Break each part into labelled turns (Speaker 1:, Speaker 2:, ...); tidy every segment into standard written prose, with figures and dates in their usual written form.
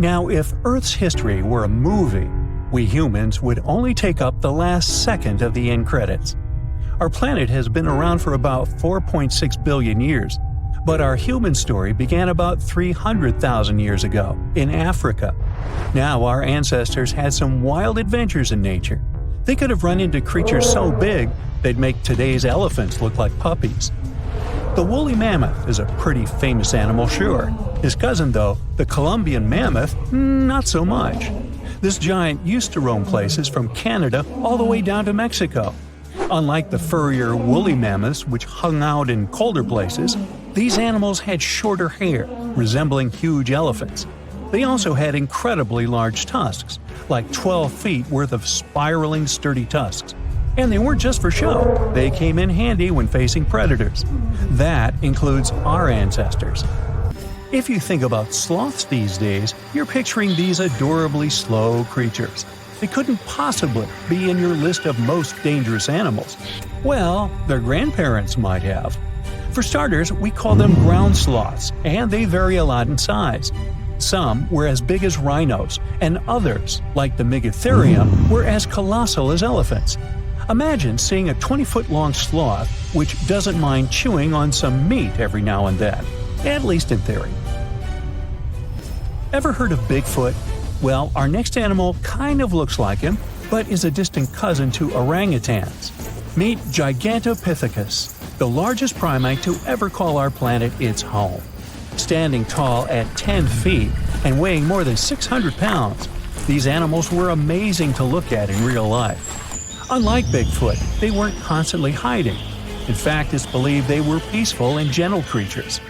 Speaker 1: Now, if Earth's history were a movie, we humans would only take up the last second of the end credits. Our planet has been around for about 4.6 billion years, but our human story began about 300,000 years ago, in Africa. Now our ancestors had some wild adventures in nature. They could have run into creatures so big they'd make today's elephants look like puppies. The woolly mammoth is a pretty famous animal, sure. His cousin, though, the Columbian mammoth, not so much. This giant used to roam places from Canada all the way down to Mexico. Unlike the furrier woolly mammoths, which hung out in colder places, these animals had shorter hair, resembling huge elephants. They also had incredibly large tusks, like 12 feet worth of spiraling sturdy tusks. And they weren't just for show, they came in handy when facing predators. That includes our ancestors. If you think about sloths these days, you're picturing these adorably slow creatures. They couldn't possibly be in your list of most dangerous animals. Well, their grandparents might have. For starters, we call them ground sloths, and they vary a lot in size. Some were as big as rhinos, and others, like the Megatherium, were as colossal as elephants. Imagine seeing a 20-foot-long sloth which doesn't mind chewing on some meat every now and then, at least in theory. Ever heard of Bigfoot? Well, our next animal kind of looks like him, but is a distant cousin to orangutans. Meet Gigantopithecus, the largest primate to ever call our planet its home. Standing tall at 10 feet and weighing more than 600 pounds, these animals were amazing to look at in real life. Unlike Bigfoot, they weren't constantly hiding. In fact, it's believed they were peaceful and gentle creatures.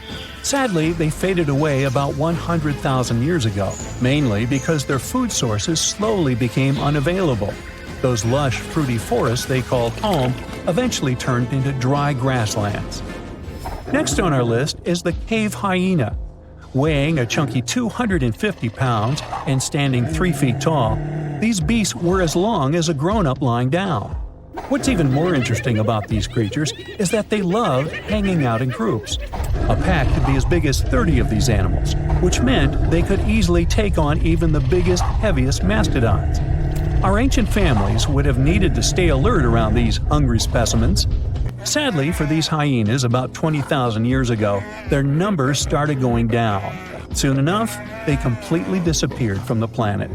Speaker 1: Sadly, they faded away about 100,000 years ago, mainly because their food sources slowly became unavailable. Those lush, fruity forests they called home eventually turned into dry grasslands. Next on our list is the cave hyena. Weighing a chunky 250 pounds and standing 3 feet tall, these beasts were as long as a grown-up lying down. What's even more interesting about these creatures is that they loved hanging out in groups. A pack could be as big as 30 of these animals, which meant they could easily take on even the biggest, heaviest mastodons. Our ancient families would have needed to stay alert around these hungry specimens. Sadly for these hyenas about 20,000 years ago, their numbers started going down. Soon enough, they completely disappeared from the planet.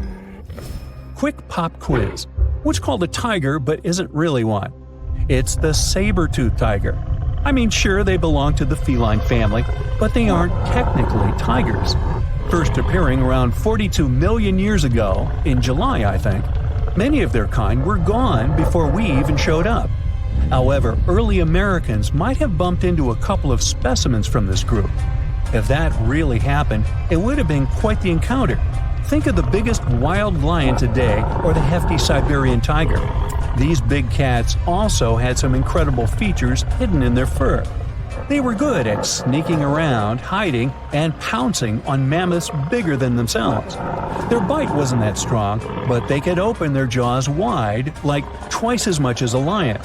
Speaker 1: Quick pop quiz. What's called a tiger but isn't really one? It's the saber-toothed tiger. I mean, sure, they belong to the feline family, but they aren't technically tigers. First appearing around 42 million years ago, in July I think, many of their kind were gone before we even showed up. However, early Americans might have bumped into a couple of specimens from this group. If that really happened, it would have been quite the encounter. Think of the biggest wild lion today or the hefty Siberian tiger. These big cats also had some incredible features hidden in their fur. They were good at sneaking around, hiding, and pouncing on mammoths bigger than themselves. Their bite wasn't that strong, but they could open their jaws wide, like twice as much as a lion.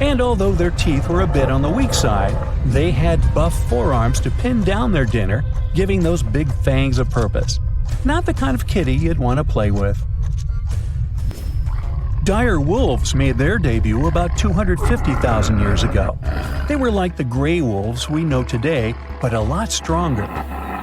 Speaker 1: And although their teeth were a bit on the weak side, they had buff forearms to pin down their dinner, giving those big fangs a purpose. Not the kind of kitty you'd want to play with. Dire wolves made their debut about 250,000 years ago. They were like the gray wolves we know today, but a lot stronger.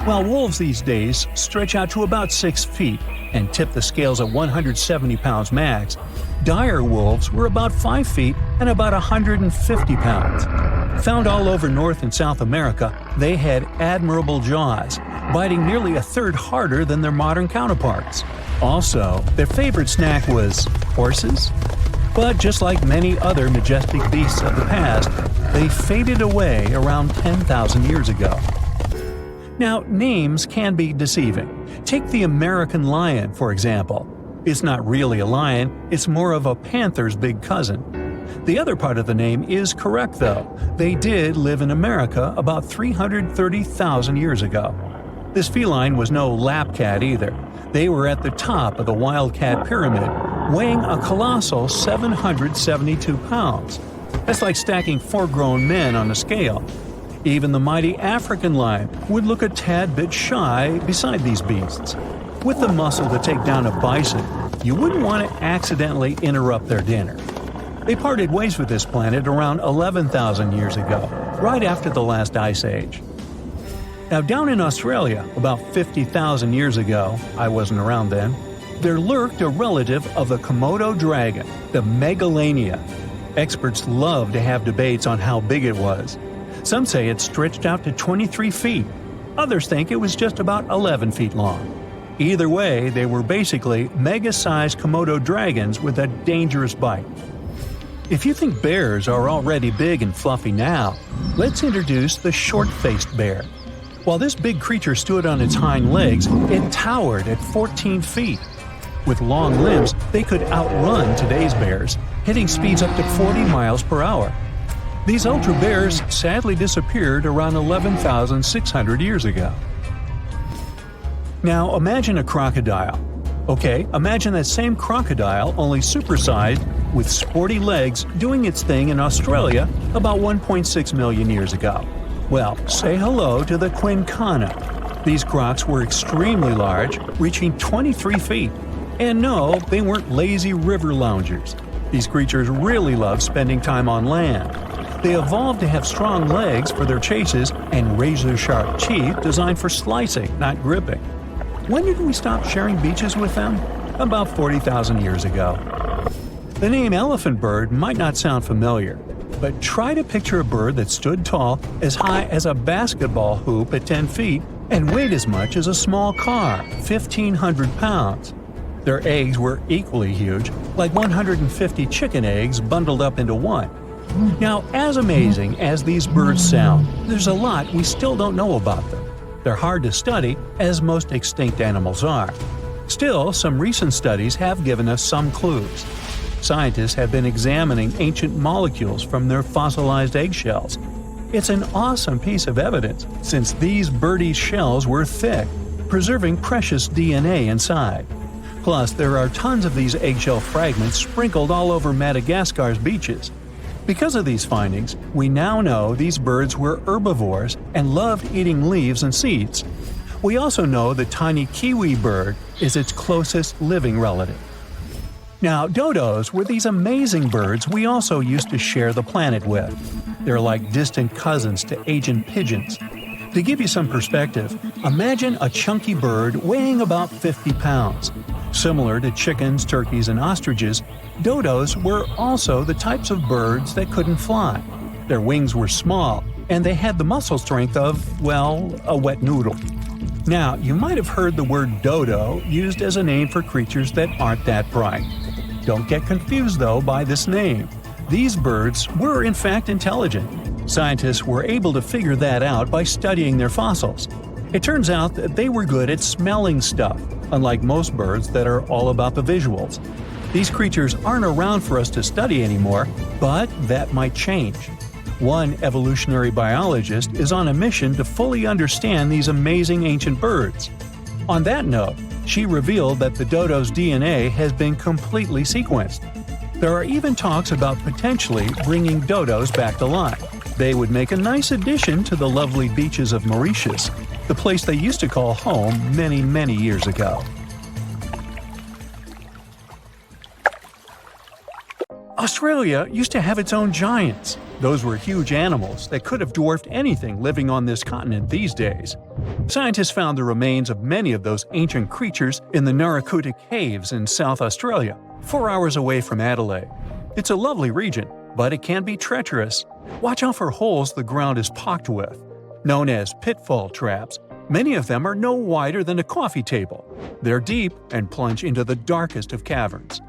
Speaker 1: While wolves these days stretch out to about 6 feet and tip the scales at 170 pounds max, dire wolves were about 5 feet and about 150 pounds. Found all over North and South America, they had admirable jaws, biting nearly a third harder than their modern counterparts. Also, their favorite snack was horses. But just like many other majestic beasts of the past, they faded away around 10,000 years ago. Now, names can be deceiving. Take the American lion, for example. It's not really a lion, it's more of a panther's big cousin. The other part of the name is correct, though. They did live in America about 330,000 years ago. This feline was no lap cat either. They were at the top of the wildcat pyramid, weighing a colossal 772 pounds. That's like stacking 4 grown men on a scale. Even the mighty African lion would look a tad bit shy beside these beasts. With the muscle to take down a bison, you wouldn't want to accidentally interrupt their dinner. They parted ways with this planet around 11,000 years ago, right after the last ice age. Now down in Australia, about 50,000 years ago, I wasn't around then, there lurked a relative of the Komodo dragon, the Megalania. Experts love to have debates on how big it was. Some say it stretched out to 23 feet. Others think it was just about 11 feet long. Either way, they were basically mega-sized Komodo dragons with a dangerous bite. If you think bears are already big and fluffy now, let's introduce the short-faced bear. While this big creature stood on its hind legs, it towered at 14 feet. With long limbs, they could outrun today's bears, hitting speeds up to 40 miles per hour. These ultra bears sadly disappeared around 11,600 years ago. Now imagine a crocodile. Okay, imagine that same crocodile, only supersized, with sporty legs, doing its thing in Australia about 1.6 million years ago. Well, say hello to the quincana. These crocs were extremely large, reaching 23 feet. And no, they weren't lazy river loungers. These creatures really love spending time on land. They evolved to have strong legs for their chases and razor-sharp teeth designed for slicing, not gripping. When did we stop sharing beaches with them? About 40,000 years ago. The name elephant bird might not sound familiar, but try to picture a bird that stood tall, as high as a basketball hoop at 10 feet, and weighed as much as a small car, 1,500 pounds. Their eggs were equally huge, like 150 chicken eggs bundled up into one. Now, as amazing as these birds sound, there's a lot we still don't know about them. They're hard to study, as most extinct animals are. Still, some recent studies have given us some clues. Scientists have been examining ancient molecules from their fossilized eggshells. It's an awesome piece of evidence, since these birdie shells were thick, preserving precious DNA inside. Plus, there are tons of these eggshell fragments sprinkled all over Madagascar's beaches. Because of these findings, we now know these birds were herbivores and loved eating leaves and seeds. We also know the tiny kiwi bird is its closest living relative. Now, dodos were these amazing birds we also used to share the planet with. They're like distant cousins to ancient pigeons. To give you some perspective, imagine a chunky bird weighing about 50 pounds. Similar to chickens, turkeys, and ostriches, dodos were also the types of birds that couldn't fly. Their wings were small, and they had the muscle strength of, well, a wet noodle. Now, you might have heard the word dodo used as a name for creatures that aren't that bright. Don't get confused, though, by this name. These birds were in fact intelligent. Scientists were able to figure that out by studying their fossils. It turns out that they were good at smelling stuff, unlike most birds that are all about the visuals. These creatures aren't around for us to study anymore, but that might change. One evolutionary biologist is on a mission to fully understand these amazing ancient birds. On that note, she revealed that the dodo's DNA has been completely sequenced. There are even talks about potentially bringing dodos back to life. They would make a nice addition to the lovely beaches of Mauritius, the place they used to call home many, many years ago. Australia used to have its own giants. Those were huge animals that could have dwarfed anything living on this continent these days. Scientists found the remains of many of those ancient creatures in the Narracuta Caves in South Australia, 4 hours away from Adelaide. It's a lovely region, but it can be treacherous. Watch out for holes the ground is pocked with. Known as pitfall traps, many of them are no wider than a coffee table. They're deep and plunge into the darkest of caverns.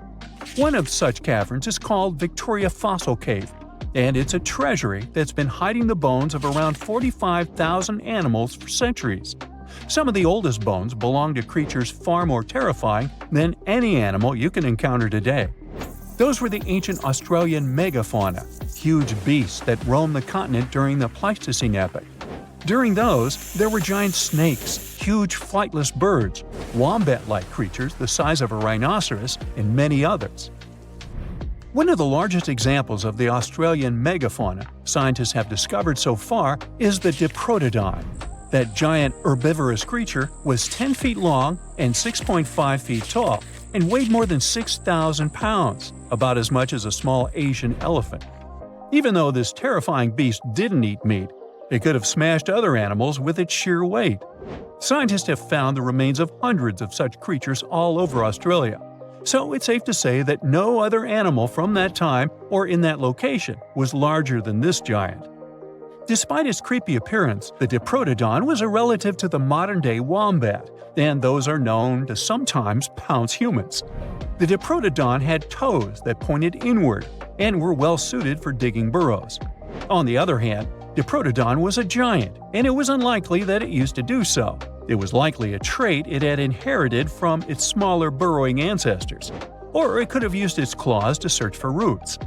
Speaker 1: One of such caverns is called Victoria Fossil Cave, and it's a treasury that's been hiding the bones of around 45,000 animals for centuries. Some of the oldest bones belong to creatures far more terrifying than any animal you can encounter today. Those were the ancient Australian megafauna, huge beasts that roamed the continent during the Pleistocene epoch. During those, there were giant snakes, huge flightless birds, wombat-like creatures the size of a rhinoceros, and many others. One of the largest examples of the Australian megafauna scientists have discovered so far is the Diprotodon. That giant herbivorous creature was 10 feet long and 6.5 feet tall, and weighed more than 6,000 pounds, about as much as a small Asian elephant. Even though this terrifying beast didn't eat meat, it could have smashed other animals with its sheer weight. Scientists have found the remains of hundreds of such creatures all over Australia, so it's safe to say that no other animal from that time or in that location was larger than this giant. Despite its creepy appearance, the Diprotodon was a relative to the modern-day wombat, and those are known to sometimes pounce humans. The Diprotodon had toes that pointed inward and were well suited for digging burrows. On the other hand, Diprotodon was a giant, and it was unlikely that it used to do so. It was likely a trait it had inherited from its smaller burrowing ancestors, or it could have used its claws to search for roots.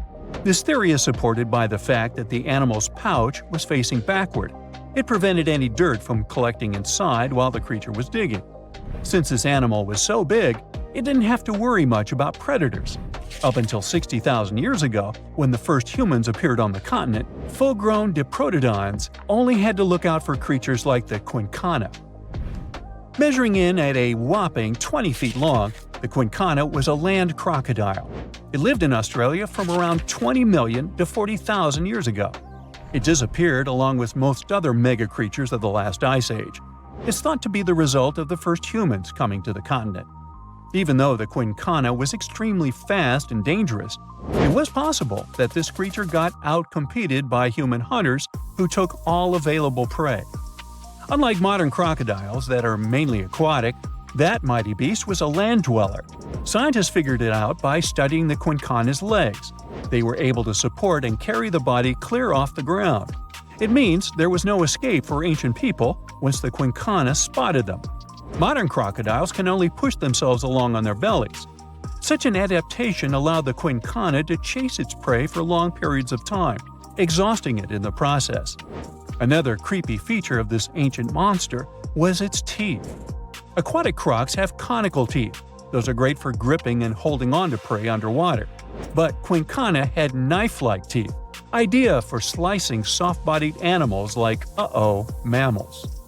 Speaker 1: This theory is supported by the fact that the animal's pouch was facing backward. It prevented any dirt from collecting inside while the creature was digging. Since this animal was so big, it didn't have to worry much about predators. Up until 60,000 years ago, when the first humans appeared on the continent, full-grown Diprotodons only had to look out for creatures like the Quincana. Measuring in at a whopping 20 feet long, the Quincana was a land crocodile. It lived in Australia from around 20 million to 40,000 years ago. It disappeared along with most other mega creatures of the last ice age. It's thought to be the result of the first humans coming to the continent. Even though the Quincana was extremely fast and dangerous, it was possible that this creature got outcompeted by human hunters who took all available prey. Unlike modern crocodiles that are mainly aquatic, that mighty beast was a land dweller. Scientists figured it out by studying the Quincana's legs. They were able to support and carry the body clear off the ground. It means there was no escape for ancient people once the Quincana spotted them. Modern crocodiles can only push themselves along on their bellies. Such an adaptation allowed the Quincana to chase its prey for long periods of time, exhausting it in the process. Another creepy feature of this ancient monster was its teeth. Aquatic crocs have conical teeth. Those are great for gripping and holding on to prey underwater. But Quincana had knife-like teeth, ideal for slicing soft-bodied animals like, mammals.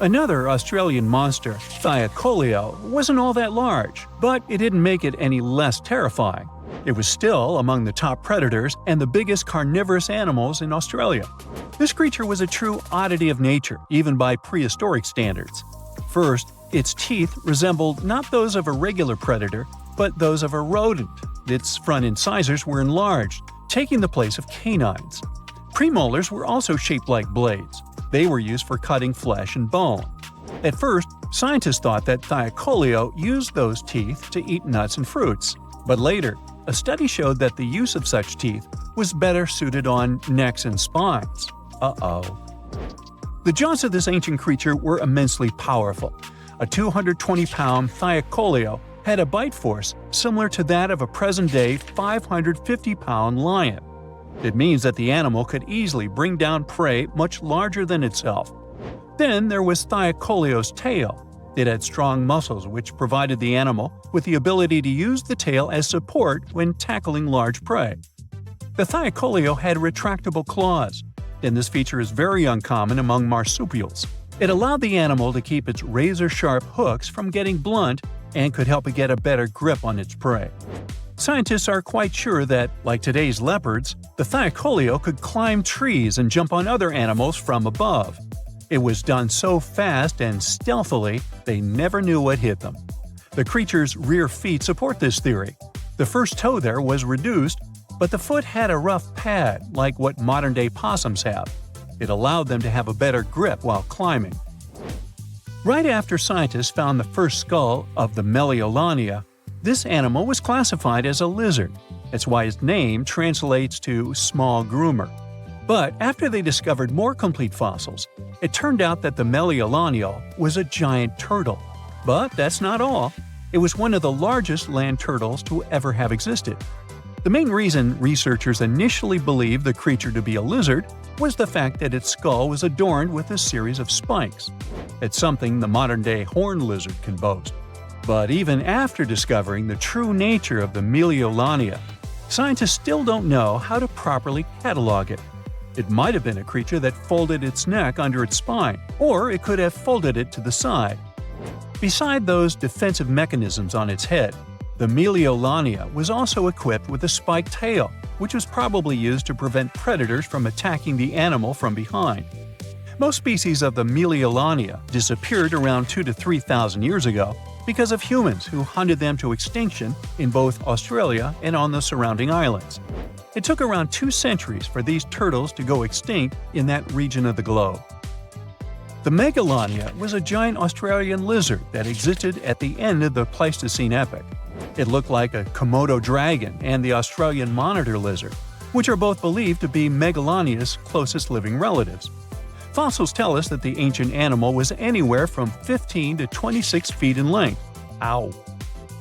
Speaker 1: Another Australian monster, Thylacoleo, wasn't all that large, but it didn't make it any less terrifying. It was still among the top predators and the biggest carnivorous animals in Australia. This creature was a true oddity of nature, even by prehistoric standards. First, its teeth resembled not those of a regular predator, but those of a rodent. Its front incisors were enlarged, taking the place of canines. Premolars were also shaped like blades. They were used for cutting flesh and bone. At first, scientists thought that Thylacoleo used those teeth to eat nuts and fruits. But later, a study showed that the use of such teeth was better suited on necks and spines. The jaws of this ancient creature were immensely powerful. A 220-pound Thylacoleo had a bite force similar to that of a present-day 550-pound lion. It means that the animal could easily bring down prey much larger than itself. Then there was Thylacoleo's tail. It had strong muscles which provided the animal with the ability to use the tail as support when tackling large prey. The Thylacoleo had retractable claws, and this feature is very uncommon among marsupials. It allowed the animal to keep its razor-sharp hooks from getting blunt and could help it get a better grip on its prey. Scientists are quite sure that, like today's leopards, the Thylacoleo could climb trees and jump on other animals from above. It was done so fast and stealthily, they never knew what hit them. The creature's rear feet support this theory. The first toe there was reduced, but the foot had a rough pad like what modern-day possums have. It allowed them to have a better grip while climbing. Right after scientists found the first skull of the Megalodon, this animal was classified as a lizard. That's why its name translates to small groomer. But after they discovered more complete fossils, it turned out that the Megalodon was a giant turtle. But that's not all. It was one of the largest land turtles to ever have existed. The main reason researchers initially believed the creature to be a lizard was the fact that its skull was adorned with a series of spikes. It's something the modern-day horned lizard can boast. But even after discovering the true nature of the Megalodon, scientists still don't know how to properly catalog it. It might have been a creature that folded its neck under its spine, or it could have folded it to the side. Beside those defensive mechanisms on its head, the Megalodon was also equipped with a spiked tail, which was probably used to prevent predators from attacking the animal from behind. Most species of the Megalodon disappeared around 2,000 to 3,000 years ago because of humans who hunted them to extinction in both Australia and on the surrounding islands. It took around 2 centuries for these turtles to go extinct in that region of the globe. The Megalodon was a giant Australian lizard that existed at the end of the Pleistocene epoch. It looked like a Komodo dragon and the Australian monitor lizard, which are both believed to be Megalodon's closest living relatives. Fossils tell us that the ancient animal was anywhere from 15 to 26 feet in length. Ow!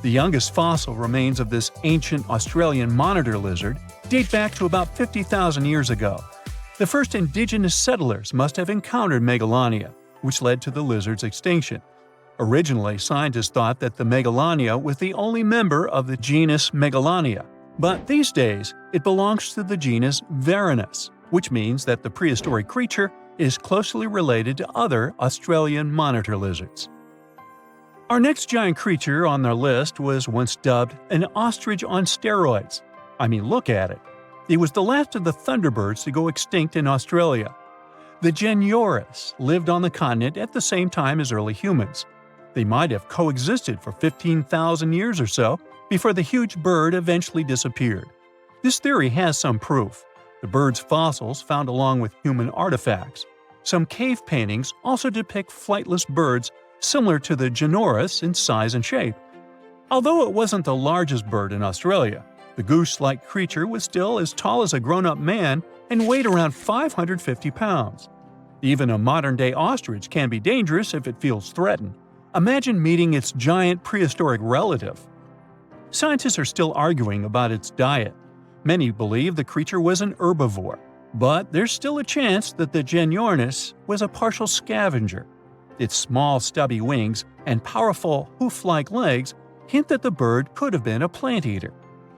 Speaker 1: The youngest fossil remains of this ancient Australian monitor lizard date back to about 50,000 years ago. The first indigenous settlers must have encountered Megalodon, which led to the lizard's extinction. Originally, scientists thought that the Megalodon was the only member of the genus Megalodon, but these days it belongs to the genus Varanus, which means that the prehistoric creature is closely related to other Australian monitor lizards. Our next giant creature on our list was once dubbed an ostrich on steroids. I mean, look at it. It was the last of the thunderbirds to go extinct in Australia. The Carnivorous lived on the continent at the same time as early humans. They might have coexisted for 15,000 years or so before the huge bird eventually disappeared. This theory has some proof. The bird's fossils found along with human artifacts. Some cave paintings also depict flightless birds similar to the Carnivorous in size and shape. Although it wasn't the largest bird in Australia, the goose-like creature was still as tall as a grown-up man and weighed around 550 pounds. Even a modern-day ostrich can be dangerous if it feels threatened. Imagine meeting its giant prehistoric relative. Scientists are still arguing about its diet. Many believe the creature was an herbivore, but there's still a chance that the Carnivorous was a partial scavenger. Its small, stubby wings and powerful hoof-like legs hint that the bird could have been a plant eater.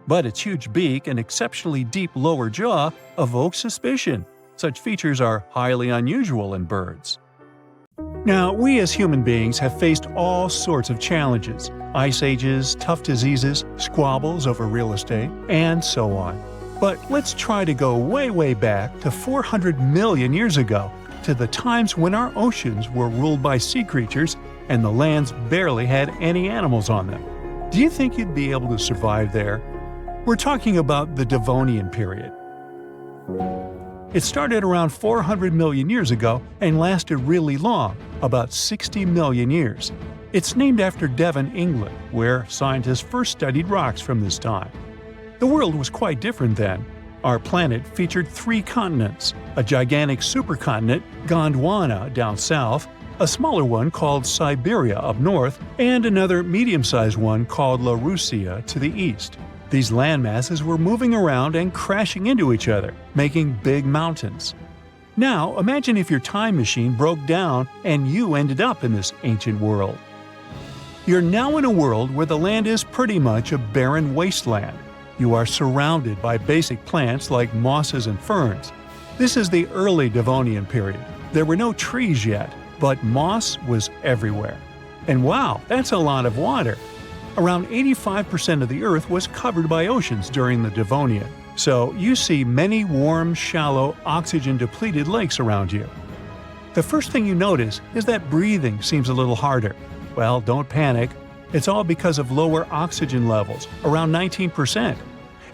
Speaker 1: But its huge beak and exceptionally deep lower jaw evoke suspicion. Such features are highly unusual in birds. Now, we as human beings have faced all sorts of challenges: ice ages, tough diseases, squabbles over real estate, and so on. But let's try to go way back to 400 million years ago, to the times when our oceans were ruled by sea creatures and the lands barely had any animals on them. Do you think you'd be able to survive there? We're talking about the Devonian period. It started around 400 million years ago and lasted really long, about 60 million years. It's named after Devon, England, where scientists first studied rocks from this time. The world was quite different then. Our planet featured 3 continents: a gigantic supercontinent, Gondwana, down south, a smaller one called Siberia up north, and another medium-sized one called Laurasia to the east. These landmasses were moving around and crashing into each other, making big mountains. Now, imagine if your time machine broke down and you ended up in this ancient world. You're now in a world where the land is pretty much a barren wasteland. You are surrounded by basic plants like mosses and ferns. This is the early Devonian period. There were no trees yet, but moss was everywhere. And wow, that's a lot of water! Around 85% of the Earth was covered by oceans during the Devonian, so you see many warm, shallow, oxygen-depleted lakes around you. The first thing you notice is that breathing seems a little harder. Well, don't panic. It's all because of lower oxygen levels, around 19%.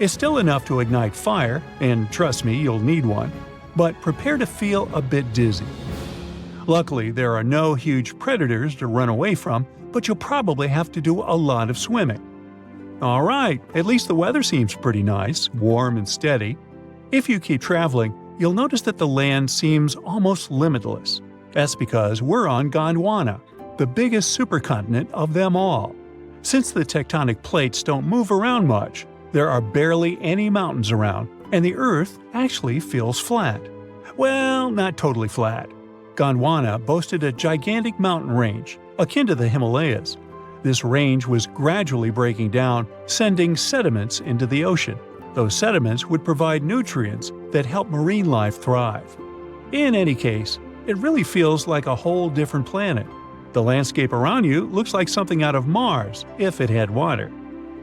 Speaker 1: It's still enough to ignite fire, and trust me, you'll need one, but prepare to feel a bit dizzy. Luckily, there are no huge predators to run away from, but you'll probably have to do a lot of swimming. Alright, at least the weather seems pretty nice, warm and steady. If you keep traveling, you'll notice that the land seems almost limitless. That's because we're on Gondwana, the biggest supercontinent of them all. Since the tectonic plates don't move around much, there are barely any mountains around, and the Earth actually feels flat. Well, not totally flat. Gondwana boasted a gigantic mountain range, akin to the Himalayas. This range was gradually breaking down, sending sediments into the ocean. Those sediments would provide nutrients that help marine life thrive. In any case, it really feels like a whole different planet. The landscape around you looks like something out of Mars if it had water.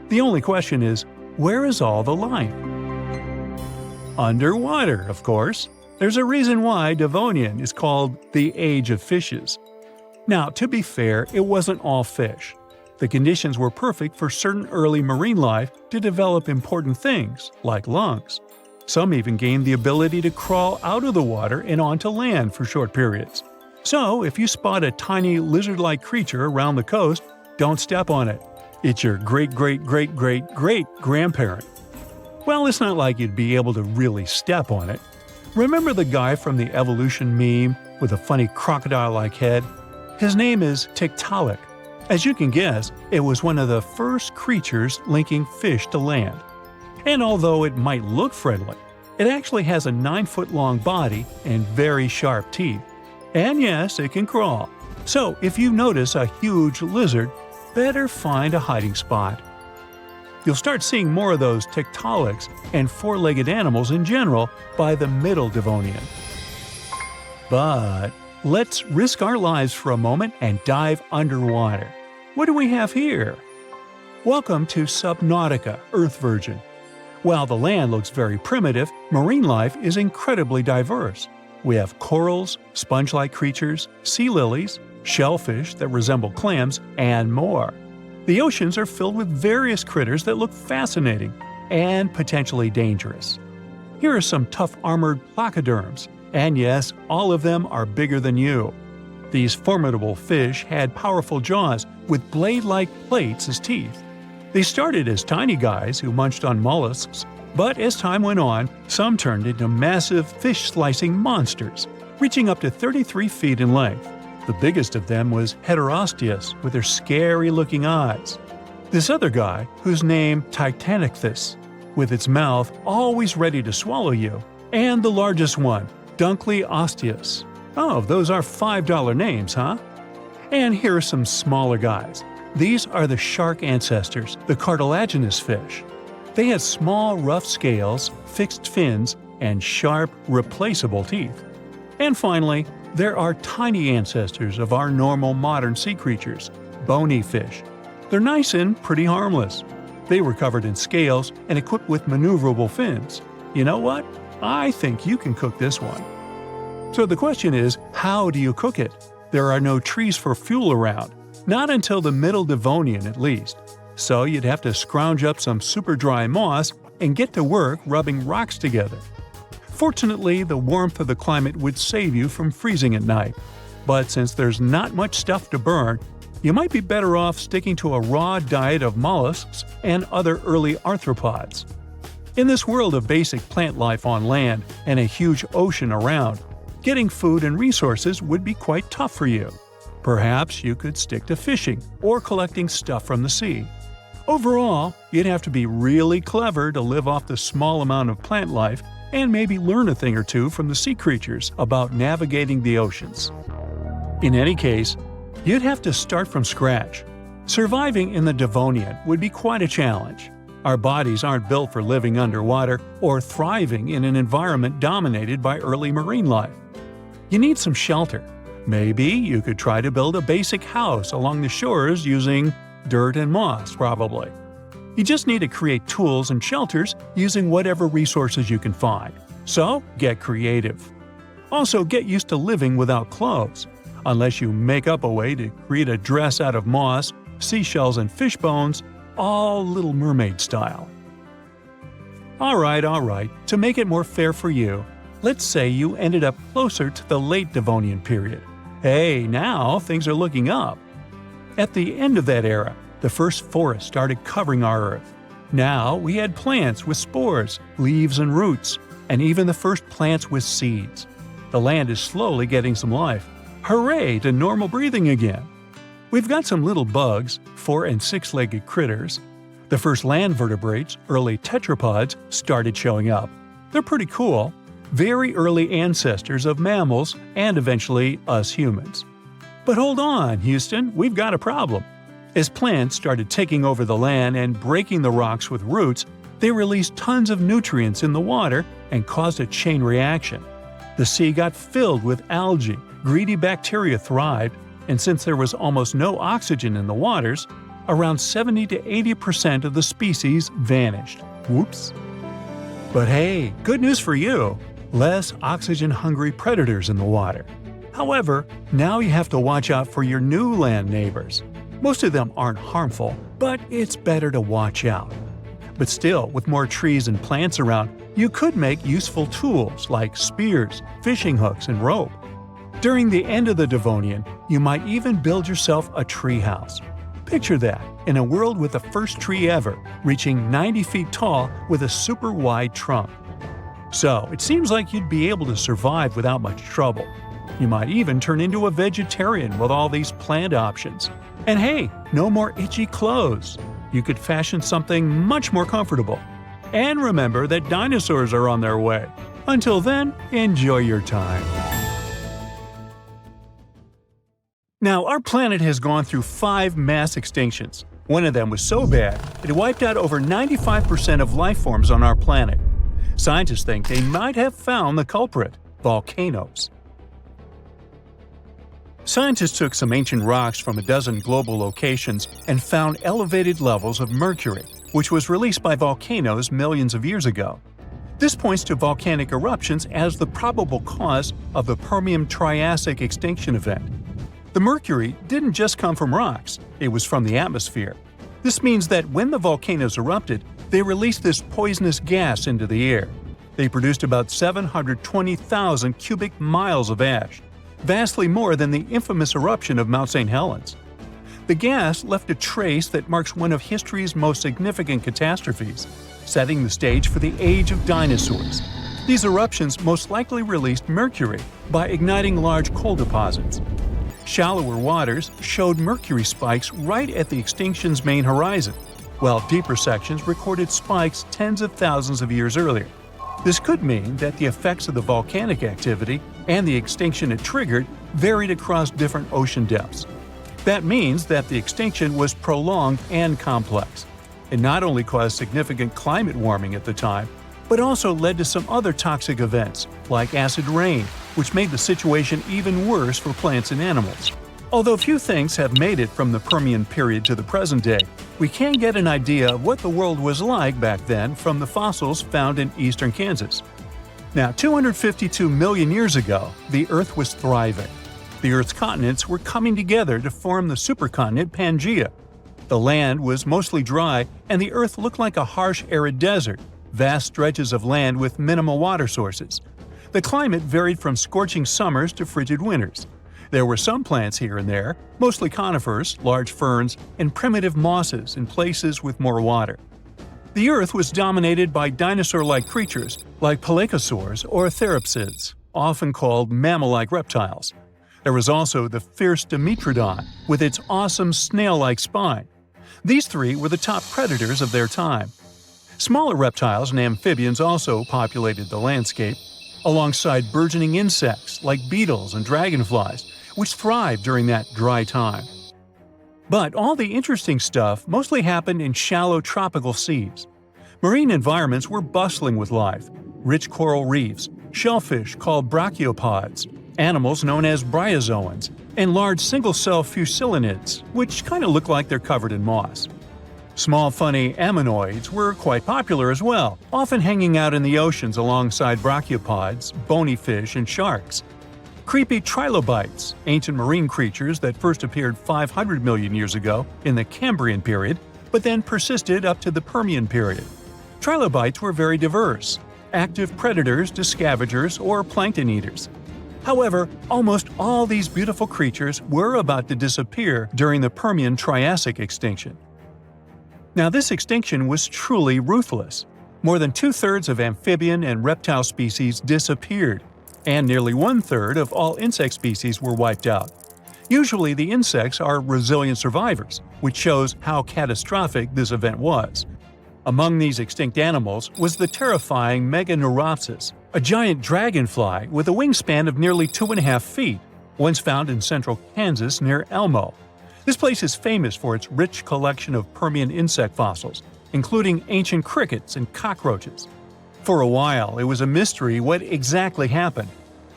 Speaker 1: The only question is, where is all the life? Underwater, of course. There's a reason why Devonian is called the Age of Fishes. Now, to be fair, it wasn't all fish. The conditions were perfect for certain early marine life to develop important things, like lungs. Some even gained the ability to crawl out of the water and onto land for short periods. So, if you spot a tiny lizard-like creature around the coast, don't step on it. It's your great-great-great-great-great-grandparent. Well, it's not like you'd be able to really step on it. Remember the guy from the Evolution meme with a funny crocodile-like head? His name is Tiktaalik. As you can guess, it was one of the first creatures linking fish to land. And although it might look friendly, it actually has a 9-foot-long body and very sharp teeth. And yes, it can crawl. So if you notice a huge lizard, better find a hiding spot. You'll start seeing more of those Tiktaaliks and four-legged animals in general by the Middle Devonian. But let's risk our lives for a moment and dive underwater. What do we have here? Welcome to Subnautica, Earth Virgin. While the land looks very primitive, marine life is incredibly diverse. We have corals, sponge-like creatures, sea lilies, shellfish that resemble clams, and more. The oceans are filled with various critters that look fascinating and potentially dangerous. Here are some tough armored placoderms, and yes, all of them are bigger than you. These formidable fish had powerful jaws with blade-like plates as teeth. They started as tiny guys who munched on mollusks, but as time went on, some turned into massive fish-slicing monsters, reaching up to 33 feet in length. The biggest of them was Heterosteus with their scary-looking eyes. This other guy, whose name Titanichthys, with its mouth always ready to swallow you. And the largest one, Dunkleosteus. Oh, those are $5 names, huh? And here are some smaller guys. These are the shark ancestors, the cartilaginous fish. They had small, rough scales, fixed fins, and sharp, replaceable teeth. And finally, there are tiny ancestors of our normal modern sea creatures, bony fish. They're nice and pretty harmless. They were covered in scales and equipped with maneuverable fins. You know what? I think you can cook this one. So the question is, how do you cook it? There are no trees for fuel around, not until the Middle Devonian at least. So you'd have to scrounge up some super dry moss and get to work rubbing rocks together. Fortunately, the warmth of the climate would save you from freezing at night. But since there's not much stuff to burn, you might be better off sticking to a raw diet of mollusks and other early arthropods. In this world of basic plant life on land and a huge ocean around, getting food and resources would be quite tough for you. Perhaps you could stick to fishing or collecting stuff from the sea. Overall, you'd have to be really clever to live off the small amount of plant life and maybe learn a thing or two from the sea creatures about navigating the oceans. In any case, you'd have to start from scratch. Surviving in the Devonian would be quite a challenge. Our bodies aren't built for living underwater or thriving in an environment dominated by early marine life. You need some shelter. Maybe you could try to build a basic house along the shores using dirt and moss, probably. You just need to create tools and shelters using whatever resources you can find. So, get creative. Also, get used to living without clothes, unless you make up a way to create a dress out of moss, seashells, and fish bones, all Little Mermaid style. Alright, to make it more fair for you, let's say you ended up closer to the late Devonian period. Hey, now things are looking up. At the end of that era, the first forests started covering our Earth. Now we had plants with spores, leaves and roots, and even the first plants with seeds. The land is slowly getting some life. Hooray to normal breathing again! We've got some little bugs, 4- and 6-legged critters. The first land vertebrates, early tetrapods, started showing up. They're pretty cool. Very early ancestors of mammals and eventually us humans. But hold on, Houston, we've got a problem. As plants started taking over the land and breaking the rocks with roots, They released tons of nutrients in the water and caused a chain reaction. The sea got filled with algae, greedy bacteria thrived, and since there was almost no oxygen in the waters, around 70 to 80% of the species vanished. Whoops. But hey, good news for you! Less oxygen-hungry predators in the water. However, now you have to watch out for your new land neighbors. Most of them aren't harmful, but it's better to watch out. But still, with more trees and plants around, you could make useful tools like spears, fishing hooks, and rope. During the end of the Devonian, you might even build yourself a tree house. Picture that, in a world with the first tree ever, reaching 90 feet tall with a super wide trunk. So, it seems like you'd be able to survive without much trouble. You might even turn into a vegetarian with all these plant options. And hey, no more itchy clothes. You could fashion something much more comfortable. And remember that dinosaurs are on their way. Until then, enjoy your time. Now, our planet has gone through 5 mass extinctions. One of them was so bad, it wiped out over 95% of life forms on our planet. Scientists think they might have found the culprit: volcanoes. Scientists took some ancient rocks from a dozen global locations and found elevated levels of mercury, which was released by volcanoes millions of years ago. This points to volcanic eruptions as the probable cause of the Permian-Triassic extinction event. The mercury didn't just come from rocks, it was from the atmosphere. This means that when the volcanoes erupted, they released this poisonous gas into the air. They produced about 720,000 cubic miles of ash, vastly more than the infamous eruption of Mount St. Helens. The gas left a trace that marks one of history's most significant catastrophes, setting the stage for the age of dinosaurs. These eruptions most likely released mercury by igniting large coal deposits. Shallower waters showed mercury spikes right at the extinction's main horizon, while deeper sections recorded spikes tens of thousands of years earlier. This could mean that the effects of the volcanic activity and the extinction it triggered varied across different ocean depths. That means that the extinction was prolonged and complex. It not only caused significant climate warming at the time, but also led to some other toxic events, like acid rain, which made the situation even worse for plants and animals. Although few things have made it from the Permian period to the present day, we can get an idea of what the world was like back then from the fossils found in eastern Kansas. Now, 252 million years ago, the Earth was thriving. The Earth's continents were coming together to form the supercontinent Pangaea. The land was mostly dry, and the Earth looked like a harsh, arid desert, vast stretches of land with minimal water sources. The climate varied from scorching summers to frigid winters. There were some plants here and there, mostly conifers, large ferns, and primitive mosses in places with more water. The Earth was dominated by dinosaur-like creatures like pelycosaurs or therapsids, often called mammal-like reptiles. There was also the fierce Dimetrodon with its awesome snail-like spine. These 3 were the top predators of their time. Smaller reptiles and amphibians also populated the landscape, alongside burgeoning insects like beetles and dragonflies, which thrived during that dry time. But all the interesting stuff mostly happened in shallow tropical seas. Marine environments were bustling with life: rich coral reefs, shellfish called brachiopods, animals known as bryozoans, and large single-cell fusilinids, which kind of look like they're covered in moss. Small funny ammonoids were quite popular as well, often hanging out in the oceans alongside brachiopods, bony fish, and sharks. Creepy trilobites, ancient marine creatures that first appeared 500 million years ago in the Cambrian period, but then persisted up to the Permian period. Trilobites were very diverse, active predators to scavengers or plankton eaters. However, almost all these beautiful creatures were about to disappear during the Permian-Triassic extinction. Now, this extinction was truly ruthless. More than 2/3 of amphibian and reptile species disappeared, and nearly 1/3 of all insect species were wiped out. Usually, the insects are resilient survivors, which shows how catastrophic this event was. Among these extinct animals was the terrifying Meganeura, a giant dragonfly with a wingspan of nearly 2.5 feet, once found in central Kansas near Elmo. This place is famous for its rich collection of Permian insect fossils, including ancient crickets and cockroaches. For a while, it was a mystery what exactly happened.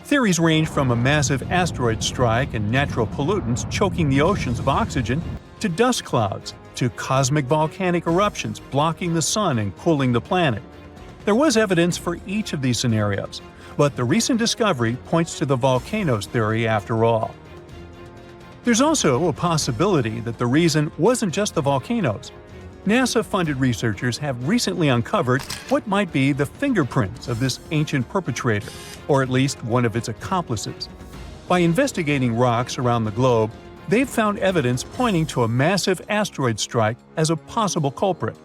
Speaker 1: Theories range from a massive asteroid strike and natural pollutants choking the oceans of oxygen, to dust clouds, to cosmic volcanic eruptions blocking the sun and cooling the planet. There was evidence for each of these scenarios, but the recent discovery points to the volcanoes theory after all. There's also a possibility that the reason wasn't just the volcanoes. NASA-funded researchers have recently uncovered what might be the fingerprints of this ancient perpetrator, or at least one of its accomplices. By investigating rocks around the globe, they've found evidence pointing to a massive asteroid strike as a possible culprit.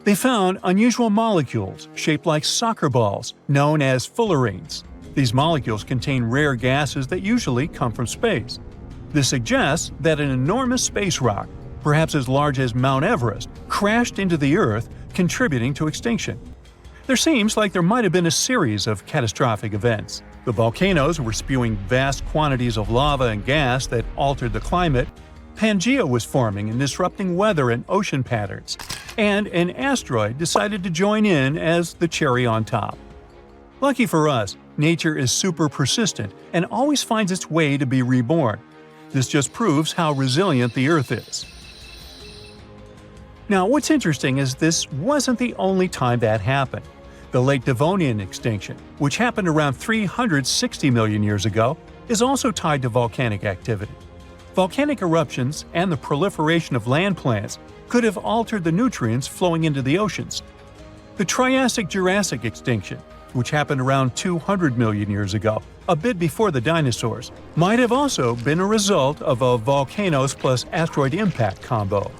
Speaker 1: They found unusual molecules shaped like soccer balls, known as fullerenes. These molecules contain rare gases that usually come from space. This suggests that an enormous space rock, perhaps as large as Mount Everest, crashed into the Earth, contributing to extinction. There seems like there might have been a series of catastrophic events. The volcanoes were spewing vast quantities of lava and gas that altered the climate, Pangea was forming and disrupting weather and ocean patterns, and an asteroid decided to join in as the cherry on top. Lucky for us, nature is super persistent and always finds its way to be reborn. This just proves how resilient the Earth is. Now, what's interesting is this wasn't the only time that happened. The late Devonian extinction, which happened around 360 million years ago, is also tied to volcanic activity. Volcanic eruptions and the proliferation of land plants could have altered the nutrients flowing into the oceans. The Triassic-Jurassic extinction, which happened around 200 million years ago, a bit before the dinosaurs, might have also been a result of a volcanoes plus asteroid impact combo.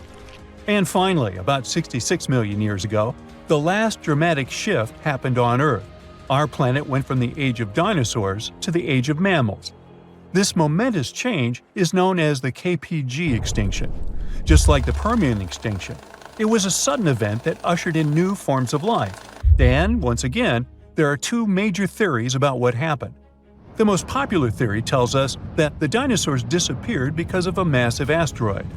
Speaker 1: And finally, about 66 million years ago, the last dramatic shift happened on Earth. Our planet went from the age of dinosaurs to the age of mammals. This momentous change is known as the KPG extinction. Just like the Permian extinction, it was a sudden event that ushered in new forms of life. And, once again, there are two major theories about what happened. The most popular theory tells us that the dinosaurs disappeared because of a massive asteroid.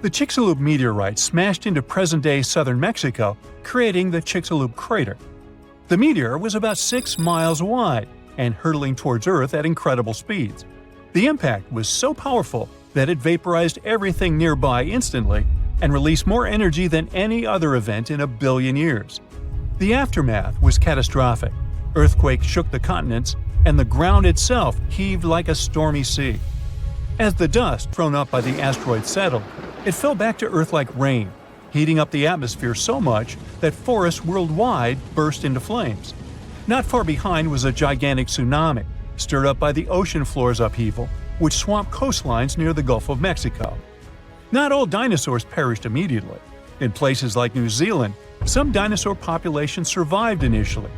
Speaker 1: The Chicxulub meteorite smashed into present-day southern Mexico, creating the Chicxulub crater. The meteor was about 6 miles wide and hurtling towards Earth at incredible speeds. The impact was so powerful that it vaporized everything nearby instantly and released more energy than any other event in a billion years. The aftermath was catastrophic. Earthquakes shook the continents, and the ground itself heaved like a stormy sea. As the dust thrown up by the asteroid settled, it fell back to Earth like rain, heating up the atmosphere so much that forests worldwide burst into flames. Not far behind was a gigantic tsunami, stirred up by the ocean floor's upheaval, which swamped coastlines near the Gulf of Mexico. Not all dinosaurs perished immediately. In places like New Zealand, some dinosaur populations survived initially.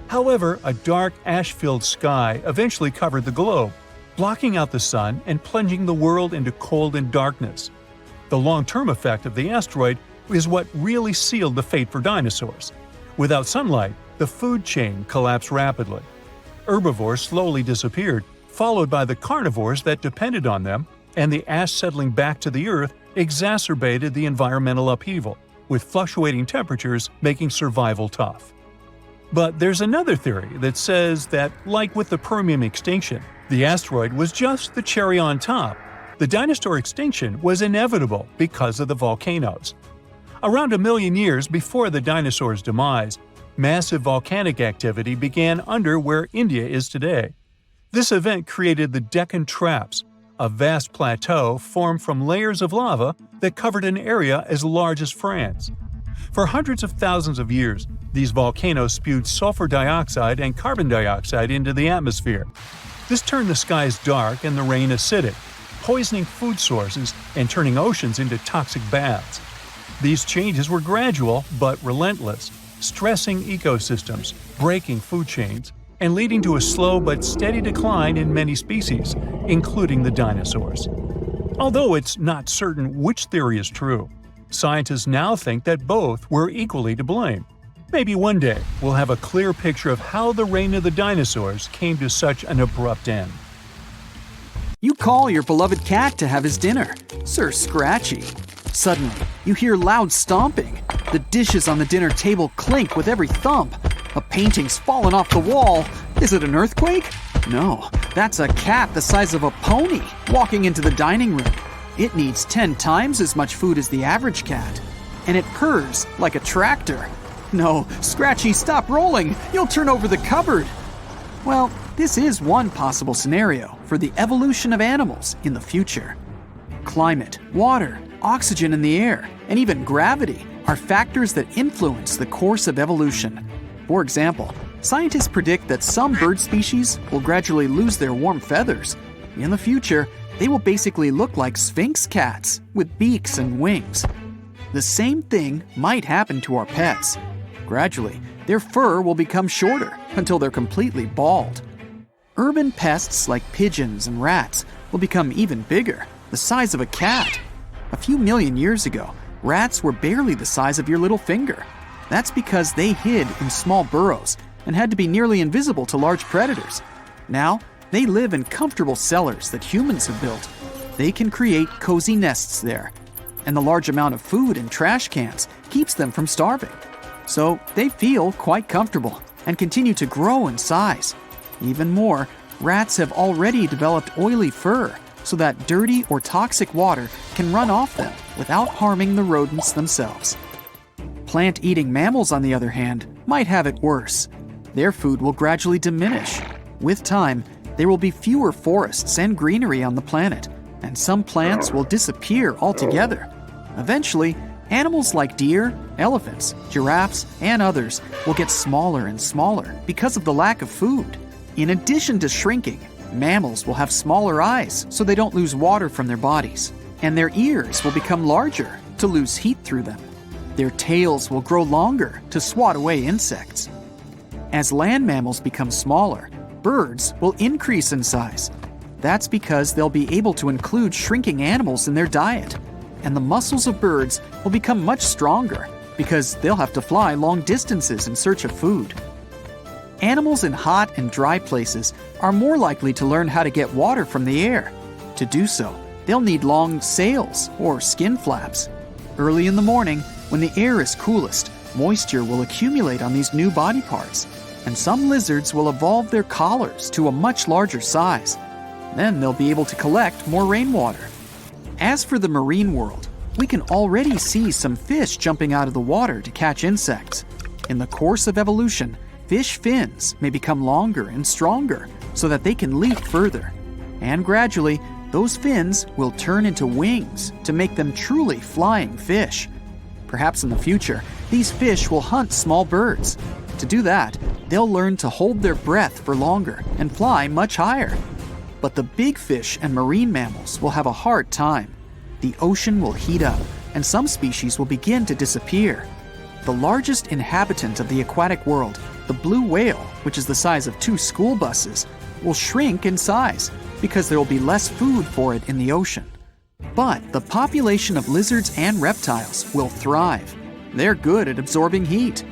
Speaker 1: However, a dark, ash-filled sky eventually covered the globe, blocking out the sun and plunging the world into cold and darkness. The long-term effect of the asteroid is what really sealed the fate for dinosaurs. Without sunlight, the food chain collapsed rapidly. Herbivores slowly disappeared, followed by the carnivores that depended on them, and the ash settling back to the Earth exacerbated the environmental upheaval, with fluctuating temperatures making survival tough. But there's another theory that says that, like with the Permian extinction, the asteroid was just the cherry on top. The dinosaur extinction was inevitable because of the volcanoes. Around 1 million years before the dinosaurs' demise, massive volcanic activity began under where India is today. This event created the Deccan Traps, a vast plateau formed from layers of lava that covered an area as large as France. For hundreds of thousands of years, these volcanoes spewed sulfur dioxide and carbon dioxide into the atmosphere. This turned the skies dark and the rain acidic, poisoning food sources and turning oceans into toxic baths. These changes were gradual but relentless, stressing ecosystems, breaking food chains, and leading to a slow but steady decline in many species, including the dinosaurs. Although it's not certain which theory is true, scientists now think that both were equally to blame. Maybe one day we'll have a clear picture of how the reign of the dinosaurs came to such an abrupt end.
Speaker 2: You call your beloved cat to have his dinner, Sir Scratchy. Suddenly, you hear loud stomping. The dishes on the dinner table clink with every thump. A painting's fallen off the wall. Is it an earthquake? No, that's a cat the size of a pony walking into the dining room. It needs 10 times as much food as the average cat. And it purrs like a tractor. No, Scratchy, stop rolling. You'll turn over the cupboard. Well, this is one possible scenario for the evolution of animals in the future. Climate, water, oxygen in the air, and even gravity are factors that influence the course of evolution. For example, scientists predict that some bird species will gradually lose their warm feathers. In the future, they will basically look like sphinx cats with beaks and wings. The same thing might happen to our pets. Gradually, their fur will become shorter until they're completely bald. Urban pests like pigeons and rats will become even bigger, the size of a cat. A few million years ago, rats were barely the size of your little finger. That's because they hid in small burrows and had to be nearly invisible to large predators. Now, they live in comfortable cellars that humans have built. They can create cozy nests there, and the large amount of food in trash cans keeps them from starving. So they feel quite comfortable and continue to grow in size. Even more, rats have already developed oily fur so that dirty or toxic water can run off them without harming the rodents themselves. Plant-eating mammals, on the other hand, might have it worse. Their food will gradually diminish. With time, there will be fewer forests and greenery on the planet, and some plants will disappear altogether. Eventually, animals like deer, elephants, giraffes, and others will get smaller and smaller because of the lack of food. In addition to shrinking, mammals will have smaller eyes so they don't lose water from their bodies, and their ears will become larger to lose heat through them. Their tails will grow longer to swat away insects. As land mammals become smaller, birds will increase in size. That's because they'll be able to include shrinking animals in their diet, and the muscles of birds will become much stronger because they'll have to fly long distances in search of food. Animals in hot and dry places are more likely to learn how to get water from the air. To do so, they'll need long sails or skin flaps. Early in the morning, when the air is coolest, moisture will accumulate on these new body parts, and some lizards will evolve their collars to a much larger size. Then they'll be able to collect more rainwater. As for the marine world, we can already see some fish jumping out of the water to catch insects. In the course of evolution, fish fins may become longer and stronger so that they can leap further. And gradually, those fins will turn into wings to make them truly flying fish. Perhaps in the future, these fish will hunt small birds. To do that, they'll learn to hold their breath for longer and fly much higher. But the big fish and marine mammals will have a hard time. The ocean will heat up, and some species will begin to disappear. The largest inhabitant of the aquatic world, the blue whale, which is the size of 2 school buses, will shrink in size because there will be less food for it in the ocean. But the population of lizards and reptiles will thrive. They're good at absorbing heat.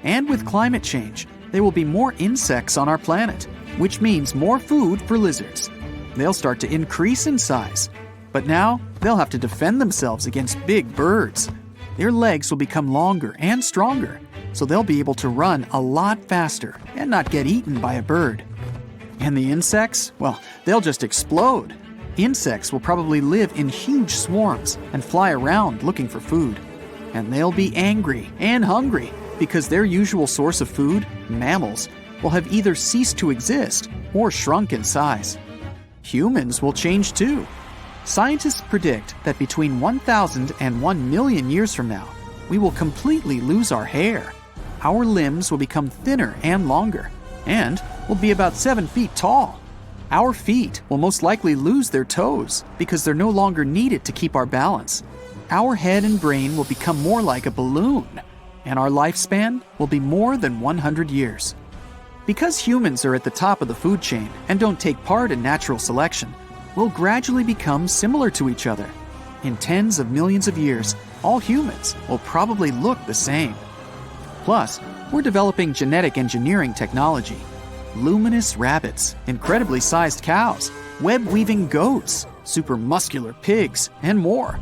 Speaker 2: And with climate change, there will be more insects on our planet, which means more food for lizards. They'll start to increase in size. But now, they'll have to defend themselves against big birds. Their legs will become longer and stronger, so they'll be able to run a lot faster and not get eaten by a bird. And the insects? Well, they'll just explode. Insects will probably live in huge swarms and fly around looking for food. And they'll be angry and hungry because their usual source of food, mammals, will have either ceased to exist or shrunk in size. Humans will change too. Scientists predict that between 1,000 and 1 million years from now, we will completely lose our hair. Our limbs will become thinner and longer, and will be about 7 feet tall. Our feet will most likely lose their toes because they're no longer needed to keep our balance. Our head and brain will become more like a balloon, and our lifespan will be more than 100 years. Because humans are at the top of the food chain and don't take part in natural selection, we'll gradually become similar to each other. In tens of millions of years, all humans will probably look the same. Plus, we're developing genetic engineering technology. Luminous rabbits, incredibly sized cows, web-weaving goats, super muscular pigs, and more.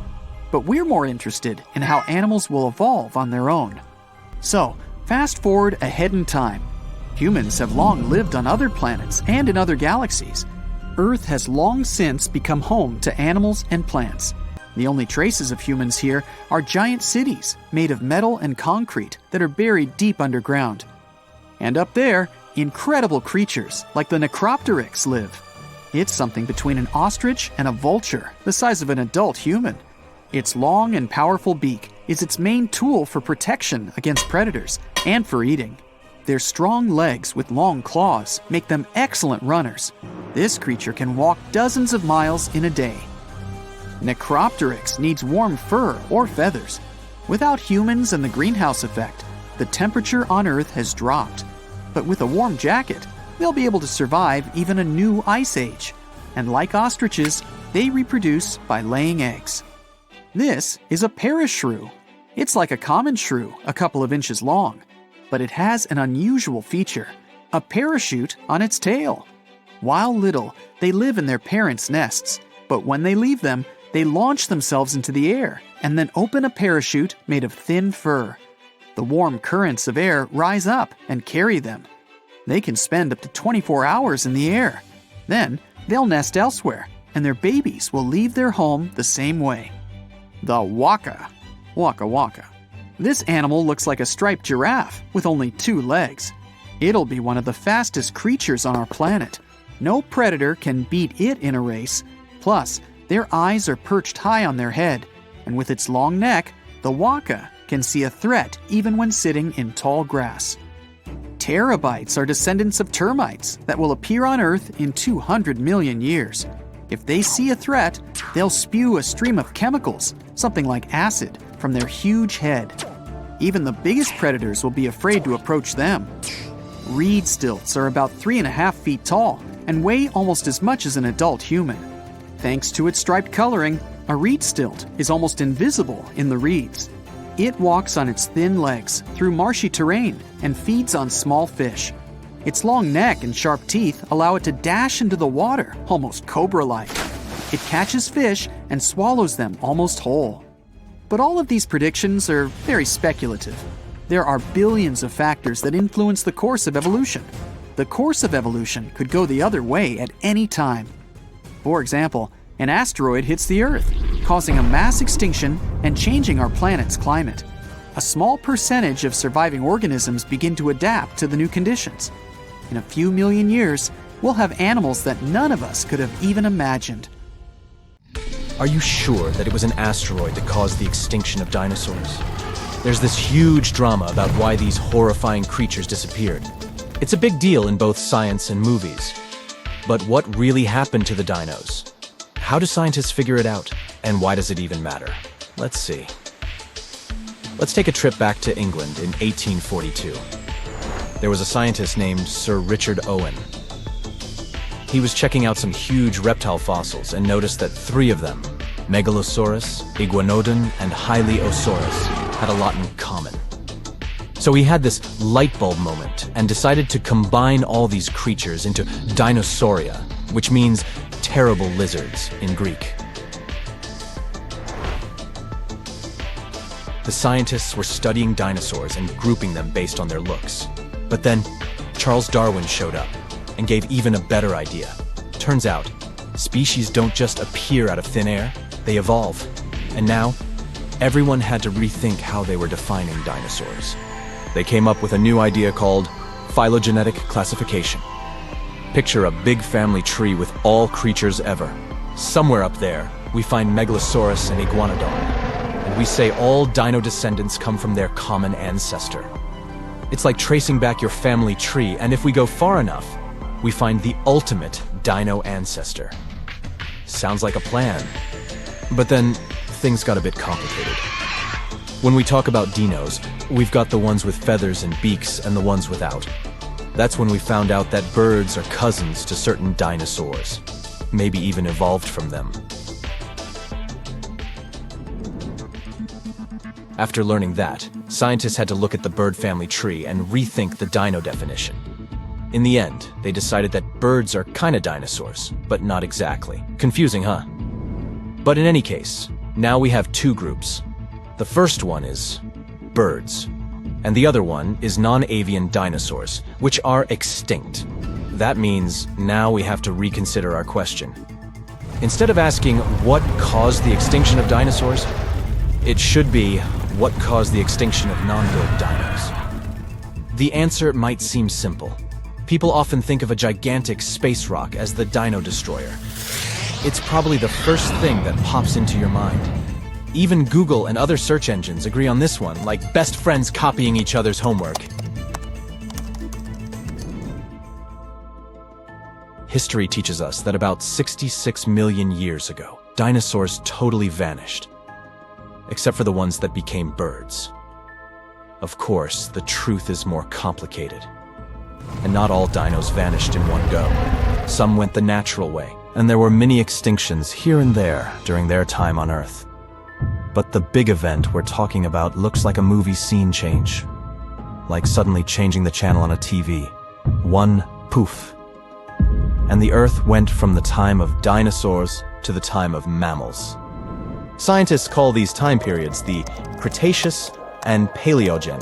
Speaker 2: but we're more interested in how animals will evolve on their own. So, fast forward ahead in time. Humans have long lived on other planets and in other galaxies. Earth has long since become home to animals and plants. The only traces of humans here are giant cities made of metal and concrete that are buried deep underground. And up there, incredible creatures like the Necropteryx live. It's something between an ostrich and a vulture, the size of an adult human. Its long and powerful beak is its main tool for protection against predators and for eating. Their strong legs with long claws make them excellent runners. This creature can walk dozens of miles in a day. Necropteryx needs warm fur or feathers. Without humans and the greenhouse effect, the temperature on Earth has dropped. But with a warm jacket, they'll be able to survive even a new ice age. And like ostriches, they reproduce by laying eggs. This is a parashrew. It's like a common shrew, a couple of inches long. But it has an unusual feature, a parachute on its tail. While little, they live in their parents' nests, but when they leave them, they launch themselves into the air and then open a parachute made of thin fur. The warm currents of air rise up and carry them. They can spend up to 24 hours in the air. Then, they'll nest elsewhere, and their babies will leave their home the same way. The waka. Waka waka. This animal looks like a striped giraffe with only 2 legs. It'll be one of the fastest creatures on our planet. No predator can beat it in a race. Plus, their eyes are perched high on their head, and with its long neck, the waka can see a threat even when sitting in tall grass. Terabytes are descendants of termites that will appear on Earth in 200 million years. If they see a threat, they'll spew a stream of chemicals, something like acid, from their huge head. Even the biggest predators will be afraid to approach them. Reed stilts are about 3.5 feet tall and weigh almost as much as an adult human. Thanks to its striped coloring, a reed stilt is almost invisible in the reeds. It walks on its thin legs through marshy terrain and feeds on small fish. Its long neck and sharp teeth allow it to dash into the water, almost cobra-like. It catches fish and swallows them almost whole. But all of these predictions are very speculative. There are billions of factors that influence the course of evolution. The course of evolution could go the other way at any time. For example, an asteroid hits the Earth, causing a mass extinction and changing our planet's climate. A small percentage of surviving organisms begin to adapt to the new conditions. In a few million years, we'll have animals that none of us could have even imagined.
Speaker 3: Are you sure that it was an asteroid that caused the extinction of dinosaurs? There's this huge drama about why these horrifying creatures disappeared. It's a big deal in both science and movies. But what really happened to the dinos? How do scientists figure it out? And why does it even matter? Let's see. Let's take a trip back to England in 1842. There was a scientist named Sir Richard Owen. He was checking out some huge reptile fossils and noticed that 3 of them, Megalosaurus, Iguanodon, and Hylaeosaurus, had a lot in common. So he had this light bulb moment and decided to combine all these creatures into Dinosauria, which means terrible lizards in Greek. The scientists were studying dinosaurs and grouping them based on their looks. But then Charles Darwin showed up and gave even a better idea. Turns out, species don't just appear out of thin air, they evolve. And now, everyone had to rethink how they were defining dinosaurs. They came up with a new idea called phylogenetic classification. Picture a big family tree with all creatures ever. Somewhere up there, we find Megalosaurus and Iguanodon, and we say all dino descendants come from their common ancestor. It's like tracing back your family tree, and if we go far enough, we find the ultimate dino ancestor. Sounds like a plan. But then, things got a bit complicated. When we talk about dinos, we've got the ones with feathers and beaks and the ones without. That's when we found out that birds are cousins to certain dinosaurs, maybe even evolved from them. After learning that, scientists had to look at the bird family tree and rethink the dino definition. In the end, they decided that birds are kinda dinosaurs, but not exactly. Confusing, huh? But in any case, Now we have two groups. The first one is birds, and the other one is non-avian dinosaurs, which are extinct. That means now we have to reconsider our question. Instead of asking what caused the extinction of dinosaurs, it should be what caused the extinction of non-bird dinos. The answer might seem simple. People often think of a gigantic space rock as the dino destroyer. It's probably the first thing that pops into your mind. Even Google and other search engines agree on this one, like best friends copying each other's homework. History teaches us that about 66 million years ago, dinosaurs totally vanished, except for the ones that became birds. Of course, the truth is more complicated. And not all dinos vanished in one go. Some went the natural way, and there were many extinctions here and there during their time on Earth. But the big event we're talking about looks like a movie scene change. Like suddenly changing the channel on a TV. One poof. And the Earth went from the time of dinosaurs to the time of mammals. Scientists call these time periods the Cretaceous and Paleogen.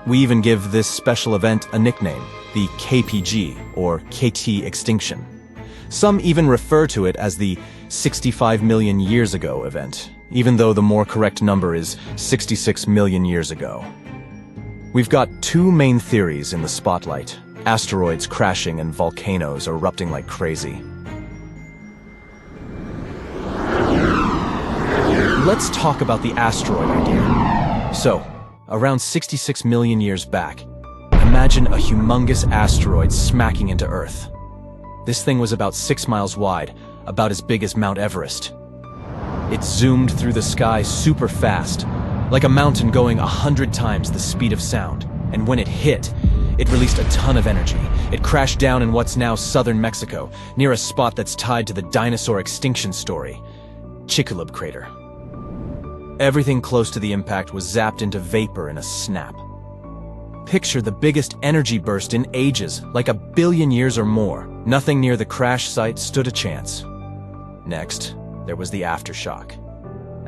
Speaker 3: We even give this special event a nickname, the KPG, or KT extinction. Some even refer to it as the 65 million years ago event, even though the more correct number is 66 million years ago. We've got two main theories in the spotlight: asteroids crashing and volcanoes erupting like crazy. Let's talk about the asteroid idea. So, around 66 million years back, imagine a humongous asteroid smacking into Earth. This thing was about 6 miles wide, about as big as Mount Everest. It zoomed through the sky super fast, like a mountain going 100 times the speed of sound. And when it hit, it released a ton of energy. It crashed down in what's now southern Mexico, near a spot that's tied to the dinosaur extinction story, Chicxulub crater. Everything close to the impact was zapped into vapor in a snap. Picture the biggest energy burst in ages, like 1 billion years or more. Nothing near the crash site stood a chance. Next, there was the aftershock.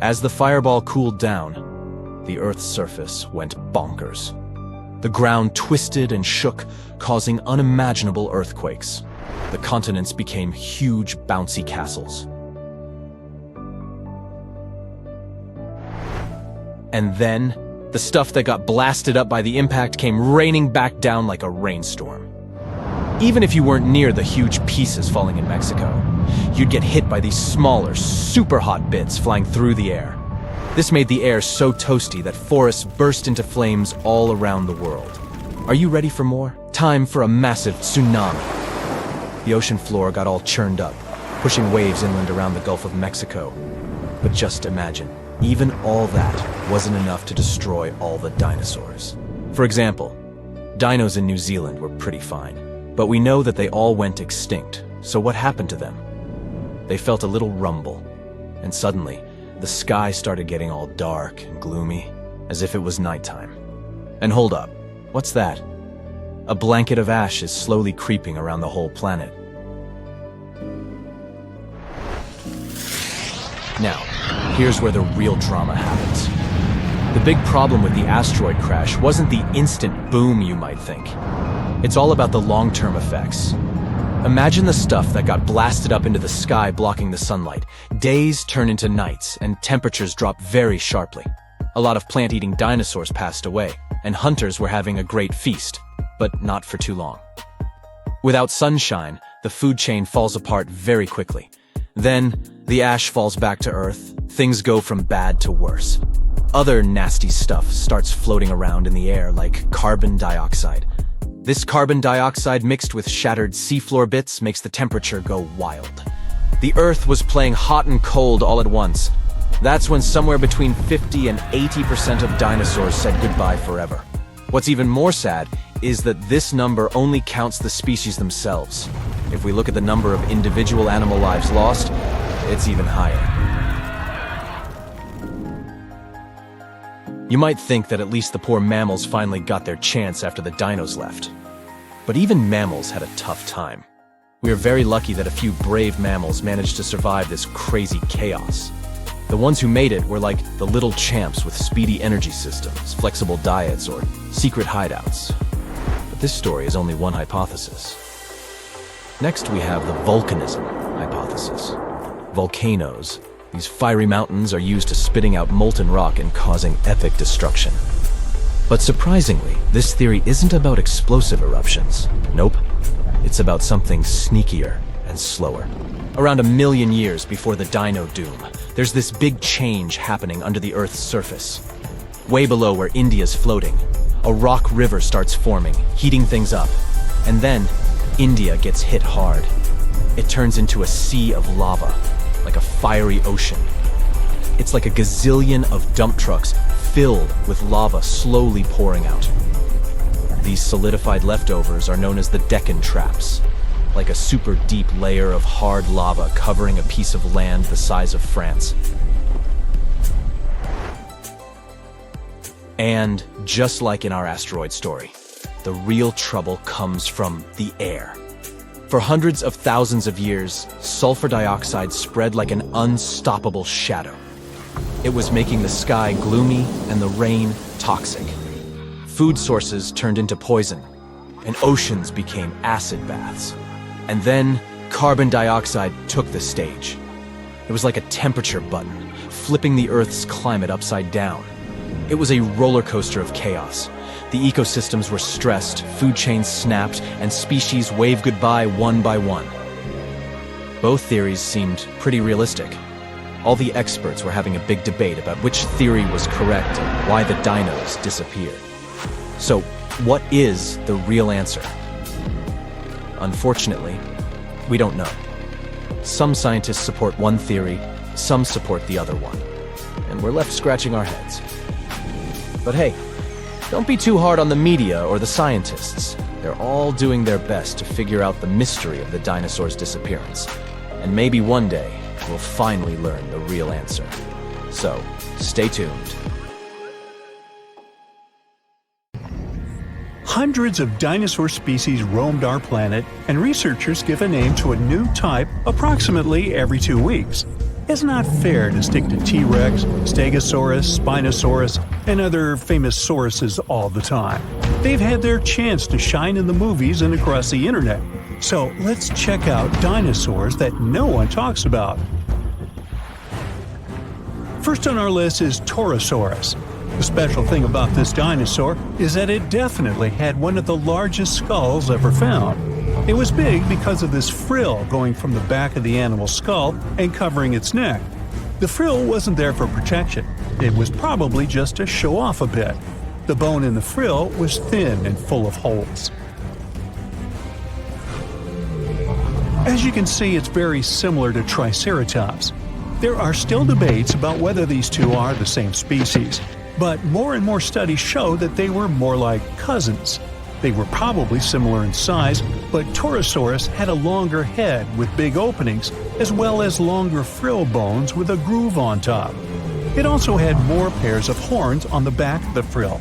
Speaker 3: As the fireball cooled down, the Earth's surface went bonkers. The ground twisted and shook, causing unimaginable earthquakes. The continents became huge, bouncy castles. And then, the stuff that got blasted up by the impact came raining back down like a rainstorm. Even if you weren't near the huge pieces falling in Mexico, you'd get hit by these smaller, super hot bits flying through the air. This made the air so toasty that forests burst into flames all around the world. Are you ready for more? Time for a massive tsunami. The ocean floor got all churned up, pushing waves inland around the Gulf of Mexico. But just imagine, even all that wasn't enough to destroy all the dinosaurs. For example, dinos in New Zealand were pretty fine, but we know that they all went extinct. So what happened to them? They felt a little rumble, and suddenly, the sky started getting all dark and gloomy, as if it was nighttime. And hold up, what's that? A blanket of ash is slowly creeping around the whole planet. Now, here's where the real drama happens. The big problem with the asteroid crash wasn't the instant boom you might think. It's all about the long-term effects. Imagine the stuff that got blasted up into the sky blocking the sunlight. Days turn into nights, and temperatures drop very sharply. A lot of plant-eating dinosaurs passed away, and hunters were having a great feast, but not for too long. Without sunshine, the food chain falls apart very quickly. Then, the ash falls back to Earth. Things go from bad to worse. Other nasty stuff starts floating around in the air like carbon dioxide. This carbon dioxide mixed with shattered seafloor bits makes the temperature go wild. The Earth was playing hot and cold all at once. That's when somewhere between 50 and 80% of dinosaurs said goodbye forever. What's even more sad is that this number only counts the species themselves. If we look at the number of individual animal lives lost, it's even higher. You might think that at least the poor mammals finally got their chance after the dinos left. But even mammals had a tough time. We are very lucky that a few brave mammals managed to survive this crazy chaos. The ones who made it were like the little champs with speedy energy systems, flexible diets, or secret hideouts. But this story is only one hypothesis. Next, we have the volcanism hypothesis. Volcanoes. These fiery mountains are used to spitting out molten rock and causing epic destruction. But surprisingly, this theory isn't about explosive eruptions. Nope. It's about something sneakier and slower. Around 1 million years before the Dino Doom, there's this big change happening under the Earth's surface. Way below where India's floating, a rock river starts forming, heating things up. And then, India gets hit hard. It turns into a sea of lava, like a fiery ocean. It's like a gazillion of dump trucks filled with lava slowly pouring out. These solidified leftovers are known as the Deccan traps, like a super deep layer of hard lava covering a piece of land the size of France. And just like in our asteroid story, the real trouble comes from the air. For hundreds of thousands of years, sulfur dioxide spread like an unstoppable shadow. It was making the sky gloomy and the rain toxic. Food sources turned into poison, and oceans became acid baths. And then, carbon dioxide took the stage. It was like a temperature button, flipping the Earth's climate upside down. It was a roller coaster of chaos. The ecosystems were stressed, food chains snapped, and species waved goodbye one by one. Both theories seemed pretty realistic. All the experts were having a big debate about which theory was correct and why the dinos disappeared. So, what is the real answer? Unfortunately, we don't know. Some scientists support one theory, some support the other one, and we're left scratching our heads. But hey, don't be too hard on the media or the scientists. They're all doing their best to figure out the mystery of the dinosaurs' disappearance. And maybe one day, we'll finally learn the real answer. So, stay tuned.
Speaker 1: Hundreds of dinosaur species roamed our planet, and researchers give a name to a new type approximately every 2 weeks. It's not fair to stick to T-Rex, Stegosaurus, Spinosaurus, and other famous sauruses all the time. They've had their chance to shine in the movies and across the internet. So let's check out dinosaurs that no one talks about. First on our list is Torosaurus. The special thing about this dinosaur is that it definitely had one of the largest skulls ever found. It was big because of this frill going from the back of the animal's skull and covering its neck. The frill wasn't there for protection. It was probably just to show off a bit. The bone in the frill was thin and full of holes. As you can see, it's very similar to Triceratops. There are still debates about whether these two are the same species, but more and more studies show that they were more like cousins. They were probably similar in size, but Torosaurus had a longer head with big openings, as well as longer frill bones with a groove on top. It also had more pairs of horns on the back of the frill.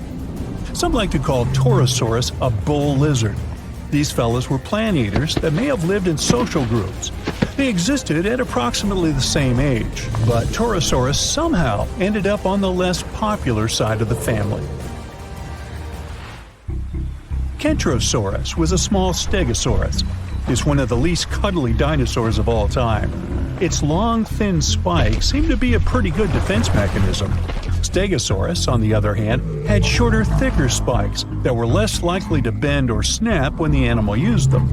Speaker 1: Some like to call Torosaurus a bull lizard. These fellas were plant eaters that may have lived in social groups. They existed at approximately the same age, but Torosaurus somehow ended up on the less popular side of the family. Kentrosaurus was a small stegosaurus. It's one of the least cuddly dinosaurs of all time. Its long, thin spikes seem to be a pretty good defense mechanism. Stegosaurus, on the other hand, had shorter, thicker spikes that were less likely to bend or snap when the animal used them.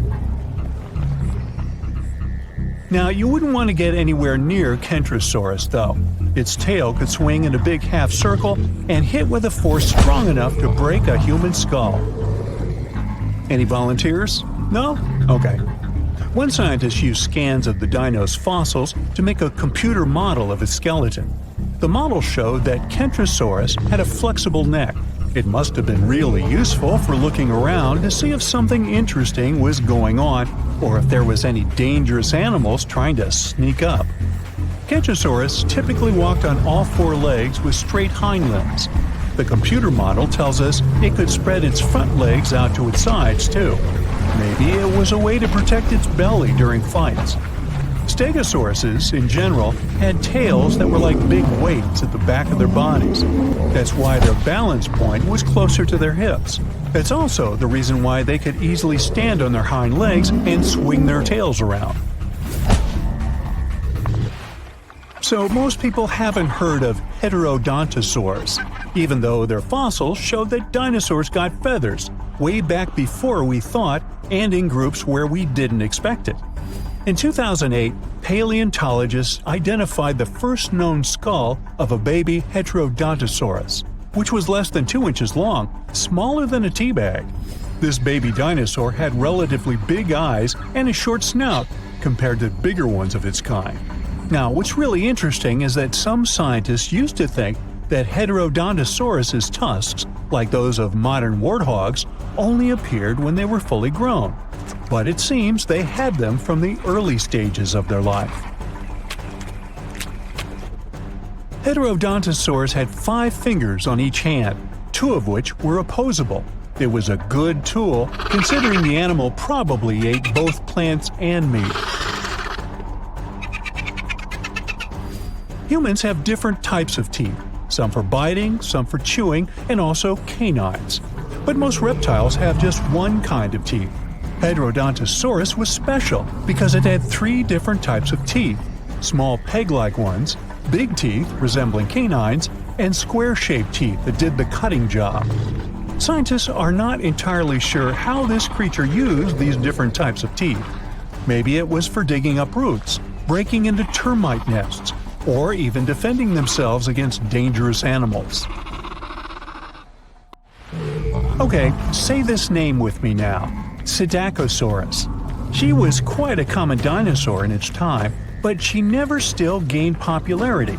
Speaker 1: Now, you wouldn't want to get anywhere near Kentrosaurus, though. Its tail could swing in a big half circle and hit with a force strong enough to break a human skull. Any volunteers? No? Okay. One scientist used scans of the dino's fossils to make a computer model of its skeleton. The model showed that Kentrosaurus had a flexible neck. It must have been really useful for looking around to see if something interesting was going on, or if there was any dangerous animals trying to sneak up. Kentrosaurus typically walked on all 4 legs with straight hind limbs. The computer model tells us it could spread its front legs out to its sides, too. Maybe it was a way to protect its belly during fights. Stegosauruses, in general, had tails that were like big weights at the back of their bodies. That's why their balance point was closer to their hips. That's also the reason why they could easily stand on their hind legs and swing their tails around. So most people haven't heard of heterodontosaurs, even though their fossils show that dinosaurs got feathers way back before we thought and in groups where we didn't expect it. In 2008, paleontologists identified the first known skull of a baby Heterodontosaurus, which was less than 2 inches long, smaller than a tea bag. This baby dinosaur had relatively big eyes and a short snout compared to bigger ones of its kind. Now, what's really interesting is that some scientists used to think that Heterodontosaurus's tusks, like those of modern warthogs, only appeared when they were fully grown. But it seems they had them from the early stages of their life. Heterodontosaurs had 5 fingers on each hand, 2 of which were opposable. It was a good tool, considering the animal probably ate both plants and meat. Humans have different types of teeth, some for biting, some for chewing, and also canines. But most reptiles have just one kind of teeth. Heterodontosaurus was special because it had 3 different types of teeth: small peg-like ones, big teeth resembling canines, and square-shaped teeth that did the cutting job. Scientists are not entirely sure how this creature used these different types of teeth. Maybe it was for digging up roots, breaking into termite nests, or even defending themselves against dangerous animals. Okay, say this name with me now: Psittacosaurus. She was quite a common dinosaur in its time, but she never still gained popularity.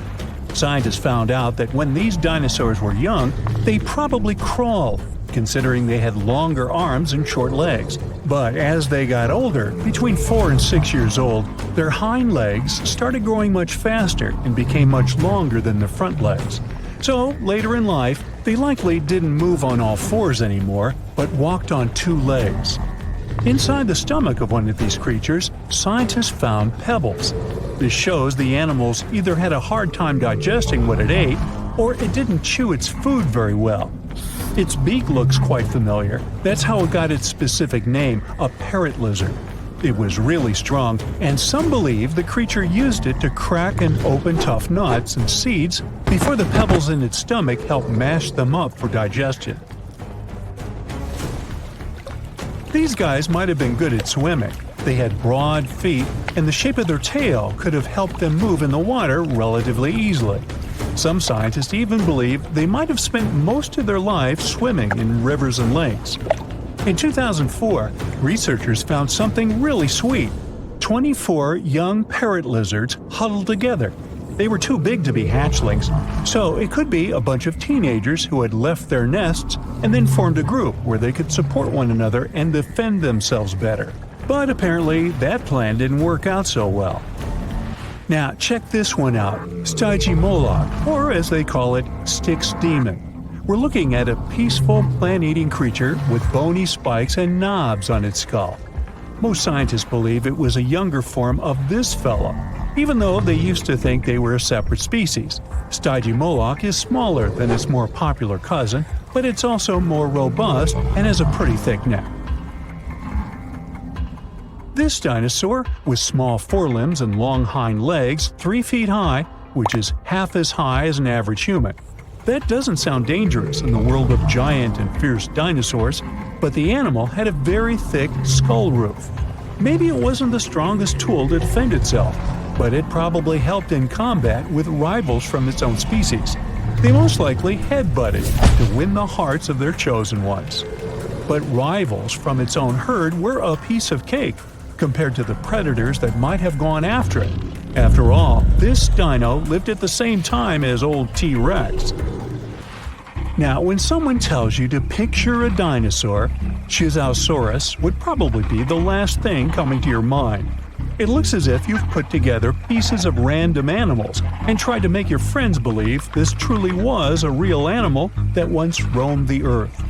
Speaker 1: Scientists found out that when these dinosaurs were young, they probably crawled, considering they had longer arms and short legs. But as they got older, between 4 and 6 years old, their hind legs started growing much faster and became much longer than their front legs. So, later in life, they likely didn't move on all 4s anymore, but walked on 2 legs. Inside the stomach of one of these creatures, scientists found pebbles. This shows the animals either had a hard time digesting what it ate, or it didn't chew its food very well. Its beak looks quite familiar. That's how it got its specific name, a parrot lizard. It was really strong, and some believe the creature used it to crack and open tough nuts and seeds before the pebbles in its stomach helped mash them up for digestion. These guys might have been good at swimming. They had broad feet, and the shape of their tail could have helped them move in the water relatively easily. Some scientists even believe they might have spent most of their lives swimming in rivers and lakes. In 2004, researchers found something really sweet: 24 young parrot lizards huddled together. They were too big to be hatchlings, so it could be a bunch of teenagers who had left their nests and then formed a group where they could support one another and defend themselves better. But apparently, that plan didn't work out so well. Now, check this one out: Chicxulub, or as they call it, Styx demon. We're looking at a peaceful plant-eating creature with bony spikes and knobs on its skull. Most scientists believe it was a younger form of this fellow, even though they used to think they were a separate species. Stygimoloch is smaller than its more popular cousin, but it's also more robust and has a pretty thick neck. This dinosaur, with small forelimbs and long hind legs 3 feet high, which is half as high as an average human. That doesn't sound dangerous in the world of giant and fierce dinosaurs, but the animal had a very thick skull roof. Maybe it wasn't the strongest tool to defend itself, but it probably helped in combat with rivals from its own species. They most likely headbutted to win the hearts of their chosen ones. But rivals from its own herd were a piece of cake compared to the predators that might have gone after it. After all, this dino lived at the same time as old T-Rex. Now, when someone tells you to picture a dinosaur, Chicxulub would probably be the last thing coming to your mind. It looks as if you've put together pieces of random animals and tried to make your friends believe this truly was a real animal that once roamed the earth.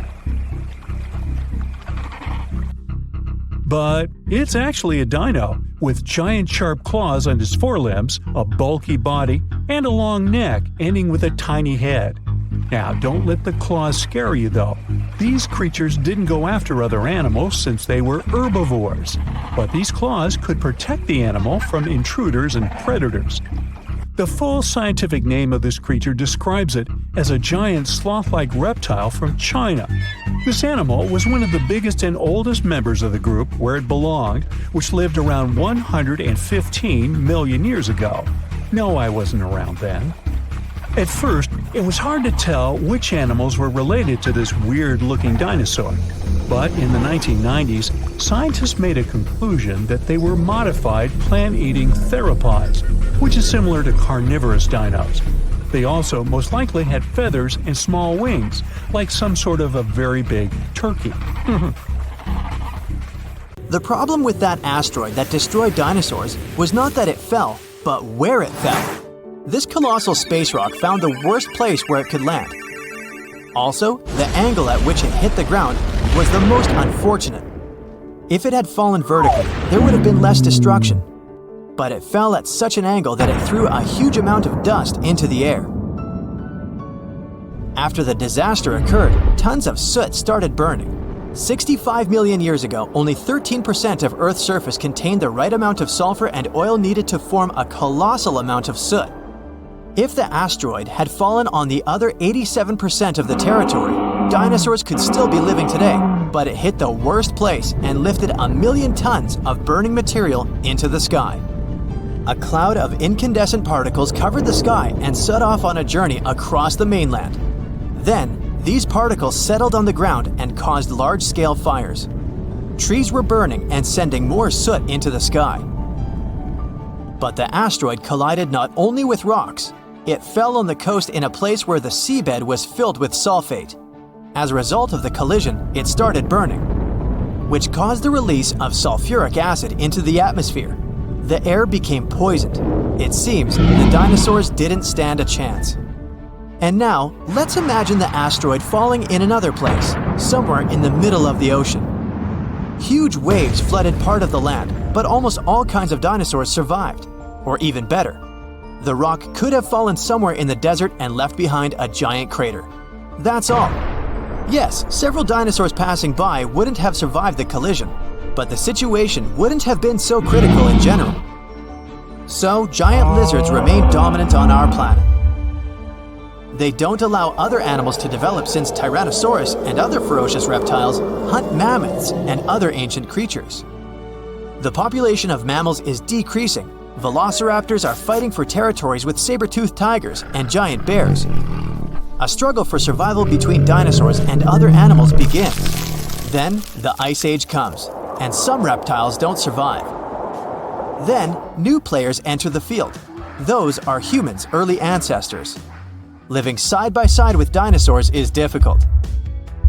Speaker 1: But It's actually a dino, with giant sharp claws on his forelimbs, a bulky body, and a long neck ending with a tiny head. Now, don't let the claws scare you though. These creatures didn't go after other animals since they were herbivores, but these claws could protect the animal from intruders and predators. The full scientific name of this creature describes it as a giant sloth-like reptile from China. This animal was one of the biggest and oldest members of the group where it belonged, which lived around 115 million years ago. No, I wasn't around then. At first, it was hard to tell which animals were related to this weird-looking dinosaur. But in the 1990s, scientists made a conclusion that they were modified plant-eating theropods, which is similar to carnivorous dinos. They also most likely had feathers and small wings, like some sort of a very big turkey.
Speaker 4: The problem with that asteroid that destroyed dinosaurs was not that it fell, but where it fell. This colossal space rock found the worst place where it could land. Also, the angle at which it hit the ground was the most unfortunate. If it had fallen vertically, there would have been less destruction. But it fell at such an angle that it threw a huge amount of dust into the air. After the disaster occurred, tons of soot started burning. 65 million years ago, only 13% of Earth's surface contained the right amount of sulfur and oil needed to form a colossal amount of soot. If the asteroid had fallen on the other 87% of the territory, dinosaurs could still be living today, but it hit the worst place and lifted 1 million tons of burning material into the sky. A cloud of incandescent particles covered the sky and set off on a journey across the mainland. Then, these particles settled on the ground and caused large-scale fires. Trees were burning and sending more soot into the sky. But the asteroid collided not only with rocks, it fell on the coast in a place where the seabed was filled with sulfate. As a result of the collision, it started burning, which caused the release of sulfuric acid into the atmosphere. The air became poisoned. It seems the dinosaurs didn't stand a chance. And now, let's imagine the asteroid falling in another place, somewhere in the middle of the ocean. Huge waves flooded part of the land, but almost all kinds of dinosaurs survived. Or even better, the rock could have fallen somewhere in the desert and left behind a giant crater. That's all. Yes, several dinosaurs passing by wouldn't have survived the collision, but the situation wouldn't have been so critical in general. So, giant lizards remain dominant on our planet. They don't allow other animals to develop since Tyrannosaurus and other ferocious reptiles hunt mammoths and other ancient creatures. The population of mammals is decreasing. Velociraptors are fighting for territories with saber-toothed tigers and giant bears. A struggle for survival between dinosaurs and other animals begins. Then, the Ice Age comes, and some reptiles don't survive. Then, new players enter the field. Those are humans' early ancestors. Living side by side with dinosaurs is difficult.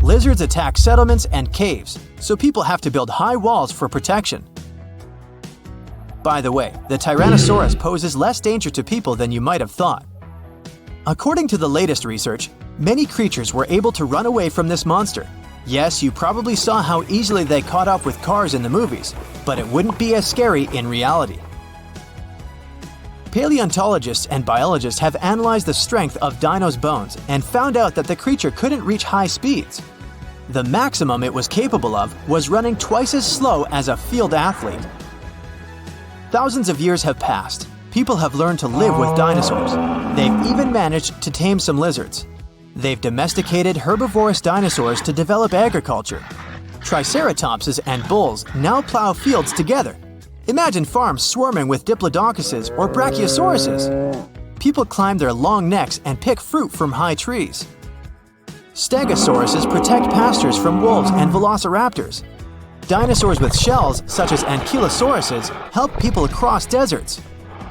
Speaker 4: Lizards attack settlements and caves, so people have to build high walls for protection. By the way, the Tyrannosaurus poses less danger to people than you might have thought. According to the latest research, many creatures were able to run away from this monster. Yes, you probably saw how easily they caught up with cars in the movies, but it wouldn't be as scary in reality. Paleontologists and biologists have analyzed the strength of dinos' bones and found out that the creature couldn't reach high speeds. The maximum it was capable of was running twice as slow as a field athlete. Thousands of years have passed. People have learned to live with dinosaurs. They've even managed to tame some lizards. They've domesticated herbivorous dinosaurs to develop agriculture. Triceratopses and bulls now plow fields together. Imagine farms swarming with diplodocus or brachiosauruses. People climb their long necks and pick fruit from high trees. Stegosauruses protect pastures from wolves and velociraptors. Dinosaurs with shells, such as ankylosauruses, help people across deserts.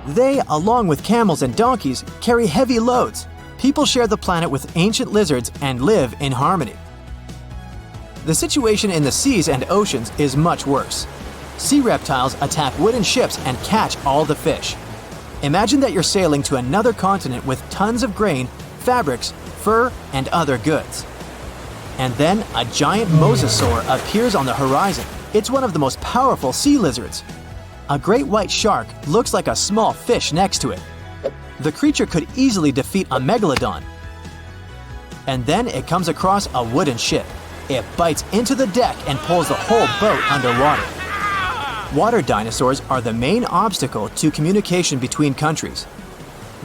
Speaker 4: They, along with camels and donkeys, carry heavy loads. People share the planet with ancient lizards and live in harmony. The situation in the seas and oceans is much worse. Sea reptiles attack wooden ships and catch all the fish. Imagine that you're sailing to another continent with tons of grain, fabrics, fur, and other goods. And then a giant mosasaur appears on the horizon. It's one of the most powerful sea lizards. A great white shark looks like a small fish next to it. The creature could easily defeat a megalodon. And then it comes across a wooden ship. It bites into the deck and pulls the whole boat underwater. Water dinosaurs are the main obstacle to communication between countries.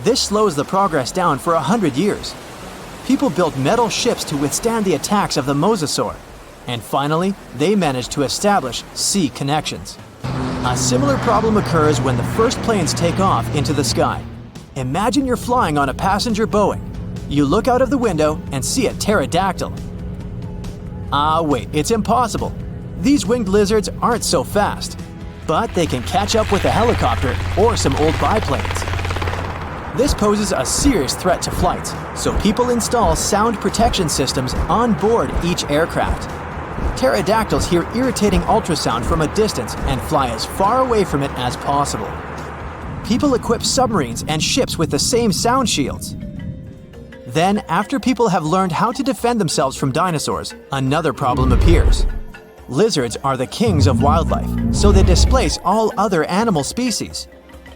Speaker 4: This slows the progress down for 100 years. People built metal ships to withstand the attacks of the Mosasaur. And finally, they managed to establish sea connections. A similar problem occurs when the first planes take off into the sky. Imagine you're flying on a passenger Boeing. You look out of the window and see a pterodactyl. Wait, it's impossible. These winged lizards aren't so fast, but they can catch up with a helicopter or some old biplanes. This poses a serious threat to flights, so people install sound protection systems on board each aircraft. Pterodactyls hear irritating ultrasound from a distance and fly as far away from it as possible. People equip submarines and ships with the same sound shields. Then, after people have learned how to defend themselves from dinosaurs, another problem appears. Lizards are the kings of wildlife, so they displace all other animal species.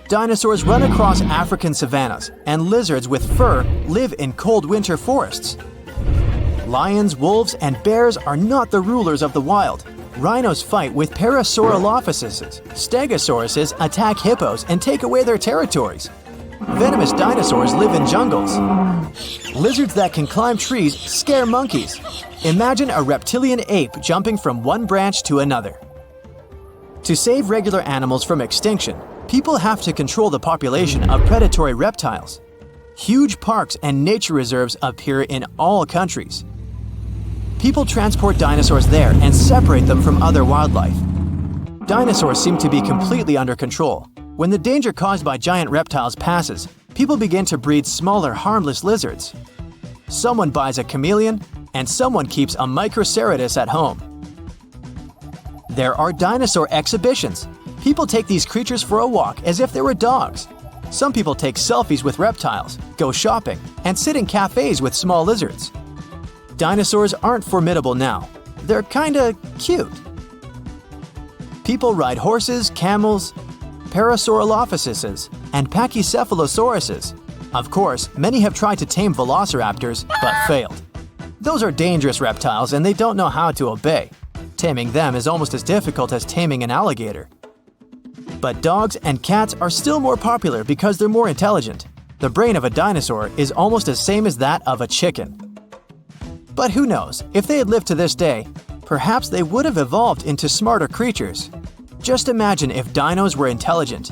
Speaker 4: Dinosaurs run across African savannas, and lizards with fur live in cold winter forests. Lions, wolves, and bears are not the rulers of the wild. Rhinos fight with Parasaurolophuses. Stegosauruses attack hippos and take away their territories. Venomous dinosaurs live in jungles. Lizards that can climb trees scare monkeys. Imagine a reptilian ape jumping from one branch to another. To save regular animals from extinction, people have to control the population of predatory reptiles. Huge parks and nature reserves appear in all countries. People transport dinosaurs there and separate them from other wildlife. Dinosaurs seem to be completely under control. When the danger caused by giant reptiles passes, people begin to breed smaller, harmless lizards. Someone buys a chameleon, and someone keeps a Microceratus at home. There are dinosaur exhibitions. People take these creatures for a walk as if they were dogs. Some people take selfies with reptiles, go shopping, and sit in cafes with small lizards. Dinosaurs aren't formidable now. They're kinda cute. People ride horses, camels, Parasaurolophuses, and Pachycephalosauruses. Of course, many have tried to tame velociraptors, but failed. Those are dangerous reptiles and they don't know how to obey. Taming them is almost as difficult as taming an alligator. But dogs and cats are still more popular because they're more intelligent. The brain of a dinosaur is almost the same as that of a chicken. But who knows, if they had lived to this day, perhaps they would have evolved into smarter creatures. Just imagine if dinos were intelligent.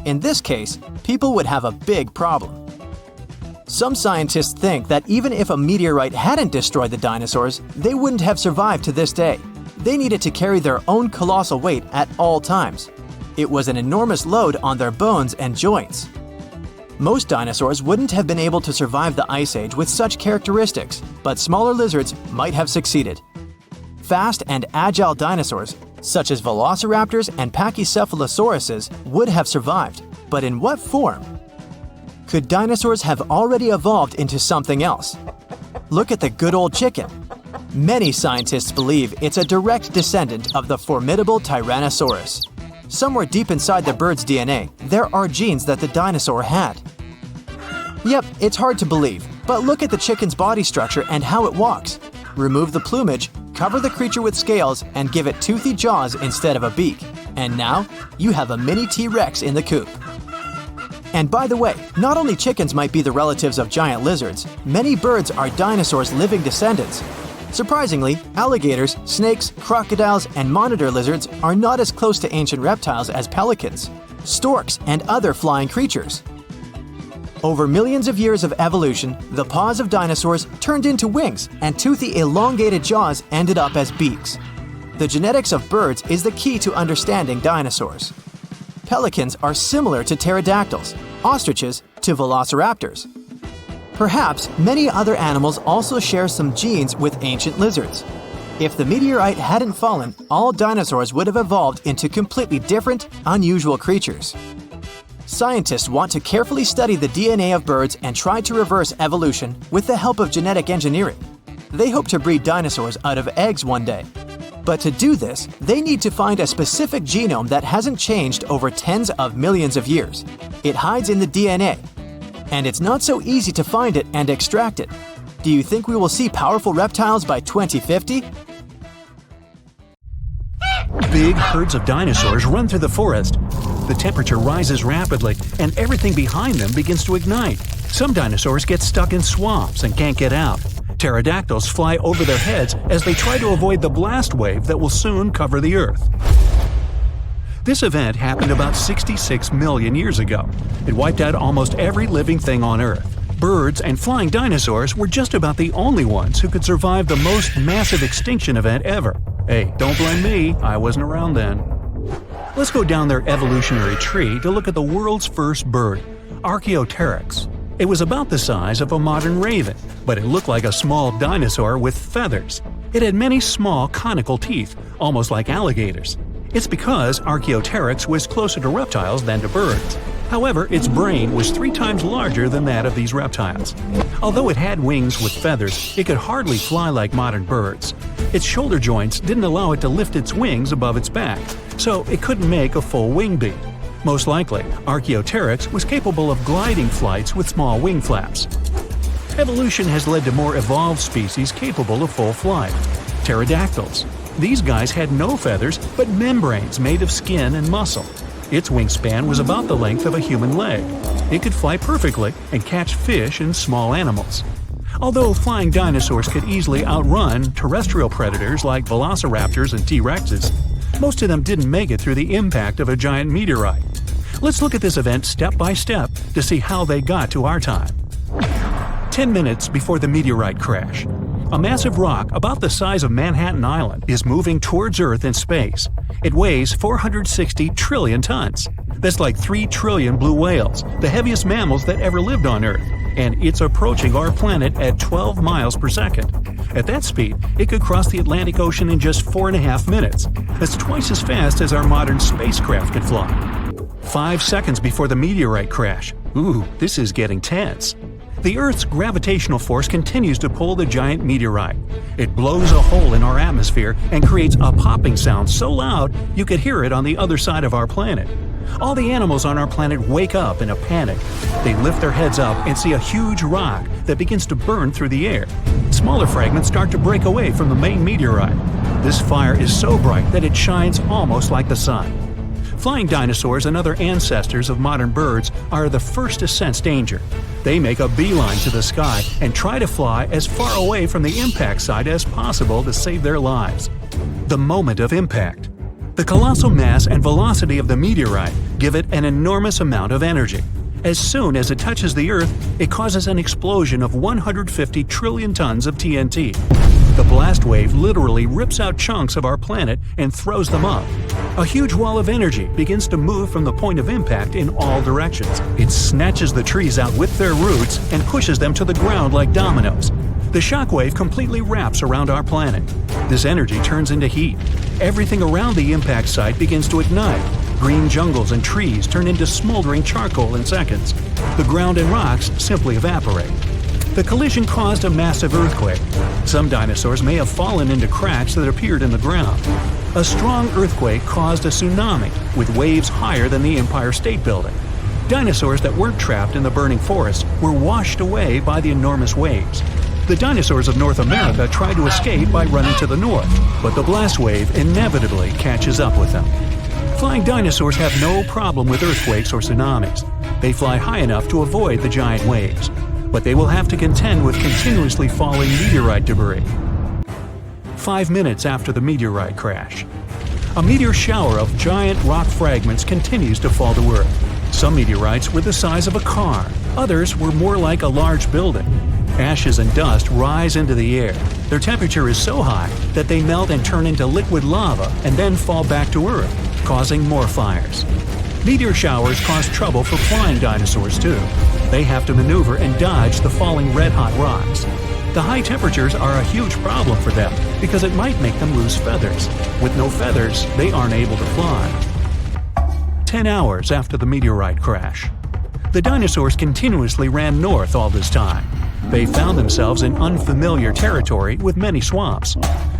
Speaker 4: In this case, people would have a big problem. Some scientists think that even if a meteorite hadn't destroyed the dinosaurs, they wouldn't have survived to this day. They needed to carry their own colossal weight at all times. It was an enormous load on their bones and joints. Most dinosaurs wouldn't have been able to survive the Ice Age with such characteristics, but smaller lizards might have succeeded. Fast and agile dinosaurs, such as velociraptors and Pachycephalosauruses, would have survived, but in what form? Could dinosaurs have already evolved into something else? Look at the good old chicken. Many scientists believe it's a direct descendant of the formidable Tyrannosaurus. Somewhere deep inside the bird's DNA, there are genes that the dinosaur had. Yep, it's hard to believe, but look at the chicken's body structure and how it walks. Remove the plumage, cover the creature with scales, and give it toothy jaws instead of a beak. And now, you have a mini T-Rex in the coop. And by the way, not only chickens might be the relatives of giant lizards, many birds are dinosaurs' living descendants. Surprisingly, alligators, snakes, crocodiles, and monitor lizards are not as close to ancient reptiles as pelicans, storks, and other flying creatures. Over millions of years of evolution, the paws of dinosaurs turned into wings, and toothy elongated jaws ended up as beaks. The genetics of birds is the key to understanding dinosaurs. Pelicans are similar to pterodactyls, ostriches to velociraptors. Perhaps many other animals also share some genes with ancient lizards. If the meteorite hadn't fallen, all dinosaurs would have evolved into completely different, unusual creatures. Scientists want to carefully study the DNA of birds and try to reverse evolution with the help of genetic engineering. They hope to breed dinosaurs out of eggs one day. But to do this, they need to find a specific genome that hasn't changed over tens of millions of years. It hides in the DNA. And it's not so easy to find it and extract it. Do you think we will see powerful reptiles by 2050?
Speaker 1: Big herds of dinosaurs run through the forest. The temperature rises rapidly, and everything behind them begins to ignite. Some dinosaurs get stuck in swamps and can't get out. Pterodactyls fly over their heads as they try to avoid the blast wave that will soon cover the Earth. This event happened about 66 million years ago. It wiped out almost every living thing on Earth. Birds and flying dinosaurs were just about the only ones who could survive the most massive extinction event ever. Hey, don't blame me, I wasn't around then. Let's go down their evolutionary tree to look at the world's first bird, Archaeopteryx. It was about the size of a modern raven, but it looked like a small dinosaur with feathers. It had many small conical teeth, almost like alligators. It's because Archaeopteryx was closer to reptiles than to birds. However, its brain was 3 times larger than that of these reptiles. Although it had wings with feathers, it could hardly fly like modern birds. Its shoulder joints didn't allow it to lift its wings above its back, so it couldn't make a full wing beat. Most likely, Archaeopteryx was capable of gliding flights with small wing flaps. Evolution has led to more evolved species capable of full flight. Pterodactyls. These guys had no feathers, but membranes made of skin and muscle. Its wingspan was about the length of a human leg. It could fly perfectly and catch fish and small animals. Although flying dinosaurs could easily outrun terrestrial predators like velociraptors and T-Rexes, most of them didn't make it through the impact of a giant meteorite. Let's look at this event step by step to see how they got to our time. 10 minutes before the meteorite crash. A massive rock about the size of Manhattan Island is moving towards Earth in space. It weighs 460 trillion tons. That's like 3 trillion blue whales, the heaviest mammals that ever lived on Earth, and it's approaching our planet at 12 miles per second. At that speed, it could cross the Atlantic Ocean in just 4.5 minutes. That's twice as fast as our modern spacecraft could fly. 5 seconds before the meteorite crash. Ooh, this is getting tense. The Earth's gravitational force continues to pull the giant meteorite. It blows a hole in our atmosphere and creates a popping sound so loud you could hear it on the other side of our planet. All the animals on our planet wake up in a panic. They lift their heads up and see a huge rock that begins to burn through the air. Smaller fragments start to break away from the main meteorite. This fire is so bright that it shines almost like the sun. Flying dinosaurs and other ancestors of modern birds are the first to sense danger. They make a beeline to the sky and try to fly as far away from the impact site as possible to save their lives. The moment of impact. The colossal mass and velocity of the meteorite give it an enormous amount of energy. As soon as it touches the Earth, it causes an explosion of 150 trillion tons of TNT. The blast wave literally rips out chunks of our planet and throws them up. A huge wall of energy begins to move from the point of impact in all directions. It snatches the trees out with their roots and pushes them to the ground like dominoes. The shockwave completely wraps around our planet. This energy turns into heat. Everything around the impact site begins to ignite. Green jungles and trees turn into smoldering charcoal in seconds. The ground and rocks simply evaporate. The collision caused a massive earthquake. Some dinosaurs may have fallen into cracks that appeared in the ground. A strong earthquake caused a tsunami with waves higher than the Empire State Building. Dinosaurs that weren't trapped in the burning forest were washed away by the enormous waves. The dinosaurs of North America tried to escape by running to the north, but the blast wave inevitably catches up with them. Flying dinosaurs have no problem with earthquakes or tsunamis. They fly high enough to avoid the giant waves, but they will have to contend with continuously falling meteorite debris. 5 minutes after the meteorite crash. A meteor shower of giant rock fragments continues to fall to Earth. Some meteorites were the size of a car, others were more like a large building. Ashes and dust rise into the air. Their temperature is so high that they melt and turn into liquid lava and then fall back to Earth, causing more fires. Meteor showers cause trouble for flying dinosaurs too. They have to maneuver and dodge the falling red-hot rocks. The high temperatures are a huge problem for them because it might make them lose feathers. With no feathers, they aren't able to fly. 10 hours after the meteorite crash. The dinosaurs continuously ran north all this time. They found themselves in unfamiliar territory with many swamps.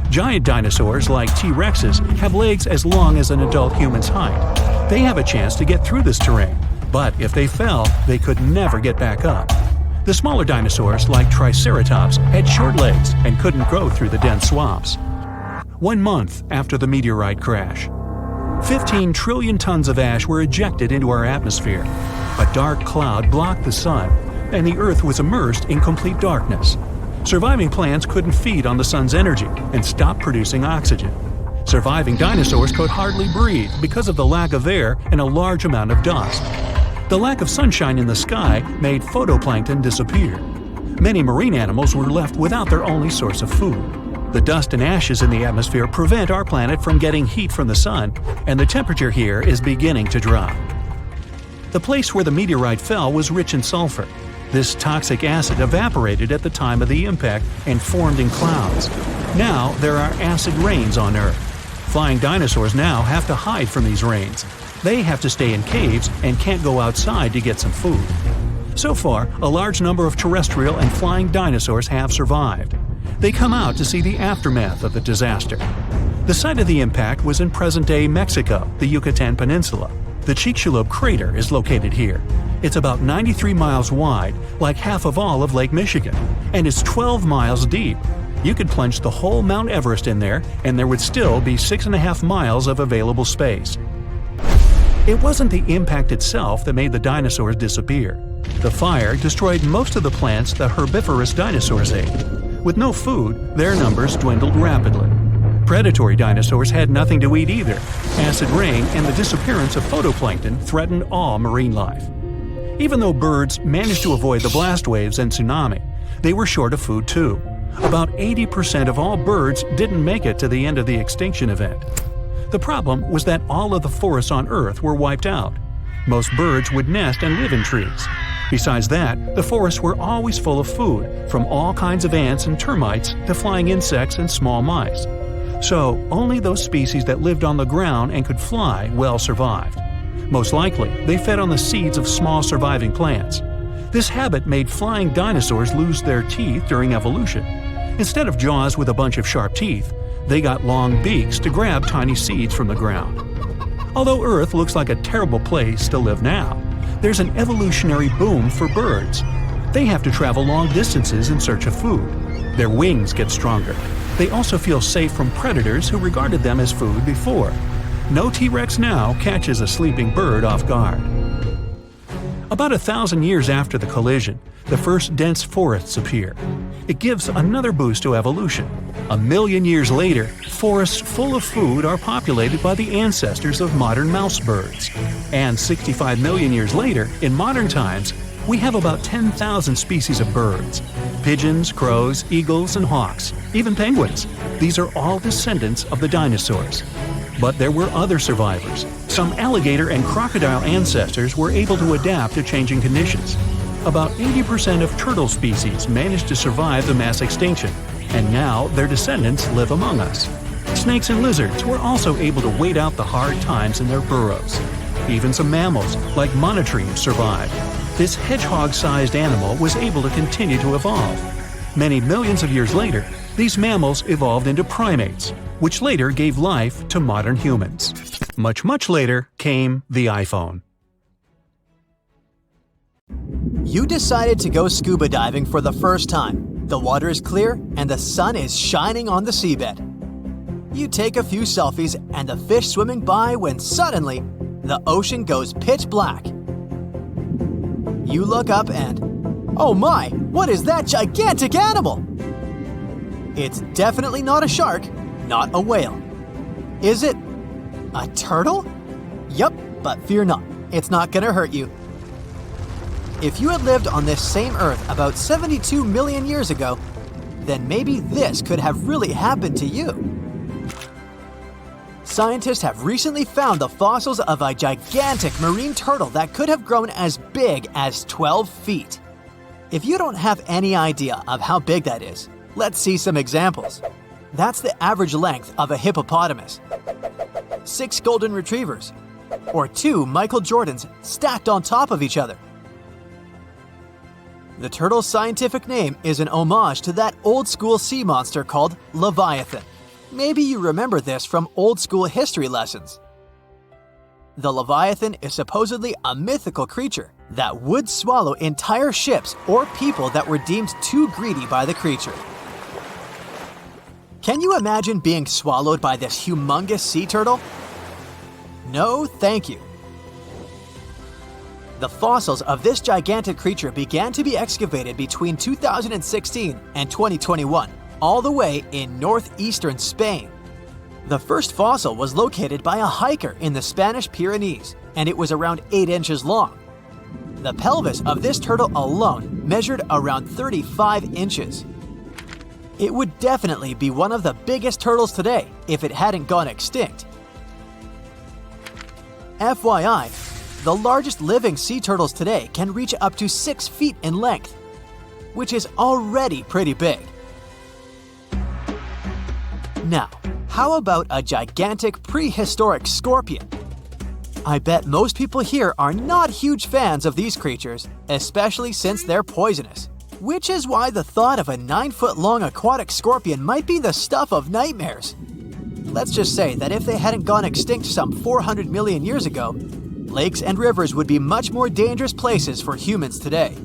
Speaker 1: Giant dinosaurs like T-Rexes have legs as long as an adult human's height. They have a chance to get through this terrain, but if they fell, they could never get back up. The smaller dinosaurs like Triceratops had short legs and couldn't go through the dense swamps. 1 month after the meteorite crash, 15 trillion tons of ash were ejected into our atmosphere. A dark cloud blocked the sun, and the Earth was immersed in complete darkness. Surviving plants couldn't feed on the sun's energy and stopped producing oxygen. Surviving dinosaurs could hardly breathe because of the lack of air and a large amount of dust. The lack of sunshine in the sky made phytoplankton disappear. Many marine animals were left without their only source of food. The dust and ashes in the atmosphere prevent our planet from getting heat from the sun, and the temperature here is beginning to drop. The place where the meteorite fell was rich in sulfur. This toxic acid evaporated at the time of the impact and formed in clouds. Now there are acid rains on Earth. Flying dinosaurs now have to hide from these rains. They have to stay in caves and can't go outside to get some food. So far, a large number of terrestrial and flying dinosaurs have survived. They come out to see the aftermath of the disaster. The site of the impact was in present-day Mexico, the Yucatan Peninsula. The Chicxulub crater is located here. It's about 93 miles wide, like half of all of Lake Michigan, and it's 12 miles deep. You could plunge the whole Mount Everest in there, and there would still be 6.5 miles of available space. It wasn't the impact itself that made the dinosaurs disappear. The fire destroyed most of the plants the herbivorous dinosaurs ate. With no food, their numbers dwindled rapidly. Predatory dinosaurs had nothing to eat either. Acid rain and the disappearance of phytoplankton threatened all marine life. Even though birds managed to avoid the blast waves and tsunami, they were short of food too. About 80% of all birds didn't make it to the end of the extinction event. The problem was that all of the forests on Earth were wiped out. Most birds would nest and live in trees. Besides that, the forests were always full of food, from all kinds of ants and termites to flying insects and small mice. So, only those species that lived on the ground and could fly well survived. Most likely, they fed on the seeds of small surviving plants. This habit made flying dinosaurs lose their teeth during evolution. Instead of jaws with a bunch of sharp teeth, they got long beaks to grab tiny seeds from the ground. Although Earth looks like a terrible place to live now, there's an evolutionary boom for birds. They have to travel long distances in search of food. Their wings get stronger. They also feel safe from predators who regarded them as food before. No T-Rex now catches a sleeping bird off guard. About 1,000 years after the collision, the first dense forests appear. It gives another boost to evolution. 1 million years later, forests full of food are populated by the ancestors of modern mouse birds. And 65 million years later, in modern times, we have about 10,000 species of birds. Pigeons, crows, eagles, and hawks, even penguins. These are all descendants of the dinosaurs. But there were other survivors. Some alligator and crocodile ancestors were able to adapt to changing conditions. About 80% of turtle species managed to survive the mass extinction, and now their descendants live among us. Snakes and lizards were also able to wait out the hard times in their burrows. Even some mammals, like monotremes, survived. This hedgehog-sized animal was able to continue to evolve. Many millions of years later, these mammals evolved into primates, which later gave life to modern humans. Much later came the iPhone.
Speaker 4: You decided to go scuba diving for the first time. The water is clear and the sun is shining on the seabed. You take a few selfies and the fish swimming by when suddenly, the ocean goes pitch black. You look up and, oh my, what is that gigantic animal? It's definitely not a shark, not a whale. Is it a turtle? Yup, but fear not, it's not gonna hurt you. If you had lived on this same Earth about 72 million years ago, then maybe this could have really happened to you. Scientists have recently found the fossils of a gigantic marine turtle that could have grown as big as 12 feet. If you don't have any idea of how big that is, let's see some examples. That's the average length of a hippopotamus, 6 golden retrievers, or 2 Michael Jordans stacked on top of each other. The turtle's scientific name is an homage to that old-school sea monster called Leviathan. Maybe you remember this from old-school history lessons. The Leviathan is supposedly a mythical creature that would swallow entire ships or people that were deemed too greedy by the creature. Can you imagine being swallowed by this humongous sea turtle? No, thank you. The fossils of this gigantic creature began to be excavated between 2016 and 2021, all the way in northeastern Spain. The first fossil was located by a hiker in the Spanish Pyrenees, and it was around 8 inches long. The pelvis of this turtle alone measured around 35 inches. It would definitely be one of the biggest turtles today if it hadn't gone extinct. FYI, the largest living sea turtles today can reach up to 6 feet in length, which is already pretty big. Now, how about a gigantic prehistoric scorpion? I bet most people here are not huge fans of these creatures, especially since they're poisonous, which is why the thought of a 9-foot-long aquatic scorpion might be the stuff of nightmares. Let's just say that if they hadn't gone extinct some 400 million years ago, lakes and rivers would be much more dangerous places for humans today.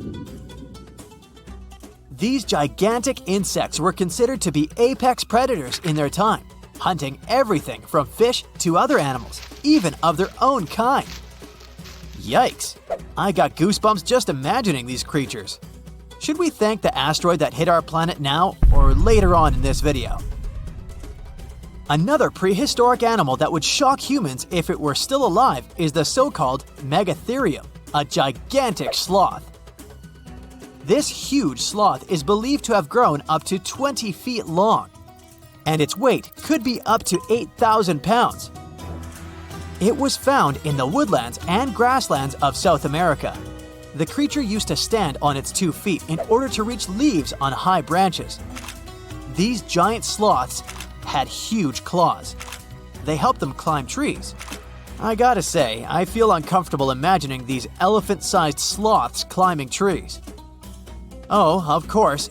Speaker 4: These gigantic insects were considered to be apex predators in their time, hunting everything from fish to other animals, even of their own kind. Yikes! I got goosebumps just imagining these creatures. Should we thank the asteroid that hit our planet now or later on in this video? Another prehistoric animal that would shock humans if it were still alive is the so-called Megatherium, a gigantic sloth. This huge sloth is believed to have grown up to 20 feet long, and its weight could be up to 8,000 pounds. It was found in the woodlands and grasslands of South America. The creature used to stand on its 2 feet in order to reach leaves on high branches. These giant sloths had huge claws. They helped them climb trees. I gotta say, I feel uncomfortable imagining these elephant-sized sloths climbing trees. Oh, of course,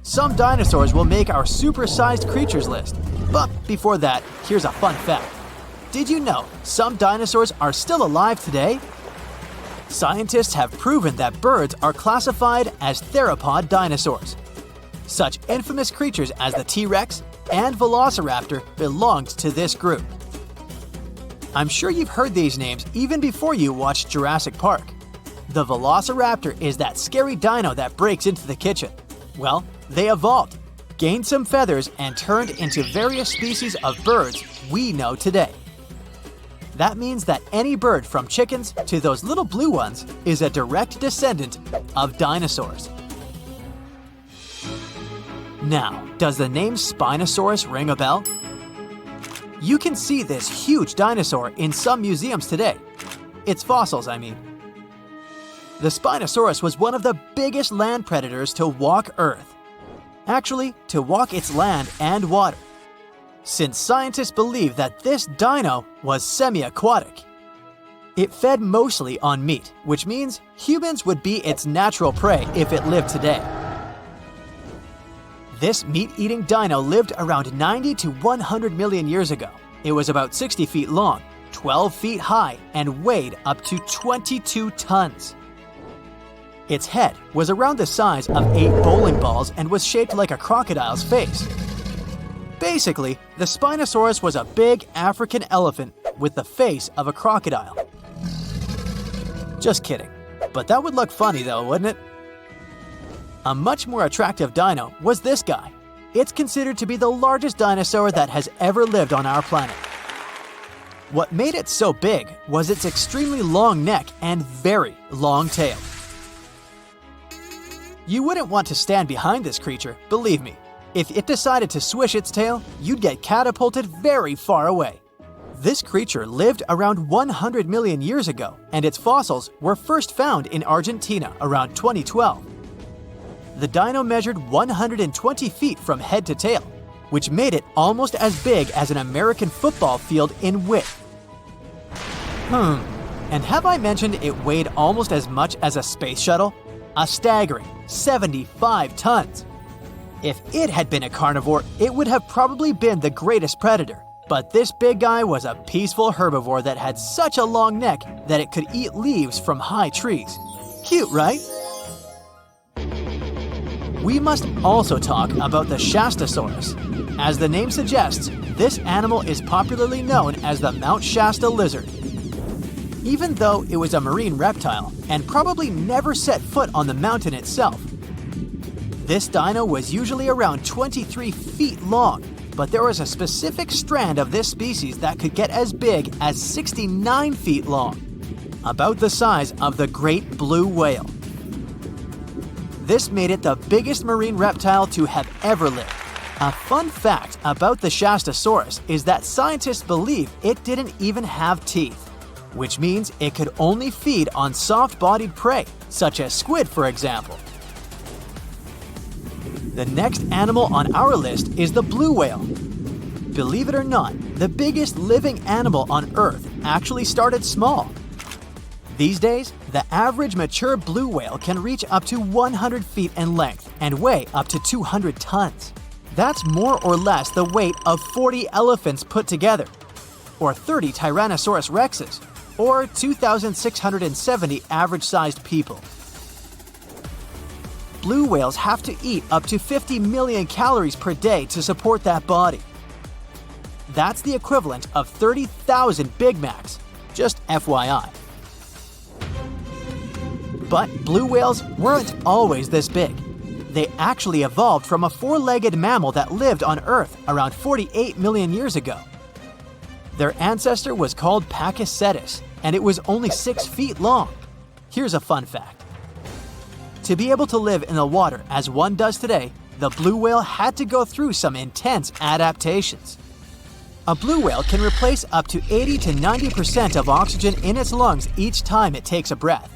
Speaker 4: some dinosaurs will make our super-sized creatures list. But before that, here's a fun fact. Did you know some dinosaurs are still alive today? Scientists have proven that birds are classified as theropod dinosaurs. Such infamous creatures as the T-Rex and Velociraptor belonged to this group. I'm sure you've heard these names even before you watched Jurassic Park. The Velociraptor is that scary dino that breaks into the kitchen. Well, they evolved, gained some feathers, and turned into various species of birds we know today. That means that any bird from chickens to those little blue ones is a direct descendant of dinosaurs. Now, does the name Spinosaurus ring a bell? You can see this huge dinosaur in some museums today. Its fossils, I mean. The Spinosaurus was one of the biggest land predators to walk Earth. Actually, to walk its land and water, since scientists believe that this dino was semi-aquatic. It fed mostly on meat, which means humans would be its natural prey if it lived today. This meat-eating dino lived around 90 to 100 million years ago. It was about 60 feet long, 12 feet high, and weighed up to 22 tons. Its head was around the size of 8 bowling balls and was shaped like a crocodile's face. Basically, the Spinosaurus was a big African elephant with the face of a crocodile. Just kidding. But that would look funny though, wouldn't it? A much more attractive dino was this guy. It's considered to be the largest dinosaur that has ever lived on our planet. What made it so big was its extremely long neck and very long tail. You wouldn't want to stand behind this creature, believe me. If it decided to swish its tail, you'd get catapulted very far away. This creature lived around 100 million years ago, and its fossils were first found in Argentina around 2012. The dino measured 120 feet from head to tail, which made it almost as big as an American football field in width. And have I mentioned it weighed almost as much as a space shuttle? A staggering 75 tons. If it had been a carnivore, it would have probably been the greatest predator. But this big guy was a peaceful herbivore that had such a long neck that it could eat leaves from high trees. Cute, right? We must also talk about the Shastasaurus. As the name suggests, this animal is popularly known as the Mount Shasta lizard. Even though it was a marine reptile and probably never set foot on the mountain itself, this dino was usually around 23 feet long, but there was a specific strand of this species that could get as big as 69 feet long, about the size of the great blue whale. This made it the biggest marine reptile to have ever lived. A fun fact about the Shastasaurus is that scientists believe it didn't even have teeth, which means it could only feed on soft-bodied prey, such as squid, for example. The next animal on our list is the blue whale. Believe it or not, the biggest living animal on Earth actually started small. These days, the average mature blue whale can reach up to 100 feet in length and weigh up to 200 tons. That's more or less the weight of 40 elephants put together, or 30 Tyrannosaurus rexes, or 2,670 average-sized people. Blue whales have to eat up to 50 million calories per day to support that body. That's the equivalent of 30,000 Big Macs, just FYI. But blue whales weren't always this big. They actually evolved from a four-legged mammal that lived on Earth around 48 million years ago. Their ancestor was called Pakicetus, and it was only 6 feet long. Here's a fun fact. To be able to live in the water as one does today, the blue whale had to go through some intense adaptations. A blue whale can replace up to 80 to 90% of oxygen in its lungs each time it takes a breath.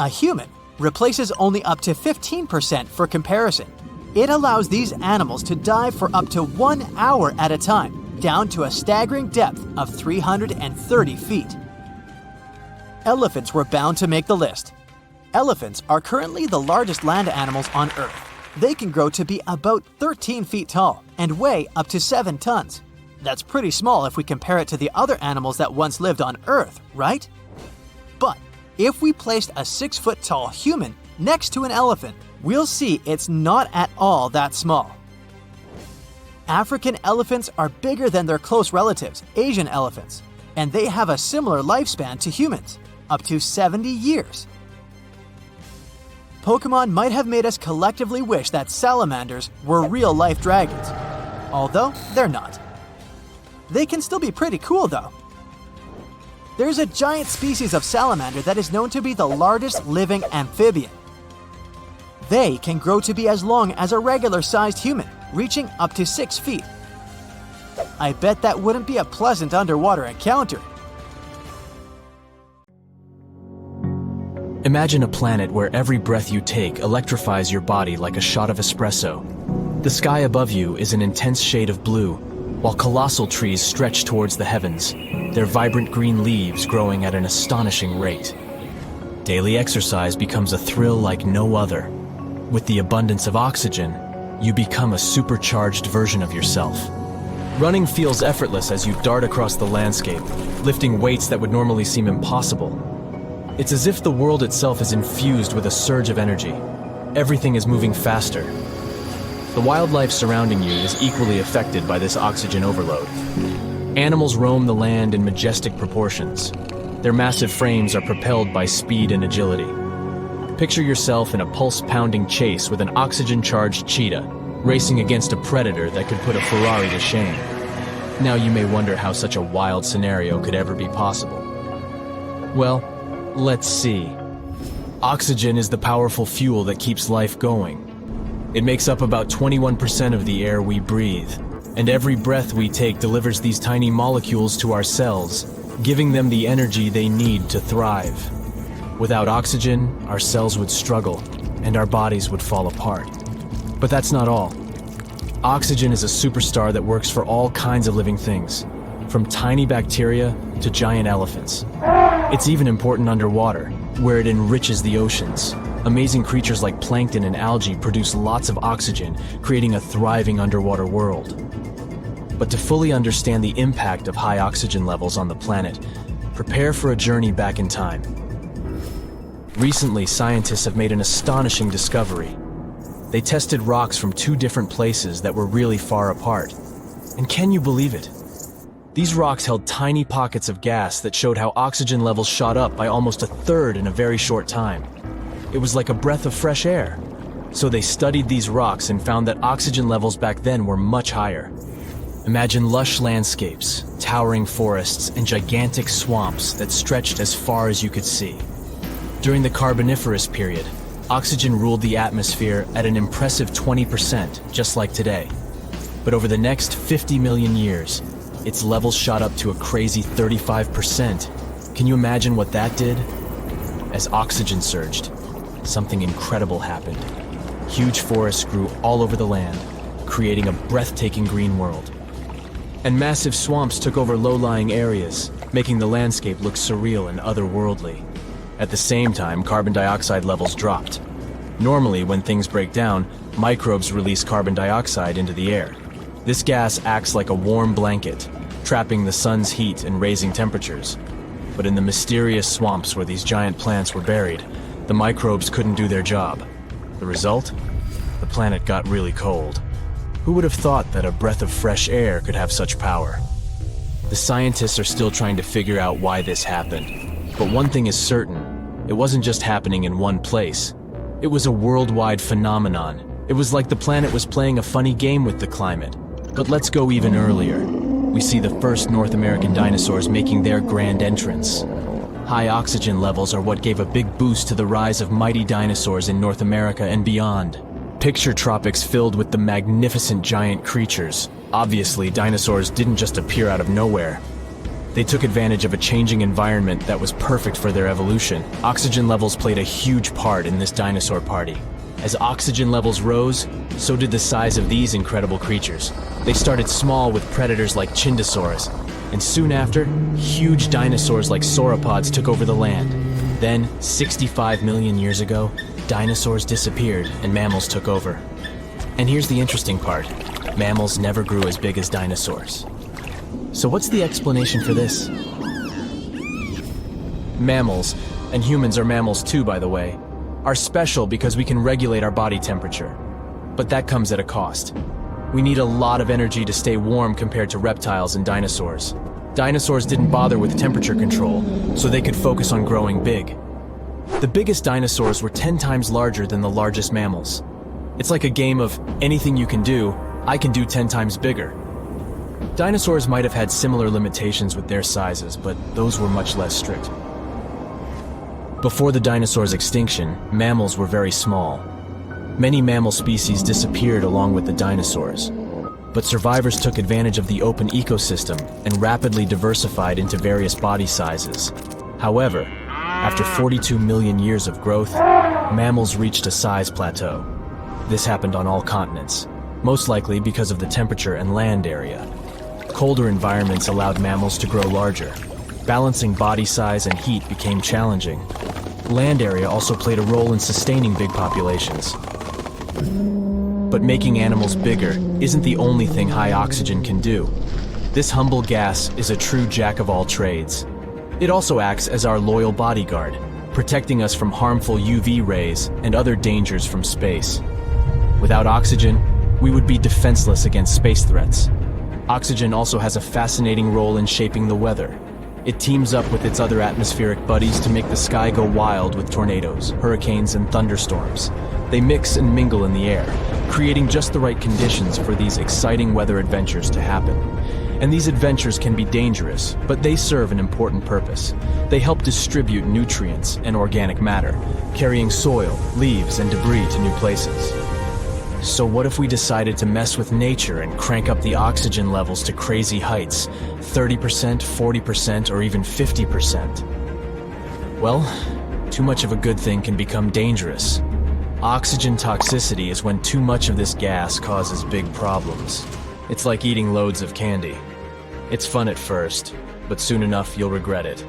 Speaker 4: A human replaces only up to 15% for comparison. It allows these animals to dive for up to 1 hour at a time, down to a staggering depth of 330 feet. Elephants were bound to make the list. Elephants are currently the largest land animals on Earth. They can grow to be about 13 feet tall and weigh up to 7 tons. That's pretty small if we compare it to the other animals that once lived on Earth, right? But if we placed a 6-foot-tall human next to an elephant, we'll see it's not at all that small. African elephants are bigger than their close relatives, Asian elephants, and they have a similar lifespan to humans, up to 70 years. Pokemon might have made us collectively wish that salamanders were real-life dragons, although they're not. They can still be pretty cool, though. There's a giant species of salamander that is known to be the largest living amphibian. They can grow to be as long as a regular-sized human, reaching up to 6 feet. I bet that wouldn't be a pleasant underwater encounter.
Speaker 3: Imagine a planet where every breath you take electrifies your body like a shot of espresso. The sky above you is an intense shade of blue, while colossal trees stretch towards the heavens, their vibrant green leaves growing at an astonishing rate. Daily exercise becomes a thrill like no other. With the abundance of oxygen, you become a supercharged version of yourself. Running feels effortless as you dart across the landscape, lifting weights that would normally seem impossible. It's as if the world itself is infused with a surge of energy. Everything is moving faster. The wildlife surrounding you is equally affected by this oxygen overload. Animals roam the land in majestic proportions. Their massive frames are propelled by speed and agility. Picture yourself in a pulse-pounding chase with an oxygen-charged cheetah, racing against a predator that could put a Ferrari to shame. Now you may wonder how such a wild scenario could ever be possible. Well, let's see. Oxygen is the powerful fuel that keeps life going. It makes up about 21% of the air we breathe, and every breath we take delivers these tiny molecules to our cells, giving them the energy they need to thrive. Without oxygen, our cells would struggle, and our bodies would fall apart. But that's not all. Oxygen is a superstar that works for all kinds of living things, from tiny bacteria to giant elephants. It's even important underwater, where it enriches the oceans. Amazing creatures like plankton and algae produce lots of oxygen, creating a thriving underwater world. But to fully understand the impact of high oxygen levels on the planet, prepare for a journey back in time. Recently, scientists have made an astonishing discovery. They tested rocks from two different places that were really far apart. And can you believe it? These rocks held tiny pockets of gas that showed how oxygen levels shot up by almost a third in a very short time. It was like a breath of fresh air. So they studied these rocks and found that oxygen levels back then were much higher. Imagine lush landscapes, towering forests, and gigantic swamps that stretched as far as you could see. During the Carboniferous period, oxygen ruled the atmosphere at an impressive 20%, just like today. But over the next 50 million years, its levels shot up to a crazy 35%. Can you imagine what that did? As oxygen surged, something incredible happened. Huge forests grew all over the land, creating a breathtaking green world. And massive swamps took over low-lying areas, making the landscape look surreal and otherworldly. At the same time, carbon dioxide levels dropped. Normally, when things break down, microbes release carbon dioxide into the air. This gas acts like a warm blanket, trapping the sun's heat and raising temperatures. But in the mysterious swamps where these giant plants were buried, the microbes couldn't do their job. The result? The planet got really cold. Who would have thought that a breath of fresh air could have such power? The scientists are still trying to figure out why this happened. But one thing is certain, it wasn't just happening in one place. It was a worldwide phenomenon. It was like the planet was playing a funny game with the climate. But let's go even earlier. We see the first North American dinosaurs making their grand entrance. High oxygen levels are what gave a big boost to the rise of mighty dinosaurs in North America and beyond. Picture tropics filled with the magnificent giant creatures. Obviously, dinosaurs didn't just appear out of nowhere. They took advantage of a changing environment that was perfect for their evolution. Oxygen levels played a huge part in this dinosaur party. As oxygen levels rose, so did the size of these incredible creatures. They started small with predators like Chicxulub, and soon after, huge dinosaurs like sauropods took over the land. Then, 65 million years ago, dinosaurs disappeared and mammals took over. And here's the interesting part. Mammals never grew as big as dinosaurs. So what's the explanation for this? Mammals, and humans are mammals too, by the way, are special because we can regulate our body temperature. But that comes at a cost. We need a lot of energy to stay warm compared to reptiles and dinosaurs. Dinosaurs didn't bother with temperature control, so they could focus on growing big. The biggest dinosaurs were 10 times larger than the largest mammals. It's like a game of anything you can do, I can do 10 times bigger. Dinosaurs might have had similar limitations with their sizes, but those were much less strict. Before the dinosaurs' extinction, mammals were very small. Many mammal species disappeared along with the dinosaurs. But survivors took advantage of the open ecosystem and rapidly diversified into various body sizes. However, after 42 million years of growth, mammals reached a size plateau. This happened on all continents, most likely because of the temperature and land area. Colder environments allowed mammals to grow larger. Balancing body size and heat became challenging. Land area also played a role in sustaining big populations. But making animals bigger isn't the only thing high oxygen can do. This humble gas is a true jack of all trades. It also acts as our loyal bodyguard, protecting us from harmful UV rays and other dangers from space. Without oxygen, we would be defenseless against space threats. Oxygen also has a fascinating role in shaping the weather. It teams up with its other atmospheric buddies to make the sky go wild with tornadoes, hurricanes, and thunderstorms. They mix and mingle in the air, creating just the right conditions for these exciting weather adventures to happen. And these adventures can be dangerous, but they serve an important purpose. They help distribute nutrients and organic matter, carrying soil, leaves, and debris to new places. So what if we decided to mess with nature and crank up the oxygen levels to crazy heights, 30%, 40%, or even 50%? Well, too much of a good thing can become dangerous. Oxygen toxicity is when too much of this gas causes big problems. It's like eating loads of candy. It's fun at first, but soon enough you'll regret it.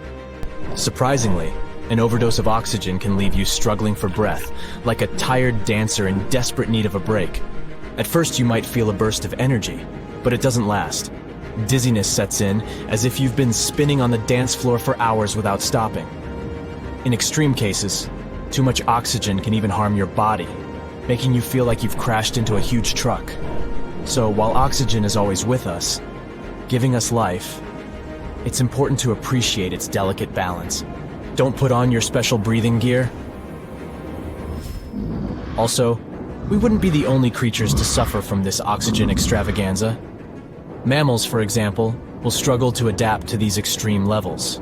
Speaker 3: Surprisingly, An overdose of oxygen can leave you struggling for breath, like a tired dancer in desperate need of a break. At first you might feel a burst of energy, but it doesn't last. Dizziness sets in, as if you've been spinning on the dance floor for hours without stopping. In extreme cases, too much oxygen can even harm your body, making you feel like you've crashed into a huge truck. So while oxygen is always with us, giving us life, it's important to appreciate its delicate balance. Don't put on your special breathing gear. Also, we wouldn't be the only creatures to suffer from this oxygen extravaganza. Mammals, for example, will struggle to adapt to these extreme levels.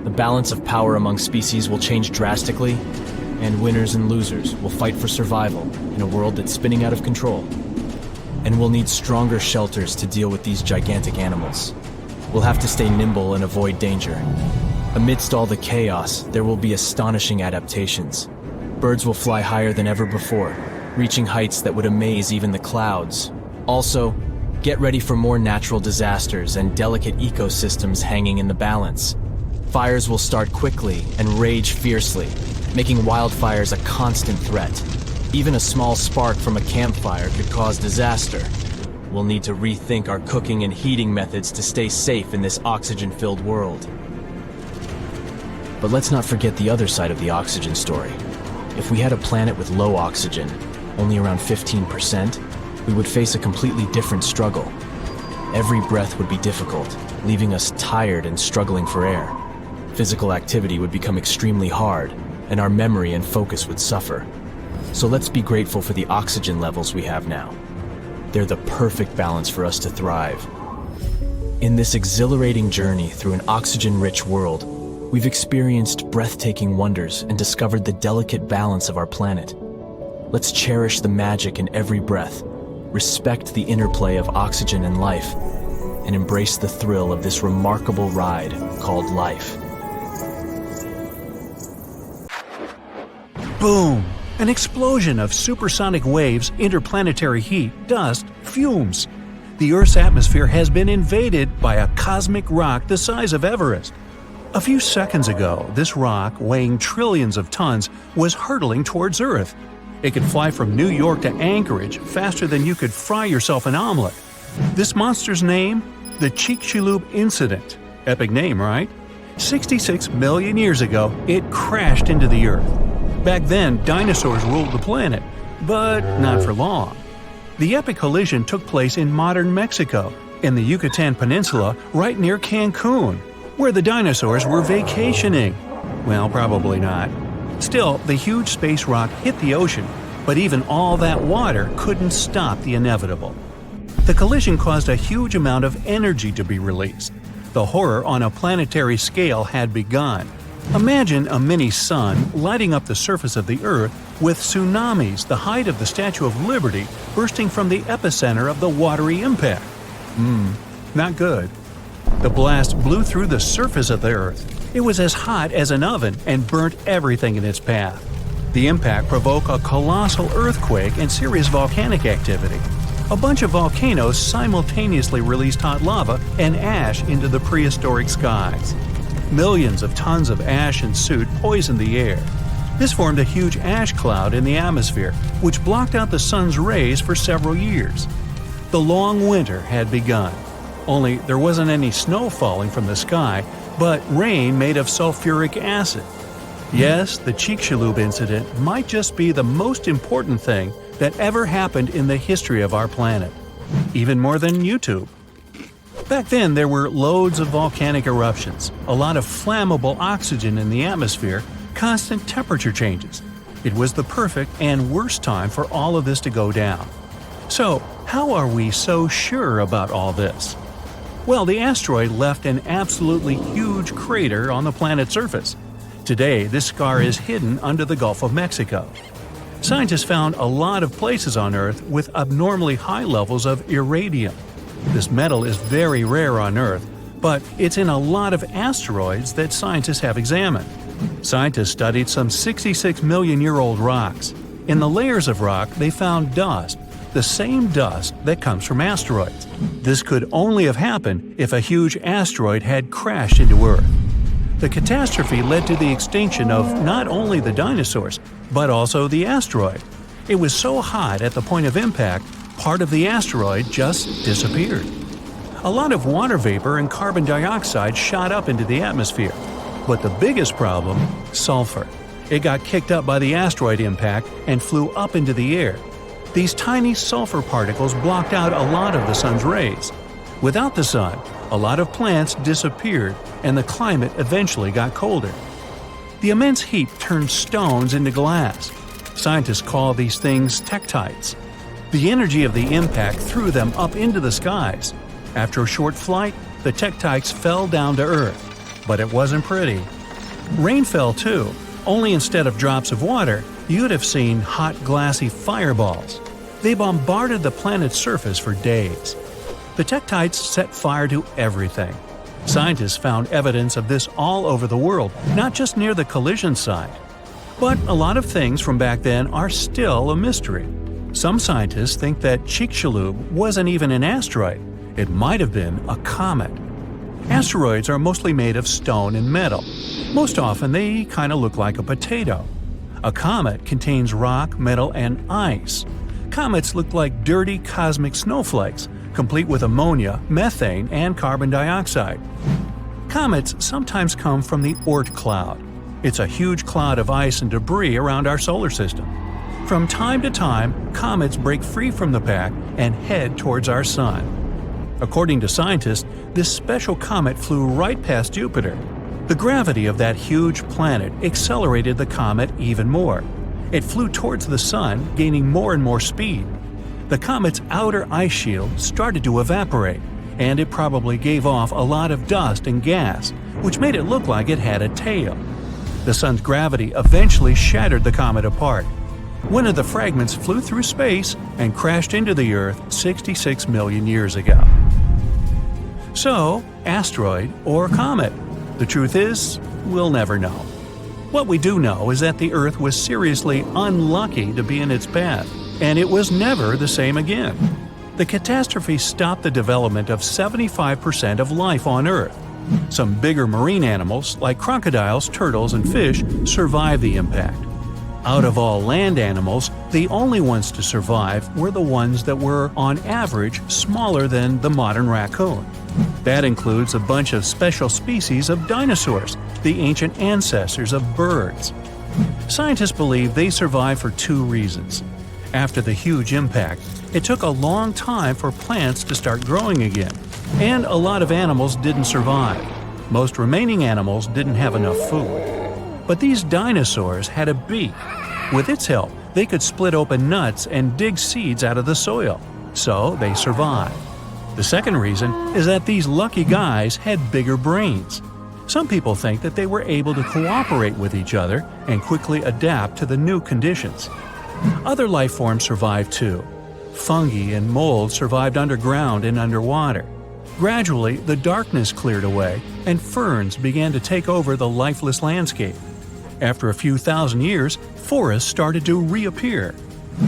Speaker 3: The balance of power among species will change drastically, and winners and losers will fight for survival in a world that's spinning out of control. And we'll need stronger shelters to deal with these gigantic animals. We'll have to stay nimble and avoid danger. Amidst all the chaos, there will be astonishing adaptations. Birds will fly higher than ever before, reaching heights that would amaze even the clouds. Also, get ready for more natural disasters and delicate ecosystems hanging in the balance. Fires will start quickly and rage fiercely, making wildfires a constant threat. Even a small spark from a campfire could cause disaster. We'll need to rethink our cooking and heating methods to stay safe in this oxygen-filled world. But let's not forget the other side of the oxygen story. If we had a planet with low oxygen, only around 15%, we would face a completely different struggle. Every breath would be difficult, leaving us tired and struggling for air. Physical activity would become extremely hard, and our memory and focus would suffer. So let's be grateful for the oxygen levels we have now. They're the perfect balance for us to thrive. In this exhilarating journey through an oxygen-rich world, we've experienced breathtaking wonders and discovered the delicate balance of our planet. Let's cherish the magic in every breath, respect the interplay of oxygen and life, and embrace the thrill of this remarkable ride called life.
Speaker 1: Boom! An explosion of supersonic waves, interplanetary heat, dust, fumes. The Earth's atmosphere has been invaded by a cosmic rock the size of Everest. A few seconds ago, this rock, weighing trillions of tons, was hurtling towards Earth. It could fly from New York to Anchorage faster than you could fry yourself an omelet. This monster's name? The Chicxulub incident. Epic name, right? 66 million years ago, it crashed into the Earth. Back then, dinosaurs ruled the planet, but not for long. The epic collision took place in modern Mexico, in the Yucatan Peninsula, right near Cancun, where the dinosaurs were vacationing. Well, probably not. Still, the huge space rock hit the ocean, but even all that water couldn't stop the inevitable. The collision caused a huge amount of energy to be released. The horror on a planetary scale had begun. Imagine a mini-sun lighting up the surface of the Earth with tsunamis the height of the Statue of Liberty bursting from the epicenter of the watery impact. Not good. The blast blew through the surface of the Earth. It was as hot as an oven and burnt everything in its path. The impact provoked a colossal earthquake and serious volcanic activity. A bunch of volcanoes simultaneously released hot lava and ash into the prehistoric skies. Millions of tons of ash and soot poisoned the air. This formed a huge ash cloud in the atmosphere, which blocked out the sun's rays for several years. The long winter had begun. Only there wasn't any snow falling from the sky, but rain made of sulfuric acid. Yes, the Chicxulub incident might just be the most important thing that ever happened in the history of our planet. Even more than YouTube. Back then, there were loads of volcanic eruptions, a lot of flammable oxygen in the atmosphere, constant temperature changes. It was the perfect and worst time for all of this to go down. So, how are we so sure about all this? Well, the asteroid left an absolutely huge crater on the planet's surface. Today, this scar is hidden under the Gulf of Mexico. Scientists found a lot of places on Earth with abnormally high levels of iridium. This metal is very rare on Earth, but it's in a lot of asteroids that scientists have examined. Scientists studied some 66 million-year-old rocks. In the layers of rock, they found dust, the same dust that comes from asteroids. This could only have happened if a huge asteroid had crashed into Earth. The catastrophe led to the extinction of not only the dinosaurs, but also the asteroid. It was so hot at the point of impact, part of the asteroid just disappeared. A lot of water vapor and carbon dioxide shot up into the atmosphere. But the biggest problem, sulfur. It got kicked up by the asteroid impact and flew up into the air. These tiny sulfur particles blocked out a lot of the sun's rays. Without the sun, a lot of plants disappeared and the climate eventually got colder. The immense heat turned stones into glass. Scientists call these things tektites. The energy of the impact threw them up into the skies. After a short flight, the tektites fell down to Earth. But it wasn't pretty. Rain fell too, only instead of drops of water, you'd have seen hot glassy fireballs. They bombarded the planet's surface for days. The tektites set fire to everything. Scientists found evidence of this all over the world, not just near the collision site. But a lot of things from back then are still a mystery. Some scientists think that Chicxulub wasn't even an asteroid. It might have been a comet. Asteroids are mostly made of stone and metal. Most often they kind of look like a potato. A comet contains rock, metal, and ice. Comets look like dirty cosmic snowflakes, complete with ammonia, methane, and carbon dioxide. Comets sometimes come from the Oort cloud. It's a huge cloud of ice and debris around our solar system. From time to time, comets break free from the pack and head towards our sun. According to scientists, this special comet flew right past Jupiter. The gravity of that huge planet accelerated the comet even more. It flew towards the sun, gaining more and more speed. The comet's outer ice shield started to evaporate, and it probably gave off a lot of dust and gas, which made it look like it had a tail. The sun's gravity eventually shattered the comet apart. One of the fragments flew through space and crashed into the Earth 66 million years ago. So, asteroid or comet? The truth is, we'll never know. What we do know is that the Earth was seriously unlucky to be in its path, and it was never the same again. The catastrophe stopped the development of 75% of life on Earth. Some bigger marine animals, like crocodiles, turtles, and fish, survived the impact. Out of all land animals, the only ones to survive were the ones that were, on average, smaller than the modern raccoon. That includes a bunch of special species of dinosaurs, the ancient ancestors of birds. Scientists believe they survived for two reasons. After the huge impact, it took a long time for plants to start growing again, and a lot of animals didn't survive. Most remaining animals didn't have enough food. But these dinosaurs had a beak. With its help, they could split open nuts and dig seeds out of the soil, so they survived. The second reason is that these lucky guys had bigger brains. Some people think that they were able to cooperate with each other and quickly adapt to the new conditions. Other life forms survived too. Fungi and mold survived underground and underwater. Gradually, the darkness cleared away and ferns began to take over the lifeless landscape. After a few thousand years, forests started to reappear.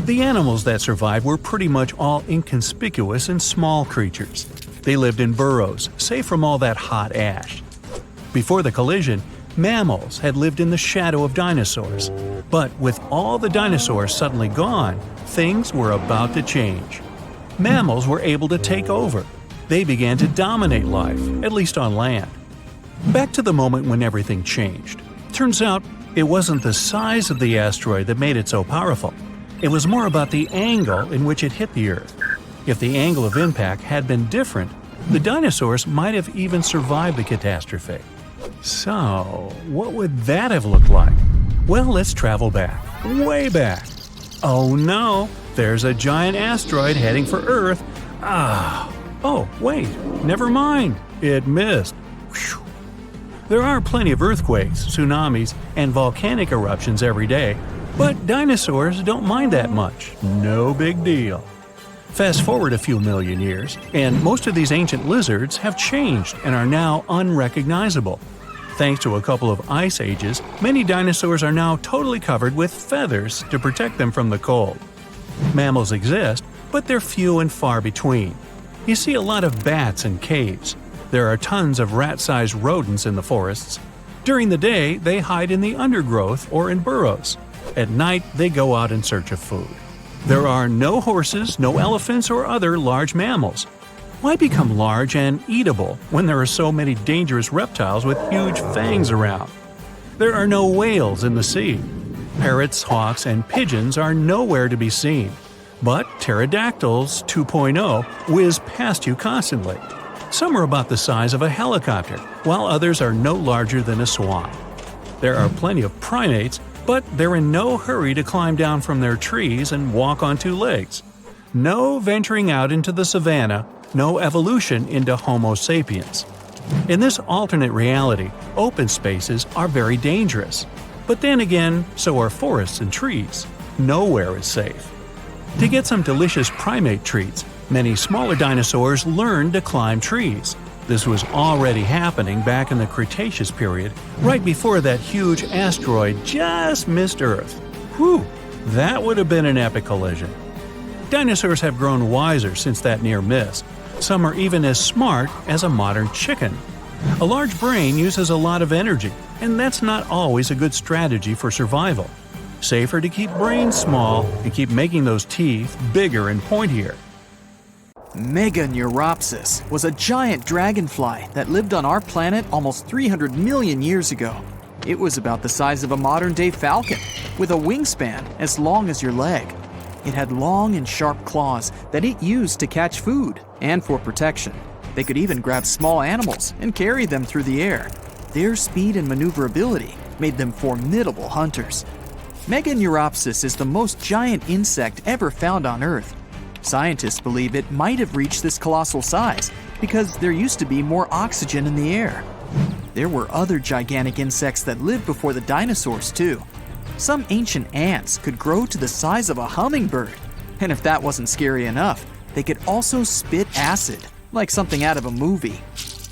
Speaker 1: The animals that survived were pretty much all inconspicuous and small creatures. They lived in burrows, safe from all that hot ash. Before the collision, mammals had lived in the shadow of dinosaurs. But with all the dinosaurs suddenly gone, things were about to change. Mammals were able to take over. They began to dominate life, at least on land. Back to the moment when everything changed. Turns out, it wasn't the size of the asteroid that made it so powerful. It was more about the angle in which it hit the Earth. If the angle of impact had been different, the dinosaurs might have even survived the catastrophe. So, what would that have looked like? Well, let's travel back, way back. Oh no, there's a giant asteroid heading for Earth. Oh, wait, never mind, it missed. Whew. There are plenty of earthquakes, tsunamis, and volcanic eruptions every day, but dinosaurs don't mind that much. No big deal. Fast forward a few million years, and most of these ancient lizards have changed and are now unrecognizable. Thanks to a couple of ice ages, many dinosaurs are now totally covered with feathers to protect them from the cold. Mammals exist, but they're few and far between. You see a lot of bats in caves. There are tons of rat-sized rodents in the forests. During the day, they hide in the undergrowth or in burrows. At night, they go out in search of food. There are no horses, no elephants, or other large mammals. Why become large and eatable when there are so many dangerous reptiles with huge fangs around? There are no whales in the sea. Parrots, hawks, and pigeons are nowhere to be seen. But pterodactyls 2.0 whiz past you constantly. Some are about the size of a helicopter, while others are no larger than a swan. There are plenty of primates, but they're in no hurry to climb down from their trees and walk on two legs. No venturing out into the savannah, no evolution into Homo sapiens. In this alternate reality, open spaces are very dangerous. But then again, so are forests and trees. Nowhere is safe. To get some delicious primate treats, many smaller dinosaurs learned to climb trees. This was already happening back in the Cretaceous period, right before that huge asteroid just missed Earth. Whew, that would have been an epic collision. Dinosaurs have grown wiser since that near miss. Some are even as smart as a modern chicken. A large brain uses a lot of energy, and that's not always a good strategy for survival. Safer to keep brains small and keep making those teeth bigger and pointier.
Speaker 2: Meganeuropsis was a giant dragonfly that lived on our planet almost 300 million years ago. It was about the size of a modern-day falcon, with a wingspan as long as your leg. It had long and sharp claws that it used to catch food and for protection. They could even grab small animals and carry them through the air. Their speed and maneuverability made them formidable hunters. Meganeuropsis is the most giant insect ever found on Earth. Scientists believe it might have reached this colossal size because there used to be more oxygen in the air. There were other gigantic insects that lived before the dinosaurs too. Some ancient ants could grow to the size of a hummingbird. And if that wasn't scary enough, they could also spit acid, like something out of a movie.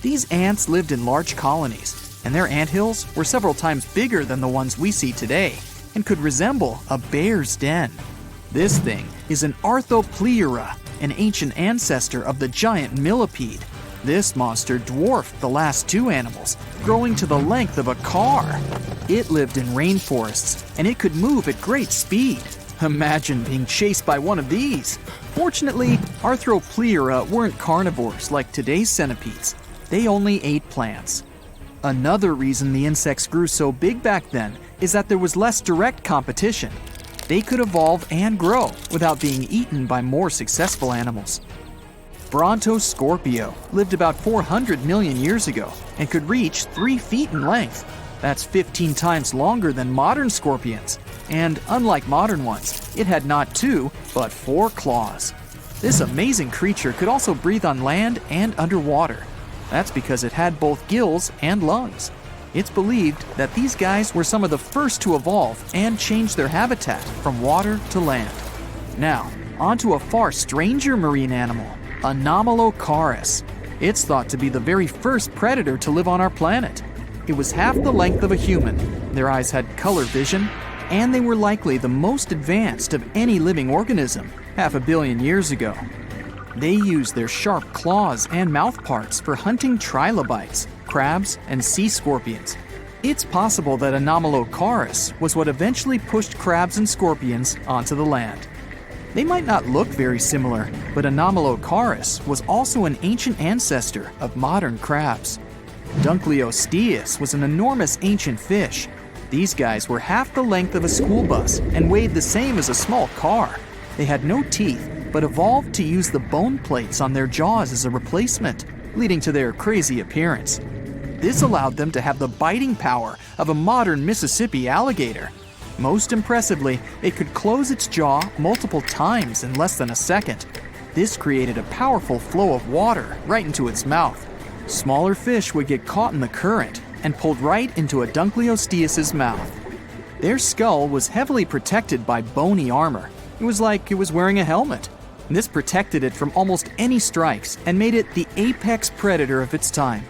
Speaker 2: These ants lived in large colonies, and their anthills were several times bigger than the ones we see today, and could resemble a bear's den. This thing is an Arthropleura, an ancient ancestor of the giant millipede. This monster dwarfed the last two animals, growing to the length of a car. It lived in rainforests, and it could move at great speed. Imagine being chased by one of these. Fortunately, Arthropleura weren't carnivores like today's centipedes. They only ate plants. Another reason the insects grew so big back then is that there was less direct competition. They could evolve and grow without being eaten by more successful animals. Brontoscorpio lived about 400 million years ago and could reach 3 feet in length. That's 15 times longer than modern scorpions. And unlike modern ones, it had not 2, but 4 claws. This amazing creature could also breathe on land and underwater. That's because it had both gills and lungs. It's believed that these guys were some of the first to evolve and change their habitat from water to land. Now, onto a far stranger marine animal, Anomalocaris. It's thought to be the very first predator to live on our planet. It was half the length of a human, their eyes had color vision, and they were likely the most advanced of any living organism 500 million years ago. They used their sharp claws and mouth parts for hunting trilobites, crabs, and sea scorpions. It's possible that Anomalocaris was what eventually pushed crabs and scorpions onto the land. They might not look very similar, but Anomalocaris was also an ancient ancestor of modern crabs. Dunkleosteus was an enormous ancient fish. These guys were half the length of a school bus and weighed the same as a small car. They had no teeth, but evolved to use the bone plates on their jaws as a replacement, leading to their crazy appearance. This allowed them to have the biting power of a modern Mississippi alligator. Most impressively, it could close its jaw multiple times in less than a second. This created a powerful flow of water right into its mouth. Smaller fish would get caught in the current and pulled right into a Dunkleosteus's mouth. Their skull was heavily protected by bony armor. It was like it was wearing a helmet. This protected it from almost any strikes and made it the apex predator of its time.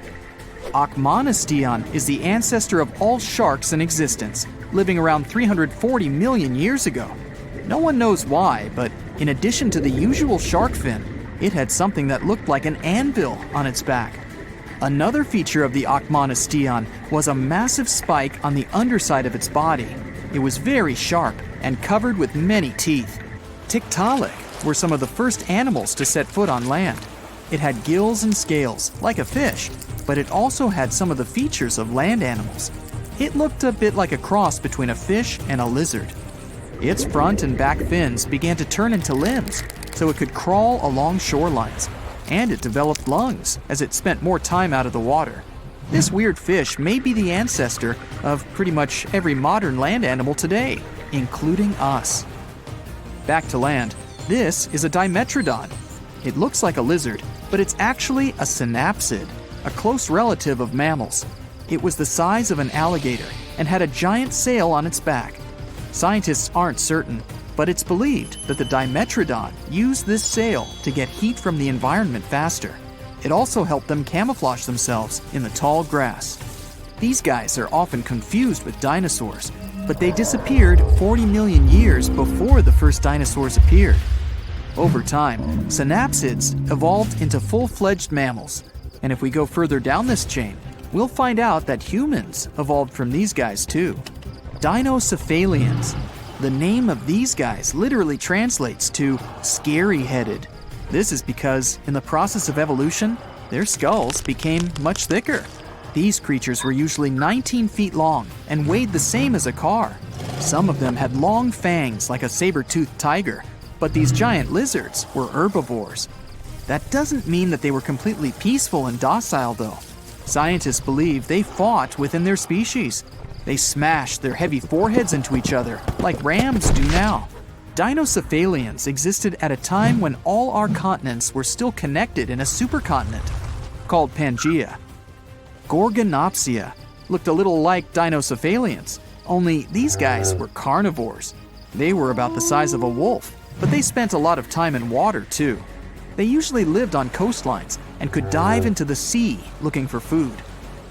Speaker 2: Achmonistion is the ancestor of all sharks in existence, living around 340 million years ago. No one knows why, but in addition to the usual shark fin, it had something that looked like an anvil on its back. Another feature of the Achmonastion was a massive spike on the underside of its body. It was very sharp and covered with many teeth. Tiktaalik were some of the first animals to set foot on land. It had gills and scales, like a fish, but it also had some of the features of land animals. It looked a bit like a cross between a fish and a lizard. Its front and back fins began to turn into limbs, so it could crawl along shorelines, and it developed lungs as it spent more time out of the water. This weird fish may be the ancestor of pretty much every modern land animal today, including us. Back to land, this is a Dimetrodon. It looks like a lizard, but it's actually a synapsid, a close relative of mammals. It was the size of an alligator and had a giant sail on its back. Scientists aren't certain, but it's believed that the Dimetrodon used this sail to get heat from the environment faster. It also helped them camouflage themselves in the tall grass. These guys are often confused with dinosaurs, but they disappeared 40 million years before the first dinosaurs appeared. Over time, synapsids evolved into full-fledged mammals, and if we go further down this chain, we'll find out that humans evolved from these guys too. Dinocephalians. The name of these guys literally translates to scary-headed. This is because, in the process of evolution, their skulls became much thicker. These creatures were usually 19 feet long and weighed the same as a car. Some of them had long fangs like a saber-toothed tiger, but these giant lizards were herbivores. That doesn't mean that they were completely peaceful and docile, though. Scientists believe they fought within their species. They smashed their heavy foreheads into each other, like rams do now. Dinocephalians existed at a time when all our continents were still connected in a supercontinent, called Pangaea. Gorgonopsia looked a little like Dinocephalians, only these guys were carnivores. They were about the size of a wolf, but they spent a lot of time in water too. They usually lived on coastlines and could dive into the sea looking for food.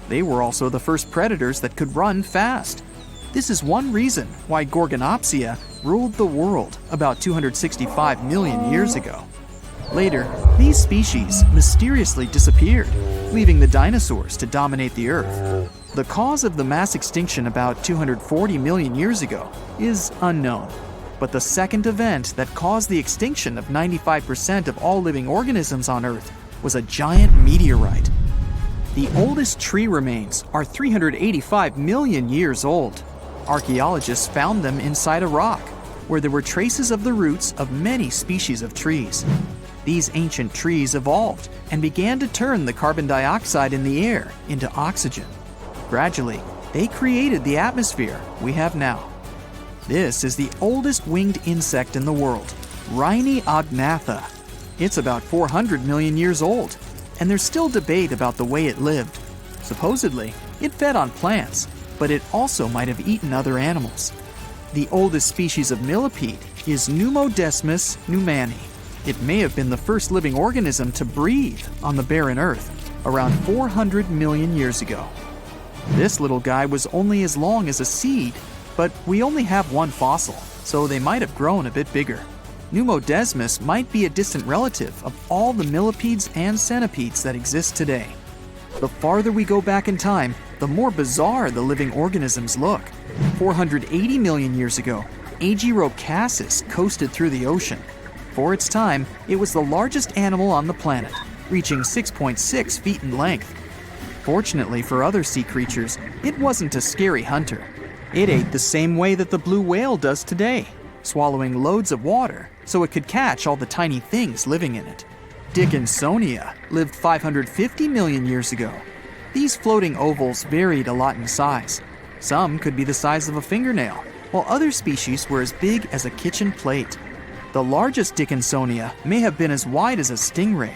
Speaker 2: They were also the first predators that could run fast. This is one reason why Gorgonopsia ruled the world about 265 million years ago. Later, these species mysteriously disappeared, leaving the dinosaurs to dominate the Earth. The cause of the mass extinction about 240 million years ago is unknown, but the second event that caused the extinction of 95% of all living organisms on Earth was a giant meteorite. The oldest tree remains are 385 million years old. Archaeologists found them inside a rock, where there were traces of the roots of many species of trees. These ancient trees evolved and began to turn the carbon dioxide in the air into oxygen. Gradually, they created the atmosphere we have now. This is the oldest winged insect in the world, Rhyniognathus. It's about 400 million years old, and there's still debate about the way it lived. Supposedly, it fed on plants, but it also might have eaten other animals. The oldest species of millipede is Pneumodesmus pneumani. It may have been the first living organism to breathe on the barren Earth, around 400 million years ago. This little guy was only as long as a seed, but we only have one fossil, so they might have grown a bit bigger. Pneumodesmus might be a distant relative of all the millipedes and centipedes that exist today. The farther we go back in time, the more bizarre the living organisms look. 480 million years ago, Agirocassus coasted through the ocean. For its time, it was the largest animal on the planet, reaching 6.6 feet in length. Fortunately for other sea creatures, it wasn't a scary hunter. It ate the same way that the blue whale does today, swallowing loads of water so it could catch all the tiny things living in it. Dickinsonia lived 550 million years ago. These floating ovals varied a lot in size. Some could be the size of a fingernail, while other species were as big as a kitchen plate. The largest Dickinsonia may have been as wide as a stingray.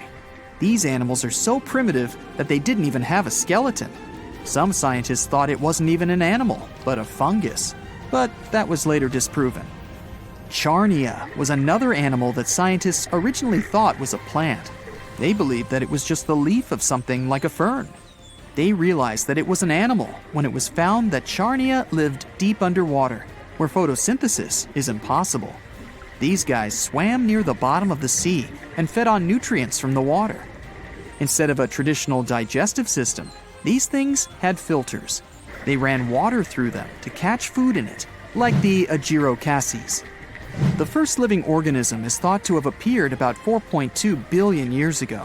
Speaker 2: These animals are so primitive that they didn't even have a skeleton. Some scientists thought it wasn't even an animal, but a fungus. But that was later disproven. Charnia was another animal that scientists originally thought was a plant. They believed that it was just the leaf of something like a fern. They realized that it was an animal when it was found that Charnia lived deep underwater, where photosynthesis is impossible. These guys swam near the bottom of the sea and fed on nutrients from the water. Instead of a traditional digestive system, these things had filters. They ran water through them to catch food in it, like the Agirocasses. The first living organism is thought to have appeared about 4.2 billion years ago.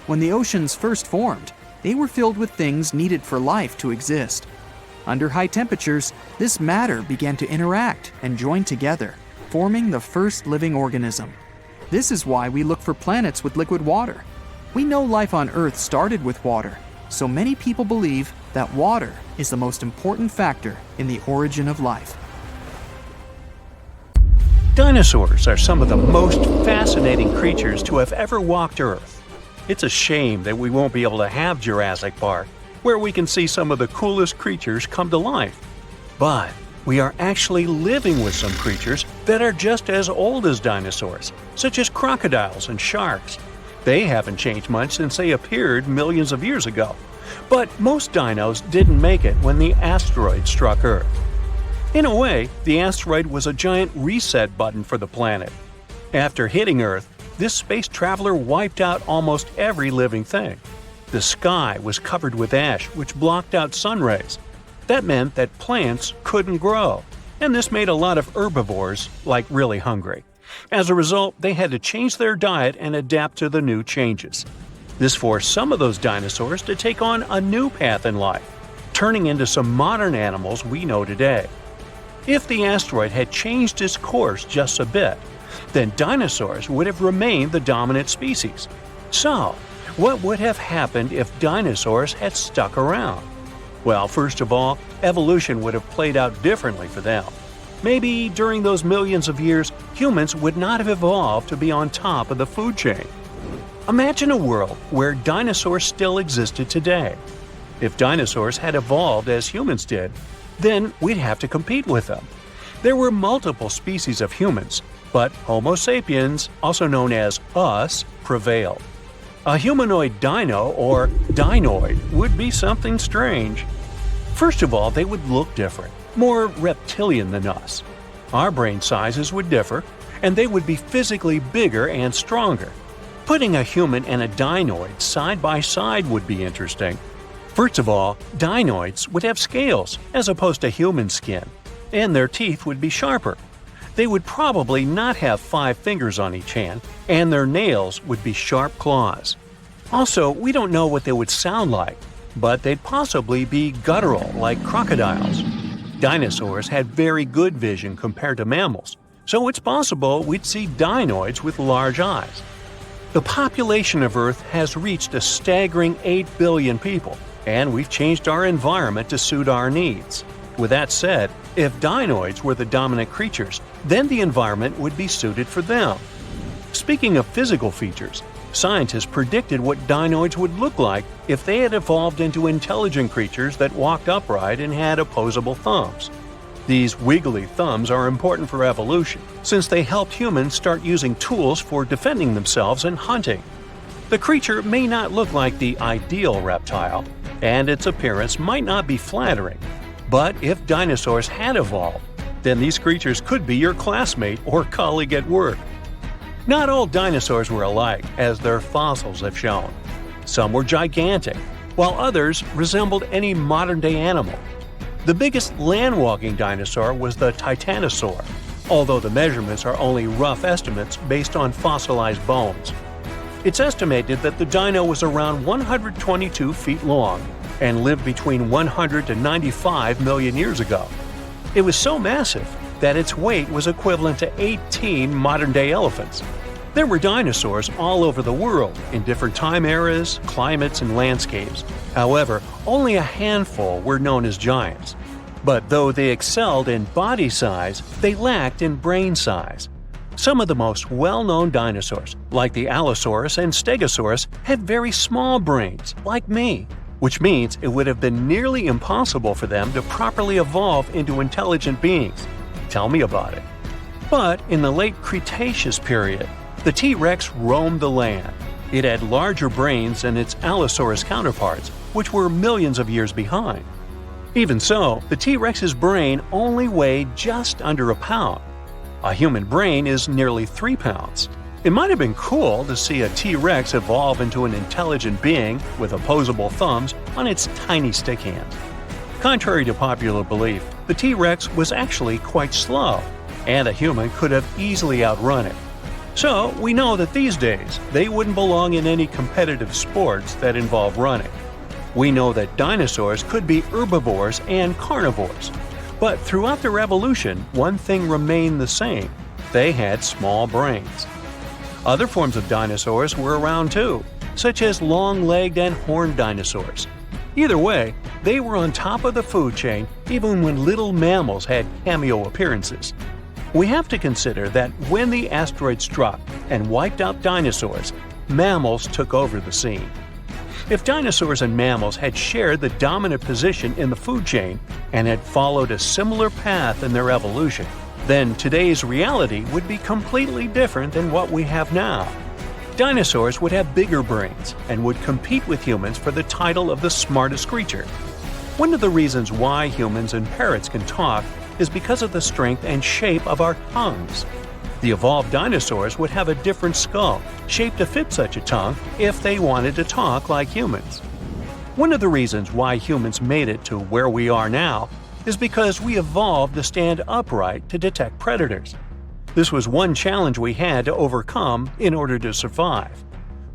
Speaker 2: When the oceans first formed, they were filled with things needed for life to exist. Under high temperatures, this matter began to interact and join together, forming the first living organism. This is why we look for planets with liquid water. We know life on Earth started with water, so many people believe that water is the most important factor in the origin of life.
Speaker 1: Dinosaurs are some of the most fascinating creatures to have ever walked Earth. It's a shame that we won't be able to have Jurassic Park, where we can see some of the coolest creatures come to life. But we are actually living with some creatures that are just as old as dinosaurs, such as crocodiles and sharks. They haven't changed much since they appeared millions of years ago. But most dinos didn't make it when the asteroid struck Earth. In a way, the asteroid was a giant reset button for the planet. After hitting Earth, this space traveler wiped out almost every living thing. The sky was covered with ash, which blocked out sun rays. That meant that plants couldn't grow, and this made a lot of herbivores, really hungry. As a result, they had to change their diet and adapt to the new changes. This forced some of those dinosaurs to take on a new path in life, turning into some modern animals we know today. If the asteroid had changed its course just a bit, then dinosaurs would have remained the dominant species. So, what would have happened if dinosaurs had stuck around? Well, first of all, evolution would have played out differently for them. Maybe during those millions of years, humans would not have evolved to be on top of the food chain. Imagine a world where dinosaurs still existed today. If dinosaurs had evolved as humans did, then we'd have to compete with them. There were multiple species of humans, but Homo sapiens, also known as us, prevailed. A humanoid dino, or dinoid, would be something strange. First of all, they would look different, more reptilian than us. Our brain sizes would differ, and they would be physically bigger and stronger. Putting a human and a dinoid side by side would be interesting. First of all, dinoids would have scales as opposed to human skin, and their teeth would be sharper. They would probably not have 5 fingers on each hand, and their nails would be sharp claws. Also, we don't know what they would sound like, but they'd possibly be guttural like crocodiles. Dinosaurs had very good vision compared to mammals, so it's possible we'd see dinoids with large eyes. The population of Earth has reached a staggering 8 billion people, and we've changed our environment to suit our needs. With that said, if dinoids were the dominant creatures, then the environment would be suited for them. Speaking of physical features, scientists predicted what dinoids would look like if they had evolved into intelligent creatures that walked upright and had opposable thumbs. These wiggly thumbs are important for evolution, since they helped humans start using tools for defending themselves and hunting. The creature may not look like the ideal reptile, and its appearance might not be flattering. But if dinosaurs had evolved, then these creatures could be your classmate or colleague at work. Not all dinosaurs were alike, as their fossils have shown. Some were gigantic, while others resembled any modern-day animal. The biggest land-walking dinosaur was the Titanosaur, although the measurements are only rough estimates based on fossilized bones. It's estimated that the dino was around 122 feet long and lived between 100 to 95 million years ago. It was so massive that its weight was equivalent to 18 modern-day elephants. There were dinosaurs all over the world in different time eras, climates, and landscapes. However, only a handful were known as giants. But though they excelled in body size, they lacked in brain size. Some of the most well-known dinosaurs, like the Allosaurus and Stegosaurus, had very small brains, like me, which means it would have been nearly impossible for them to properly evolve into intelligent beings. Tell me about it. But in the late Cretaceous period, the T-Rex roamed the land. It had larger brains than its Allosaurus counterparts, which were millions of years behind. Even so, the T-Rex's brain only weighed just under a pound. A human brain is nearly 3 pounds. It might have been cool to see a T-Rex evolve into an intelligent being with opposable thumbs on its tiny stick hands. Contrary to popular belief, the T-Rex was actually quite slow, and a human could have easily outrun it. So we know that these days they wouldn't belong in any competitive sports that involve running. We know that dinosaurs could be herbivores and carnivores. But throughout their evolution, one thing remained the same: they had small brains. Other forms of dinosaurs were around too, such as long-legged and horned dinosaurs. Either way, they were on top of the food chain even when little mammals had cameo appearances. We have to consider that when the asteroid struck and wiped out dinosaurs, mammals took over the scene. If dinosaurs and mammals had shared the dominant position in the food chain and had followed a similar path in their evolution, then today's reality would be completely different than what we have now. Dinosaurs would have bigger brains and would compete with humans for the title of the smartest creature. One of the reasons why humans and parrots can talk is because of the strength and shape of our tongues. The evolved dinosaurs would have a different skull, shaped to fit such a tongue if they wanted to talk like humans. One of the reasons why humans made it to where we are now is because we evolved to stand upright to detect predators. This was one challenge we had to overcome in order to survive.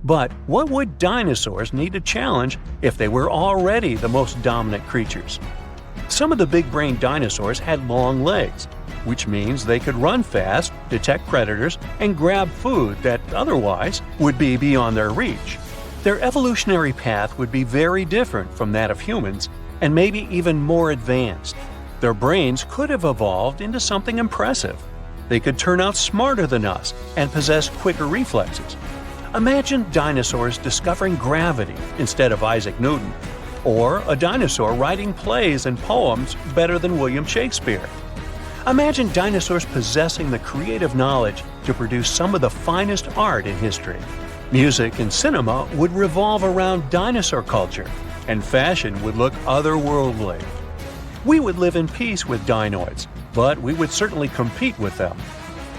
Speaker 1: But what would dinosaurs need to challenge if they were already the most dominant creatures? Some of the big-brained dinosaurs had long legs, which means they could run fast, detect predators, and grab food that otherwise would be beyond their reach. Their evolutionary path would be very different from that of humans, and maybe even more advanced. Their brains could have evolved into something impressive. They could turn out smarter than us and possess quicker reflexes. Imagine dinosaurs discovering gravity instead of Isaac Newton, or a dinosaur writing plays and poems better than William Shakespeare. Imagine dinosaurs possessing the creative knowledge to produce some of the finest art in history. Music and cinema would revolve around dinosaur culture, and fashion would look otherworldly. We would live in peace with dinoids, but we would certainly compete with them.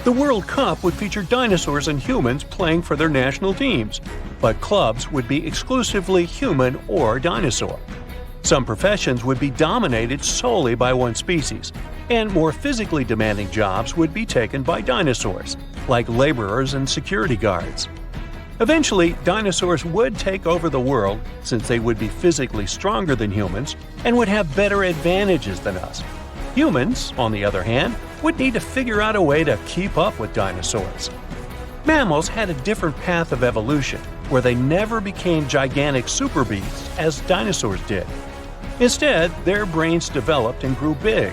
Speaker 1: The World Cup would feature dinosaurs and humans playing for their national teams, but clubs would be exclusively human or dinosaur. Some professions would be dominated solely by one species, and more physically demanding jobs would be taken by dinosaurs, like laborers and security guards. Eventually, dinosaurs would take over the world since they would be physically stronger than humans and would have better advantages than us. Humans, on the other hand, would need to figure out a way to keep up with dinosaurs. Mammals had a different path of evolution, where they never became gigantic super beasts as dinosaurs did. Instead, their brains developed and grew big.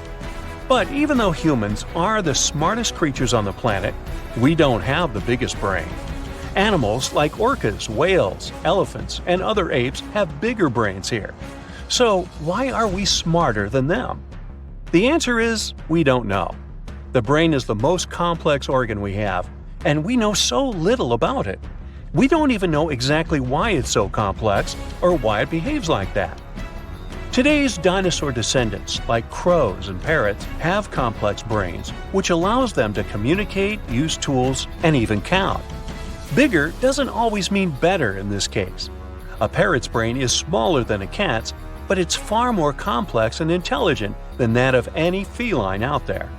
Speaker 1: But even though humans are the smartest creatures on the planet, we don't have the biggest brain. Animals like orcas, whales, elephants, and other apes have bigger brains here. So why are we smarter than them? The answer is we don't know. The brain is the most complex organ we have, and we know so little about it. We don't even know exactly why it's so complex or why it behaves like that. Today's dinosaur descendants, like crows and parrots, have complex brains, which allows them to communicate, use tools, and even count. Bigger doesn't always mean better in this case. A parrot's brain is smaller than a cat's, but it's far more complex and intelligent than that of any feline out there.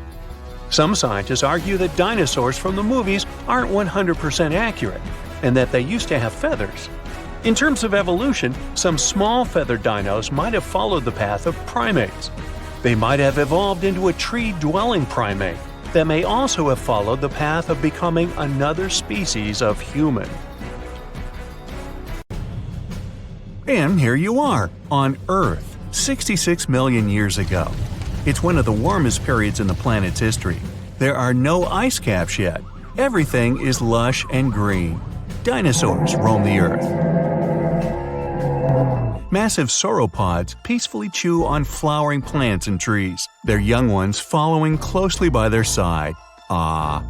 Speaker 1: Some scientists argue that dinosaurs from the movies aren't 100% accurate, and that they used to have feathers. In terms of evolution, some small feathered dinos might have followed the path of primates. They might have evolved into a tree-dwelling primate that may also have followed the path of becoming another species of human. And here you are, on Earth, 66 million years ago. It's one of the warmest periods in the planet's history. There are no ice caps yet. Everything is lush and green. Dinosaurs roam the Earth. Massive sauropods peacefully chew on flowering plants and trees, their young ones following closely by their side. Ah,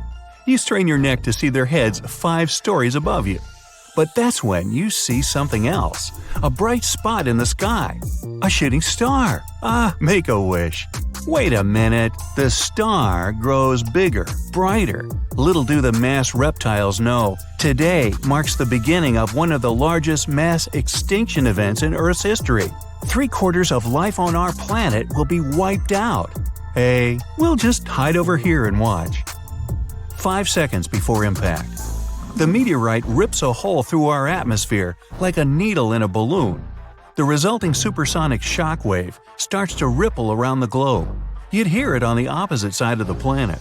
Speaker 1: you strain your neck to see their heads 5 stories above you. But that's when you see something else, a bright spot in the sky, a shooting star. Ah, make a wish. Wait a minute, the star grows bigger, brighter. Little do the mass reptiles know, today marks the beginning of one of the largest mass extinction events in Earth's history. 3/4 of life on our planet will be wiped out. Hey, we'll just hide over here and watch. 5 seconds before impact. The meteorite rips a hole through our atmosphere like a needle in a balloon. The resulting supersonic shock wave starts to ripple around the globe. You'd hear it on the opposite side of the planet.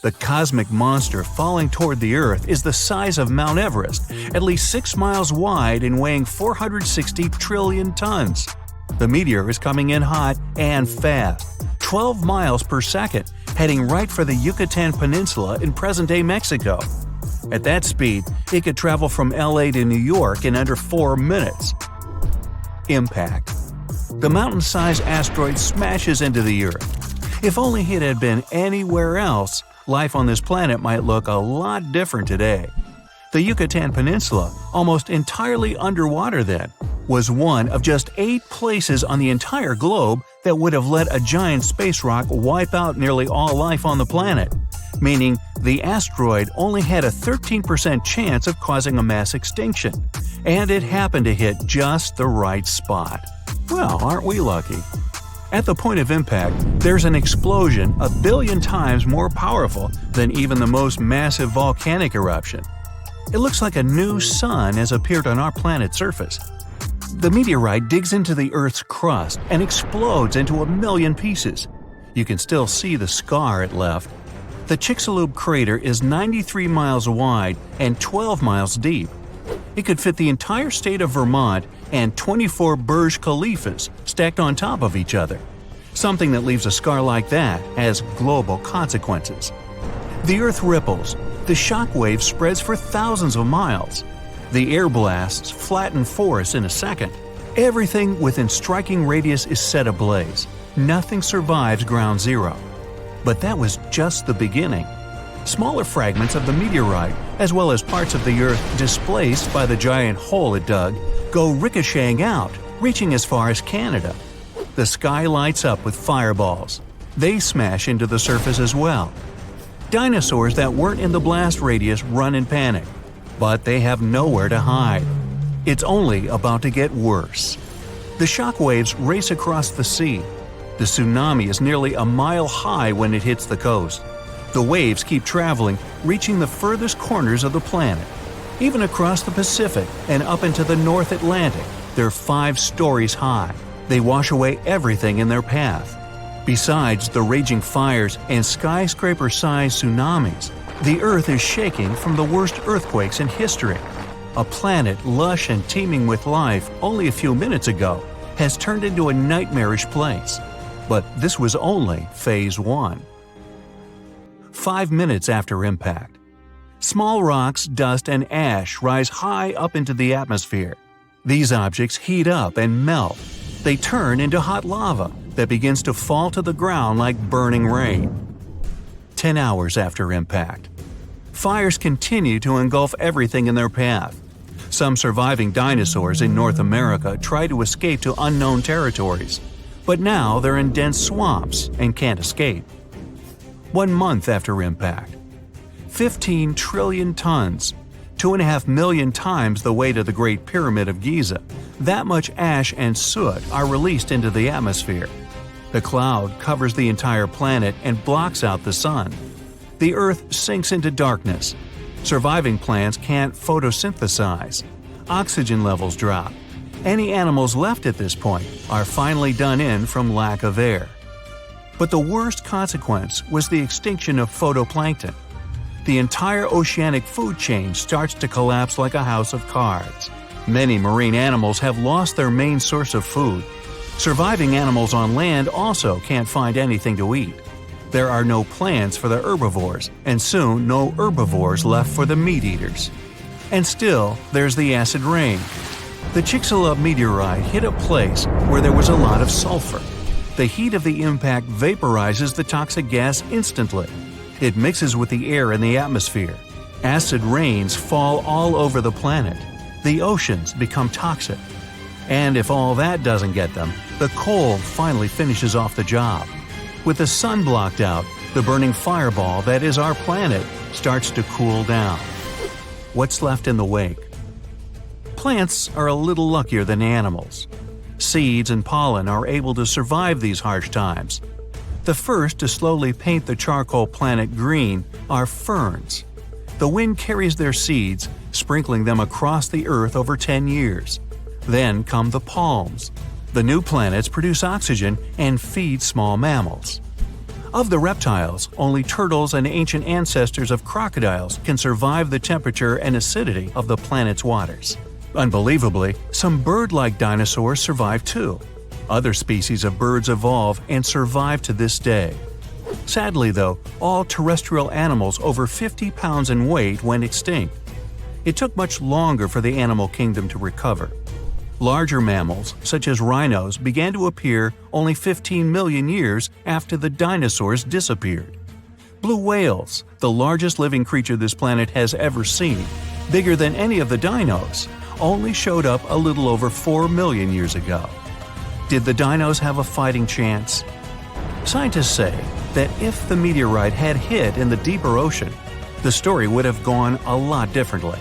Speaker 1: The cosmic monster falling toward the Earth is the size of Mount Everest, at least 6 miles wide and weighing 460 trillion tons. The meteor is coming in hot and fast, 12 miles per second, heading right for the Yucatan Peninsula in present-day Mexico. At that speed, it could travel from LA to New York in under 4 minutes. Impact. The mountain-sized asteroid smashes into the Earth. If only it had been anywhere else, life on this planet might look a lot different today. The Yucatan Peninsula, almost entirely underwater then, was one of just 8 places on the entire globe that would have let a giant space rock wipe out nearly all life on the planet, meaning the asteroid only had a 13% chance of causing a mass extinction, and it happened to hit just the right spot. Well, aren't we lucky? At the point of impact, there's an explosion 1 billion times more powerful than even the most massive volcanic eruption. It looks like a new sun has appeared on our planet's surface. The meteorite digs into the Earth's crust and explodes into 1 million pieces. You can still see the scar it left. The Chicxulub crater is 93 miles wide and 12 miles deep. It could fit the entire state of Vermont and 24 Burj Khalifas stacked on top of each other. Something that leaves a scar like that has global consequences. The Earth ripples. The shock wave spreads for thousands of miles. The air blasts flatten forests in a second. Everything within striking radius is set ablaze. Nothing survives ground zero. But that was just the beginning. Smaller fragments of the meteorite, as well as parts of the Earth displaced by the giant hole it dug, go ricocheting out, reaching as far as Canada. The sky lights up with fireballs. They smash into the surface as well. Dinosaurs that weren't in the blast radius run in panic, but they have nowhere to hide. It's only about to get worse. The shock waves race across the sea. The tsunami is nearly a mile high when it hits the coast. The waves keep traveling, reaching the furthest corners of the planet. Even across the Pacific and up into the North Atlantic, they're 5 stories high. They wash away everything in their path. Besides the raging fires and skyscraper-sized tsunamis, the Earth is shaking from the worst earthquakes in history. A planet lush and teeming with life only a few minutes ago has turned into a nightmarish place. But this was only Phase 1. 5 minutes after impact. Small rocks, dust, and ash rise high up into the atmosphere. These objects heat up and melt. They turn into hot lava that begins to fall to the ground like burning rain. 10 hours after impact. Fires continue to engulf everything in their path. Some surviving dinosaurs in North America try to escape to unknown territories, but now they're in dense swamps and can't escape. 1 month after impact. 15 trillion tons, 2.5 million times the weight of the Great Pyramid of Giza. That much ash and soot are released into the atmosphere. The cloud covers the entire planet and blocks out the sun. The Earth sinks into darkness. Surviving plants can't photosynthesize. Oxygen levels drop. Any animals left at this point are finally done in from lack of air. But the worst consequence was the extinction of phytoplankton. The entire oceanic food chain starts to collapse like a house of cards. Many marine animals have lost their main source of food. Surviving animals on land also can't find anything to eat. There are no plants for the herbivores, and soon no herbivores left for the meat-eaters. And still, there's the acid rain. The Chicxulub meteorite hit a place where there was a lot of sulfur. The heat of the impact vaporizes the toxic gas instantly. It mixes with the air in the atmosphere. Acid rains fall all over the planet. The oceans become toxic. And if all that doesn't get them, the cold finally finishes off the job. With the sun blocked out, The burning fireball that is our planet starts to cool down. What's left in the wake? Plants are a little luckier than animals. Seeds and pollen are able to survive these harsh times. The first to slowly paint the charcoal planet green are ferns. The wind carries their seeds, sprinkling them across the Earth over 10 years. Then come the palms. The new planets produce oxygen and feed small mammals. Of the reptiles, only turtles and ancient ancestors of crocodiles can survive the temperature and acidity of the planet's waters. Unbelievably, some bird-like dinosaurs survive too. Other species of birds evolve and survive to this day. Sadly though, all terrestrial animals over 50 pounds in weight went extinct. It took much longer for the animal kingdom to recover. Larger mammals, such as rhinos, began to appear only 15 million years after the dinosaurs disappeared. Blue whales, the largest living creature this planet has ever seen, bigger than any of the dinos, only showed up a little over 4 million years ago. Did the dinos have a fighting chance? Scientists say that if the meteorite had hit in the deeper ocean, the story would have gone a lot differently.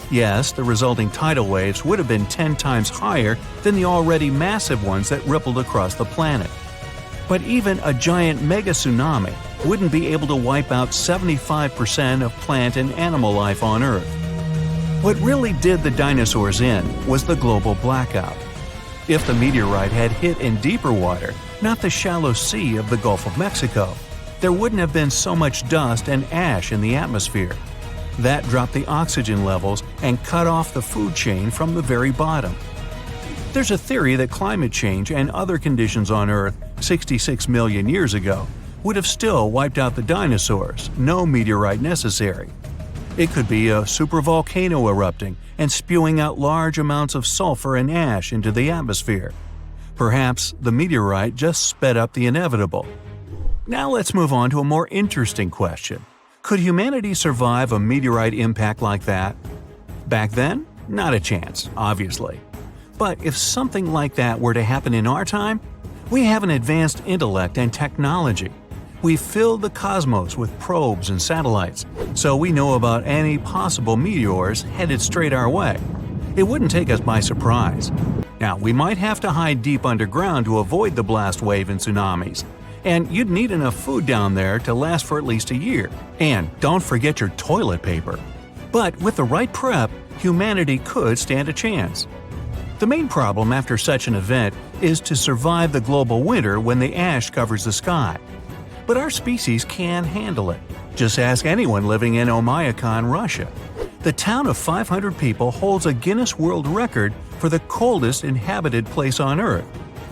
Speaker 1: Yes, the resulting tidal waves would have been 10 times higher than the already massive ones that rippled across the planet. But even a giant mega tsunami wouldn't be able to wipe out 75% of plant and animal life on Earth. What really did the dinosaurs in was the global blackout. If the meteorite had hit in deeper water, not the shallow sea of the Gulf of Mexico, there wouldn't have been so much dust and ash in the atmosphere. That dropped the oxygen levels and cut off the food chain from the very bottom. There's a theory that climate change and other conditions on Earth 66 million years ago would have still wiped out the dinosaurs, no meteorite necessary. It could be a supervolcano erupting and spewing out large amounts of sulfur and ash into the atmosphere. Perhaps the meteorite just sped up the inevitable. Now let's move on to a more interesting question. Could humanity survive a meteorite impact like that? Back then, not a chance, obviously. But if something like that were to happen in our time, we have an advanced intellect and technology. We've filled the cosmos with probes and satellites, so we know about any possible meteors headed straight our way. It wouldn't take us by surprise. Now, we might have to hide deep underground to avoid the blast wave and tsunamis. And you'd need enough food down there to last for at least a year. And don't forget your toilet paper. But with the right prep, humanity could stand a chance. The main problem after such an event is to survive the global winter when the ash covers the sky. But our species can handle it. Just ask anyone living in Oymyakon, Russia. The town of 500 people holds a Guinness World Record for the coldest inhabited place on Earth.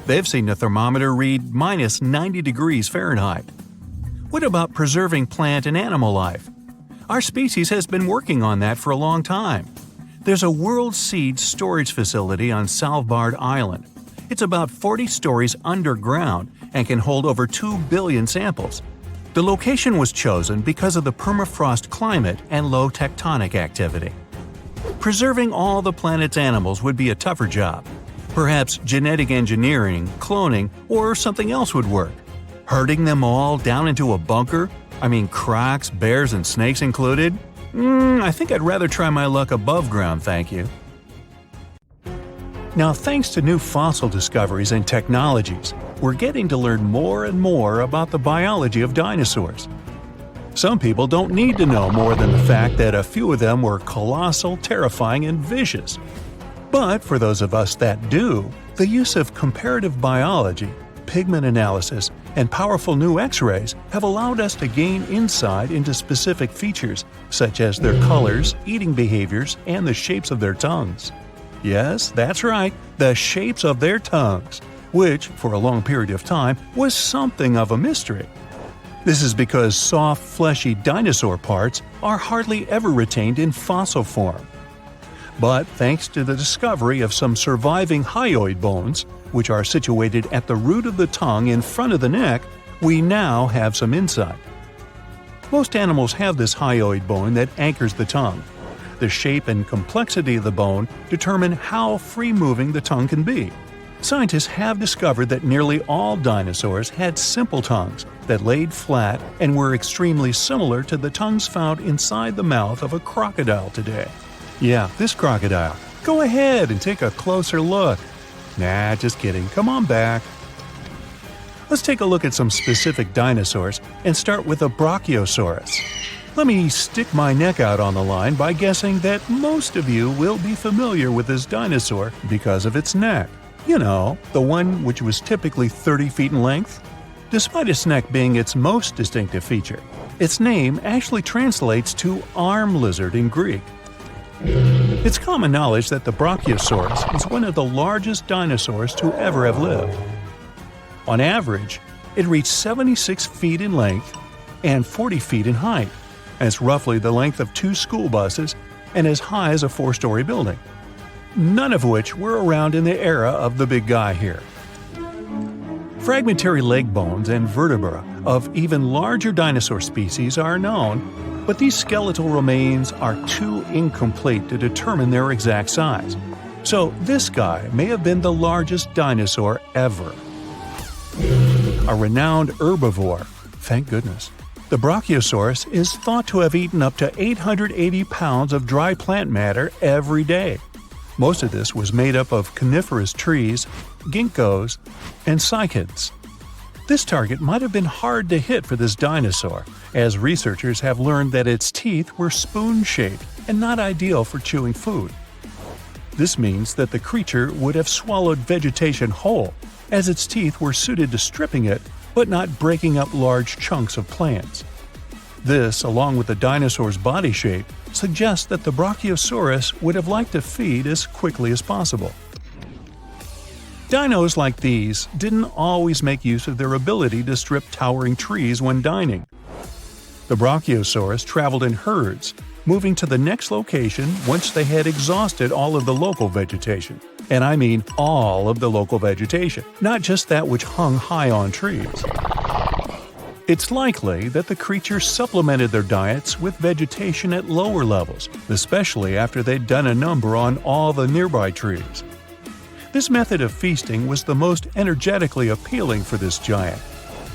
Speaker 1: They've seen the thermometer read minus 90 degrees Fahrenheit. What about preserving plant and animal life? Our species has been working on that for a long time. There's a World Seed storage facility on Svalbard Island. It's about 40 stories underground and can hold over 2 billion samples. The location was chosen because of the permafrost climate and low tectonic activity. Preserving all the planet's animals would be a tougher job. Perhaps genetic engineering, cloning, or something else would work. Herding them all down into a bunker? Crocs, bears, and snakes included? I think I'd rather try my luck above ground, thank you. Now, thanks to new fossil discoveries and technologies, we're getting to learn more and more about the biology of dinosaurs. Some people don't need to know more than the fact that a few of them were colossal, terrifying, and vicious. But for those of us that do, the use of comparative biology, pigment analysis, and powerful new X-rays have allowed us to gain insight into specific features, such as their colors, eating behaviors, and the shapes of their tongues. Yes, that's right, the shapes of their tongues, which, for a long period of time, was something of a mystery. This is because soft, fleshy dinosaur parts are hardly ever retained in fossil form. But thanks to the discovery of some surviving hyoid bones, which are situated at the root of the tongue in front of the neck, we now have some insight. Most animals have this hyoid bone that anchors the tongue. The shape and complexity of the bone determine how free-moving the tongue can be. Scientists have discovered that nearly all dinosaurs had simple tongues that laid flat and were extremely similar to the tongues found inside the mouth of a crocodile today. Yeah, this crocodile. Go ahead and take a closer look. Nah, just kidding. Come on back. Let's take a look at some specific dinosaurs and start with the Brachiosaurus. Let me stick my neck out on the line by guessing that most of you will be familiar with this dinosaur because of its neck. You know, the one which was typically 30 feet in length. Despite its neck being its most distinctive feature, its name actually translates to arm lizard in Greek. It's common knowledge that the Brachiosaurus is one of the largest dinosaurs to ever have lived. On average, it reached 76 feet in length and 40 feet in height. That's roughly the length of 2 school buses and as high as a 4-story building. None of which were around in the era of the big guy here. Fragmentary leg bones and vertebra of even larger dinosaur species are known, but these skeletal remains are too incomplete to determine their exact size. So this guy may have been the largest dinosaur ever. A renowned herbivore, thank goodness. The Brachiosaurus is thought to have eaten up to 880 pounds of dry plant matter every day. Most of this was made up of coniferous trees, ginkgos, and cycads. This target might have been hard to hit for this dinosaur, as researchers have learned that its teeth were spoon-shaped and not ideal for chewing food. This means that the creature would have swallowed vegetation whole, as its teeth were suited to stripping it but not breaking up large chunks of plants. This, along with the dinosaur's body shape, suggests that the Brachiosaurus would have liked to feed as quickly as possible. Dinos like these didn't always make use of their ability to strip towering trees when dining. The Brachiosaurus traveled in herds, moving to the next location once they had exhausted all of the local vegetation. And I mean all of the local vegetation, not just that which hung high on trees. It's likely that the creatures supplemented their diets with vegetation at lower levels, especially after they'd done a number on all the nearby trees. This method of feasting was the most energetically appealing for this giant.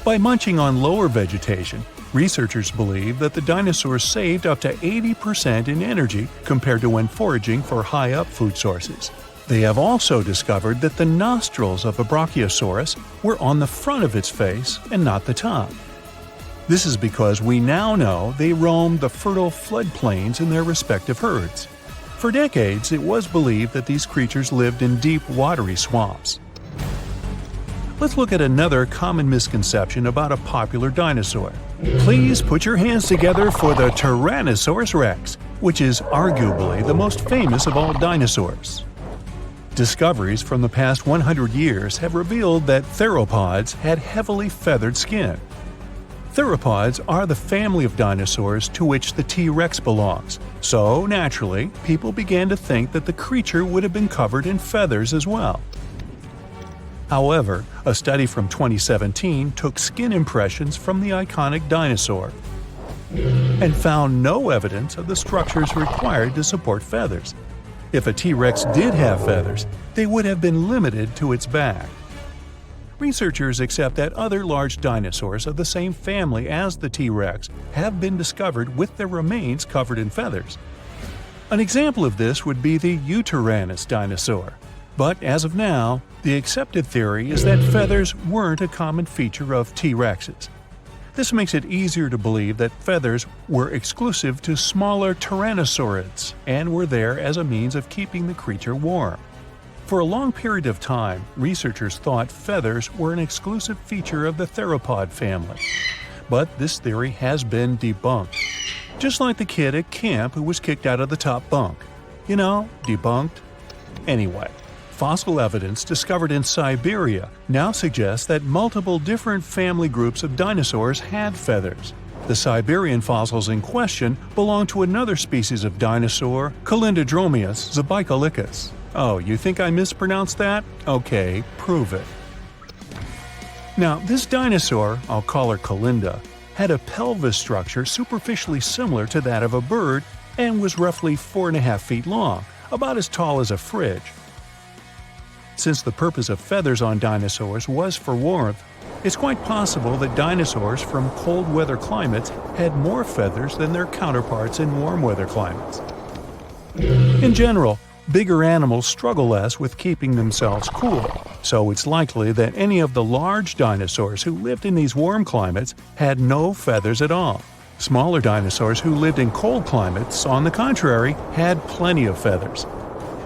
Speaker 1: By munching on lower vegetation, researchers believe that the dinosaurs saved up to 80% in energy compared to when foraging for high-up food sources. They have also discovered that the nostrils of the Brachiosaurus were on the front of its face and not the top. This is because we now know they roamed the fertile floodplains in their respective herds. For decades, it was believed that these creatures lived in deep, watery swamps. Let's look at another common misconception about a popular dinosaur. Please put your hands together for the Tyrannosaurus rex, which is arguably the most famous of all dinosaurs. Discoveries from the past 100 years have revealed that theropods had heavily feathered skin. Theropods are the family of dinosaurs to which the T-Rex belongs, so naturally, people began to think that the creature would have been covered in feathers as well. However, a study from 2017 took skin impressions from the iconic dinosaur and found no evidence of the structures required to support feathers. If a T-Rex did have feathers, they would have been limited to its back. Researchers accept that other large dinosaurs of the same family as the T-Rex have been discovered with their remains covered in feathers. An example of this would be the Yutyrannus dinosaur. But as of now, the accepted theory is that feathers weren't a common feature of T-Rexes. This makes it easier to believe that feathers were exclusive to smaller tyrannosaurids and were there as a means of keeping the creature warm. For a long period of time, researchers thought feathers were an exclusive feature of the theropod family. But this theory has been debunked. Just like the kid at camp who was kicked out of the top bunk. You know, debunked. Anyway, fossil evidence discovered in Siberia now suggests that multiple different family groups of dinosaurs had feathers. The Siberian fossils in question belong to another species of dinosaur, Calindrodromeus zebucolicus. Oh, you think I mispronounced that? Okay, prove it. Now, this dinosaur, I'll call her Calinda, had a pelvis structure superficially similar to that of a bird and was roughly 4.5 feet long, about as tall as a fridge. Since the purpose of feathers on dinosaurs was for warmth, it's quite possible that dinosaurs from cold weather climates had more feathers than their counterparts in warm weather climates. In general, bigger animals struggle less with keeping themselves cool, so it's likely that any of the large dinosaurs who lived in these warm climates had no feathers at all. Smaller dinosaurs who lived in cold climates, on the contrary, had plenty of feathers.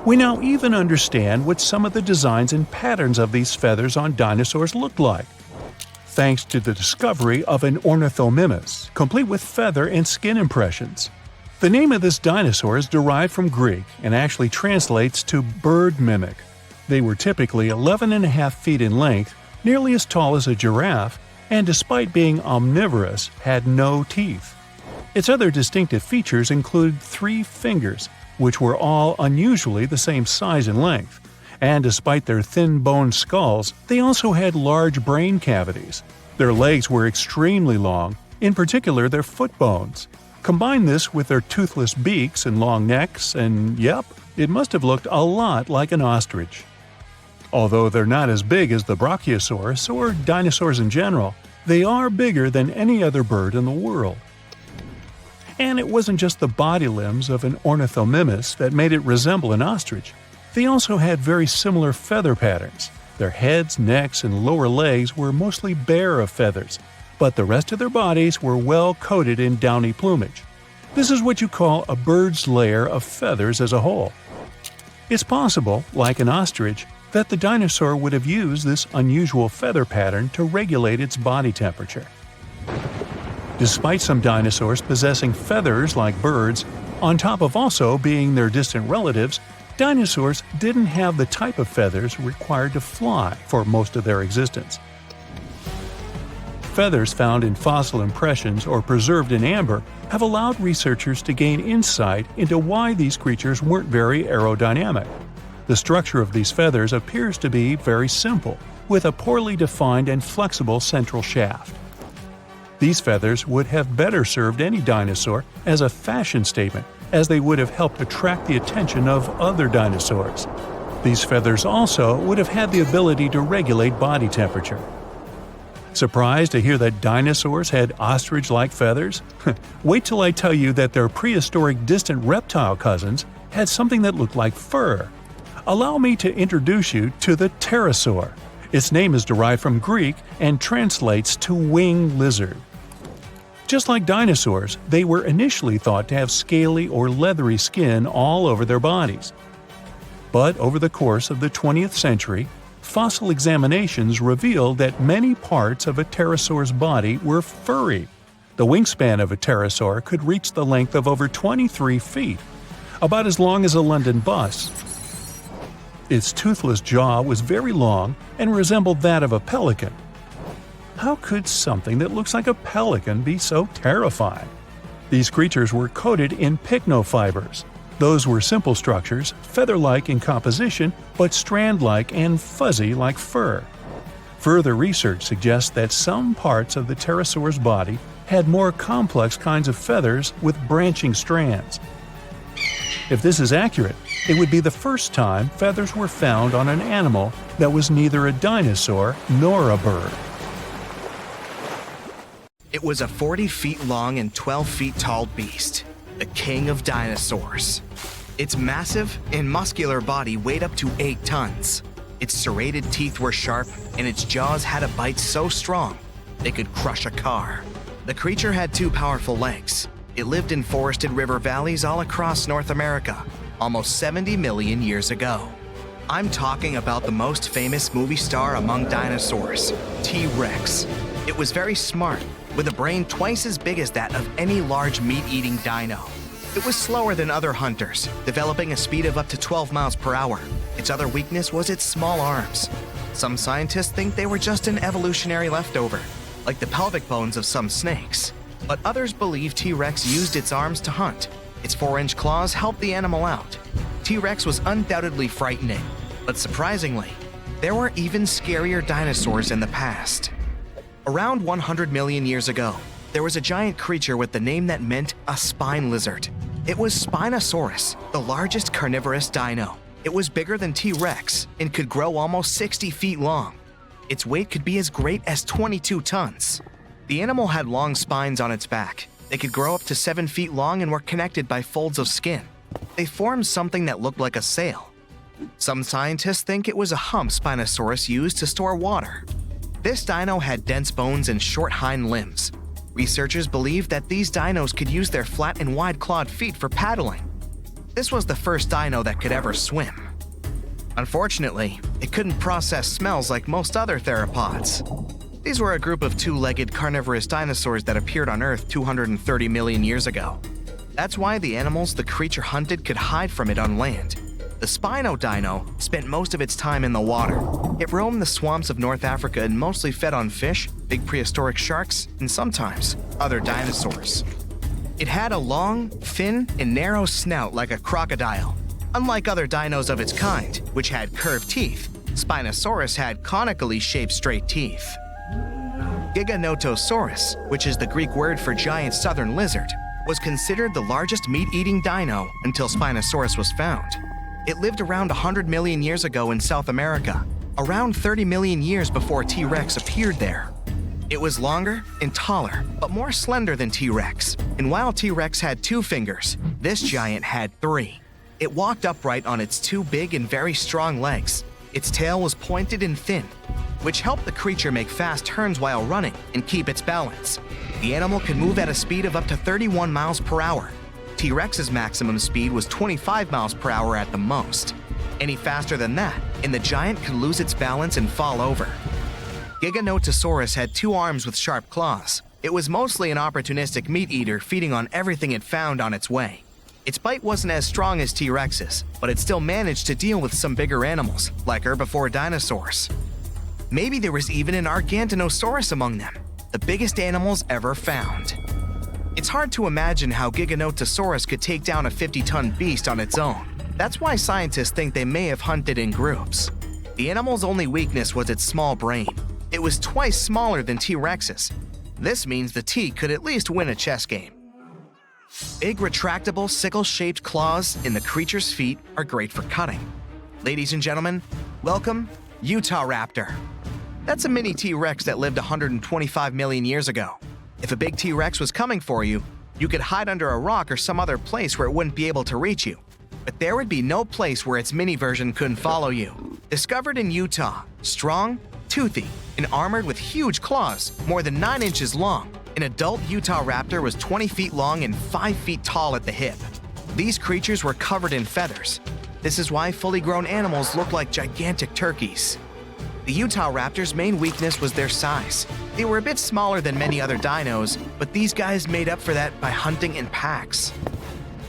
Speaker 1: We now even understand what some of the designs and patterns of these feathers on dinosaurs looked like, thanks to the discovery of an ornithomimus, complete with feather and skin impressions. The name of this dinosaur is derived from Greek and actually translates to bird mimic. They were typically 11.5 feet in length, nearly as tall as a giraffe, and despite being omnivorous, had no teeth. Its other distinctive features included 3 fingers, which were all unusually the same size and length, and despite their thin-boned skulls, they also had large brain cavities. Their legs were extremely long, in particular their foot bones. Combine this with their toothless beaks and long necks, and yep, it must have looked a lot like an ostrich. Although they're not as big as the Brachiosaurus or dinosaurs in general, they are bigger than any other bird in the world. And it wasn't just the body limbs of an ornithomimus that made it resemble an ostrich. They also had very similar feather patterns. Their heads, necks, and lower legs were mostly bare of feathers, but the rest of their bodies were well coated in downy plumage. This is what you call a bird's layer of feathers as a whole. It's possible, like an ostrich, that the dinosaur would have used this unusual feather pattern to regulate its body temperature. Despite some dinosaurs possessing feathers like birds, on top of also being their distant relatives, dinosaurs didn't have the type of feathers required to fly for most of their existence. Feathers found in fossil impressions or preserved in amber have allowed researchers to gain insight into why these creatures weren't very aerodynamic. The structure of these feathers appears to be very simple, with a poorly defined and flexible central shaft. These feathers would have better served any dinosaur as a fashion statement, as they would have helped attract the attention of other dinosaurs. These feathers also would have had the ability to regulate body temperature. Surprised to hear that dinosaurs had ostrich-like feathers? Wait till I tell you that their prehistoric distant reptile cousins had something that looked like fur. Allow me to introduce you to the pterosaur. Its name is derived from Greek and translates to winged lizard. Just like dinosaurs, they were initially thought to have scaly or leathery skin all over their bodies. But over the course of the 20th century, fossil examinations revealed that many parts of a pterosaur's body were furry. The wingspan of a pterosaur could reach the length of over 23 feet, about as long as a London bus. Its toothless jaw was very long and resembled that of a pelican. How could something that looks like a pelican be so terrifying? These creatures were coated in pycnofibers. Those were simple structures, feather-like in composition, but strand-like and fuzzy like fur. Further research suggests that some parts of the pterosaur's body had more complex kinds of feathers with branching strands. If this is accurate, it would be the first time feathers were found on an animal that was neither a dinosaur nor a bird.
Speaker 5: It was a 40 feet long and 12 feet tall beast, the king of dinosaurs. Its massive and muscular body weighed up to 8 tons. Its serrated teeth were sharp, and its jaws had a bite so strong they could crush a car. The creature had 2 powerful legs. It lived in forested river valleys all across North America, almost 70 million years ago. I'm talking about the most famous movie star among dinosaurs, T-Rex. It was very smart, with a brain twice as big as that of any large meat-eating dino. It was slower than other hunters, developing a speed of up to 12 miles per hour. Its other weakness was its small arms. Some scientists think they were just an evolutionary leftover, like the pelvic bones of some snakes. But others believe T-Rex used its arms to hunt. Its 4-inch claws helped the animal out. T-Rex was undoubtedly frightening, but surprisingly, there were even scarier dinosaurs in the past. Around 100 million years ago, there was a giant creature with the name that meant a spine lizard. It was Spinosaurus, the largest carnivorous dino. It was bigger than T-Rex and could grow almost 60 feet long. Its weight could be as great as 22 tons. The animal had long spines on its back. They could grow up to 7 feet long and were connected by folds of skin. They formed something that looked like a sail. Some scientists think it was a hump Spinosaurus used to store water. This dino had dense bones and short hind limbs. Researchers believe that these dinos could use their flat and wide-clawed feet for paddling. This was the first dino that could ever swim. Unfortunately, it couldn't process smells like most other theropods. These were a group of two-legged carnivorous dinosaurs that appeared on Earth 230 million years ago. That's why the animals the creature hunted could hide from it on land. The Spino dino spent most of its time in the water. It roamed the swamps of North Africa and mostly fed on fish, big prehistoric sharks, and sometimes other dinosaurs. It had a long, thin, and narrow snout like a crocodile. Unlike other dinos of its kind, which had curved teeth, Spinosaurus had conically shaped straight teeth. Giganotosaurus, which is the Greek word for giant southern lizard, was considered the largest meat-eating dino until Spinosaurus was found. It lived around 100 million years ago in South America, around 30 million years before T-Rex appeared there. It was longer and taller, but more slender than T-Rex. And while T-Rex had 2 fingers, this giant had 3. It walked upright on its 2 big and very strong legs. Its tail was pointed and thin, which helped the creature make fast turns while running and keep its balance. The animal could move at a speed of up to 31 miles per hour. T-Rex's maximum speed was 25 miles per hour at the most. Any faster than that, and the giant could lose its balance and fall over. Giganotosaurus had 2 arms with sharp claws. It was mostly an opportunistic meat eater feeding on everything it found on its way. Its bite wasn't as strong as T-Rex's, but it still managed to deal with some bigger animals, like herbivore dinosaurs. Maybe there was even an Argentinosaurus among them, the biggest animals ever found. It's hard to imagine how Giganotosaurus could take down a 50-ton beast on its own. That's why scientists think they may have hunted in groups. The animal's only weakness was its small brain. It was twice smaller than T-Rex's. This means the T could at least win a chess game. Big retractable sickle-shaped claws in the creature's feet are great for cutting. Ladies and gentlemen, welcome Utahraptor. That's a mini T-Rex that lived 125 million years ago. If a big T-Rex was coming for you, you could hide under a rock or some other place where it wouldn't be able to reach you. But there would be no place where its mini version couldn't follow you. Discovered in Utah, strong, toothy, and armored with huge claws, more than 9 inches long, an adult Utahraptor was 20 feet long and 5 feet tall at the hip. These creatures were covered in feathers. This is why fully grown animals look like gigantic turkeys. The Utahraptor's main weakness was their size. They were a bit smaller than many other dinos, but these guys made up for that by hunting in packs.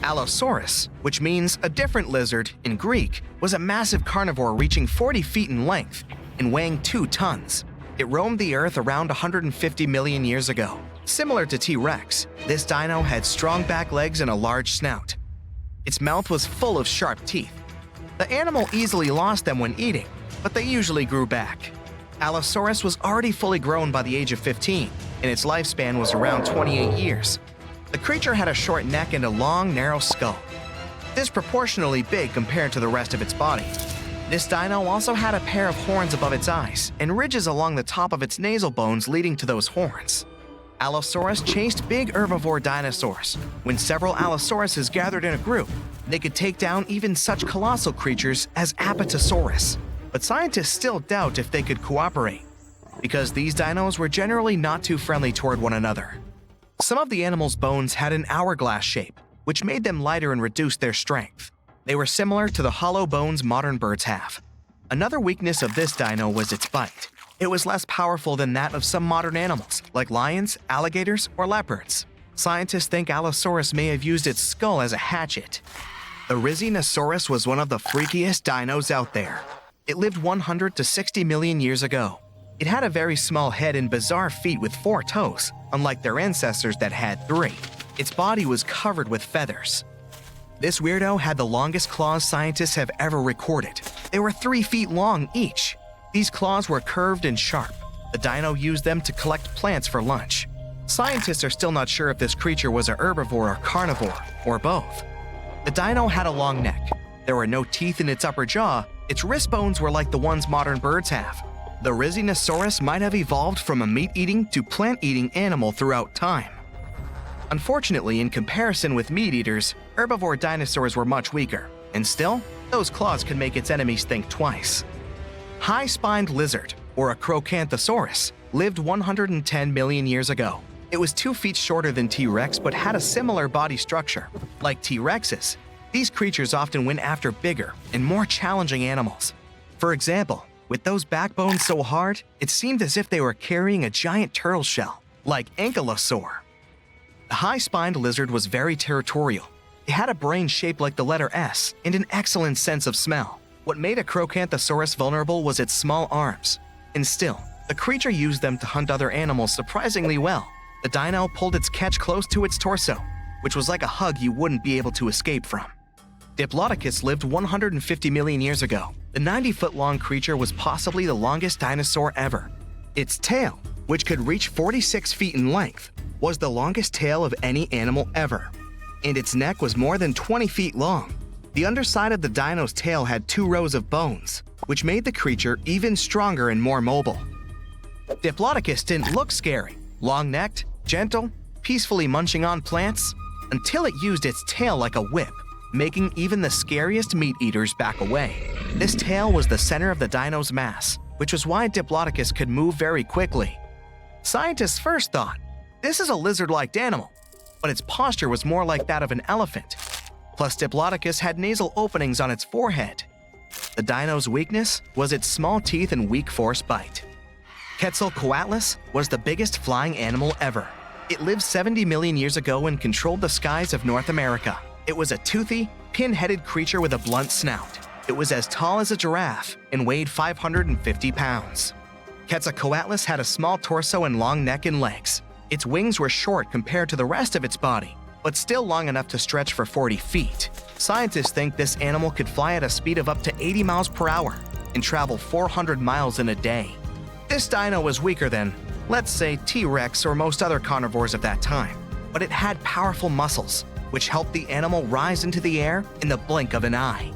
Speaker 5: Allosaurus, which means a different lizard in Greek, was a massive carnivore reaching 40 feet in length and weighing 2 tons. It roamed the Earth around 150 million years ago. Similar to T-Rex, this dino had strong back legs and a large snout. Its mouth was full of sharp teeth. The animal easily lost them when eating, but they usually grew back. Allosaurus was already fully grown by the age of 15, and its lifespan was around 28 years. The creature had a short neck and a long, narrow skull, disproportionately big compared to the rest of its body. This dino also had a pair of horns above its eyes and ridges along the top of its nasal bones leading to those horns. Allosaurus chased big herbivore dinosaurs. When several Allosauruses gathered in a group, they could take down even such colossal creatures as Apatosaurus. But scientists still doubt if they could cooperate, because these dinos were generally not too friendly toward one another. Some of the animal's bones had an hourglass shape, which made them lighter and reduced their strength. They were similar to the hollow bones modern birds have. Another weakness of this dino was its bite. It was less powerful than that of some modern animals, like lions, alligators, or leopards. Scientists think Allosaurus may have used its skull as a hatchet. The Rhizinosaurus was one of the freakiest dinos out there. It lived 100 to 60 million years ago. It had a very small head and bizarre feet with 4 toes, unlike their ancestors that had 3. Its body was covered with feathers. This weirdo had the longest claws scientists have ever recorded. They were 3 feet long each. These claws were curved and sharp. The dino used them to collect plants for lunch. Scientists are still not sure if this creature was a herbivore or carnivore, or both. The dino had a long neck. There were no teeth in its upper jaw, its wrist bones were like the ones modern birds have. The Risinosaurus might have evolved from a meat-eating to plant-eating animal throughout time. Unfortunately, in comparison with meat-eaters, herbivore dinosaurs were much weaker, and still, those claws could make its enemies think twice. High-spined lizard, or a Crocanthosaurus, lived 110 million years ago. It was 2 feet shorter than T-Rex but had a similar body structure. Like T-Rexes, these creatures often went after bigger and more challenging animals. For example, with those backbones so hard, it seemed as if they were carrying a giant turtle shell, like Ankylosaur. The high-spined lizard was very territorial. It had a brain shaped like the letter S and an excellent sense of smell. What made a Crocanthosaurus vulnerable was its small arms. And still, the creature used them to hunt other animals surprisingly well. The dino pulled its catch close to its torso, which was like a hug you wouldn't be able to escape from. Diplodocus lived 150 million years ago. The 90-foot-long creature was possibly the longest dinosaur ever. Its tail, which could reach 46 feet in length, was the longest tail of any animal ever. And its neck was more than 20 feet long. The underside of the dino's tail had 2 rows of bones, which made the creature even stronger and more mobile. Diplodocus didn't look scary, long-necked, gentle, peacefully munching on plants, until it used its tail like a whip, making even the scariest meat-eaters back away. This tail was the center of the dino's mass, which was why Diplodocus could move very quickly. Scientists first thought, this is a lizard-like animal, but its posture was more like that of an elephant. Plus, Diplodocus had nasal openings on its forehead. The dino's weakness was its small teeth and weak force bite. Quetzalcoatlus was the biggest flying animal ever. It lived 70 million years ago and controlled the skies of North America. It was a toothy, pin-headed creature with a blunt snout. It was as tall as a giraffe and weighed 550 pounds. Quetzalcoatlus had a small torso and long neck and legs. Its wings were short compared to the rest of its body, but still long enough to stretch for 40 feet. Scientists think this animal could fly at a speed of up to 80 miles per hour and travel 400 miles in a day. This dino was weaker than, let's say, T-Rex or most other carnivores of that time, but it had powerful muscles, which helped the animal rise into the air in the blink of an eye.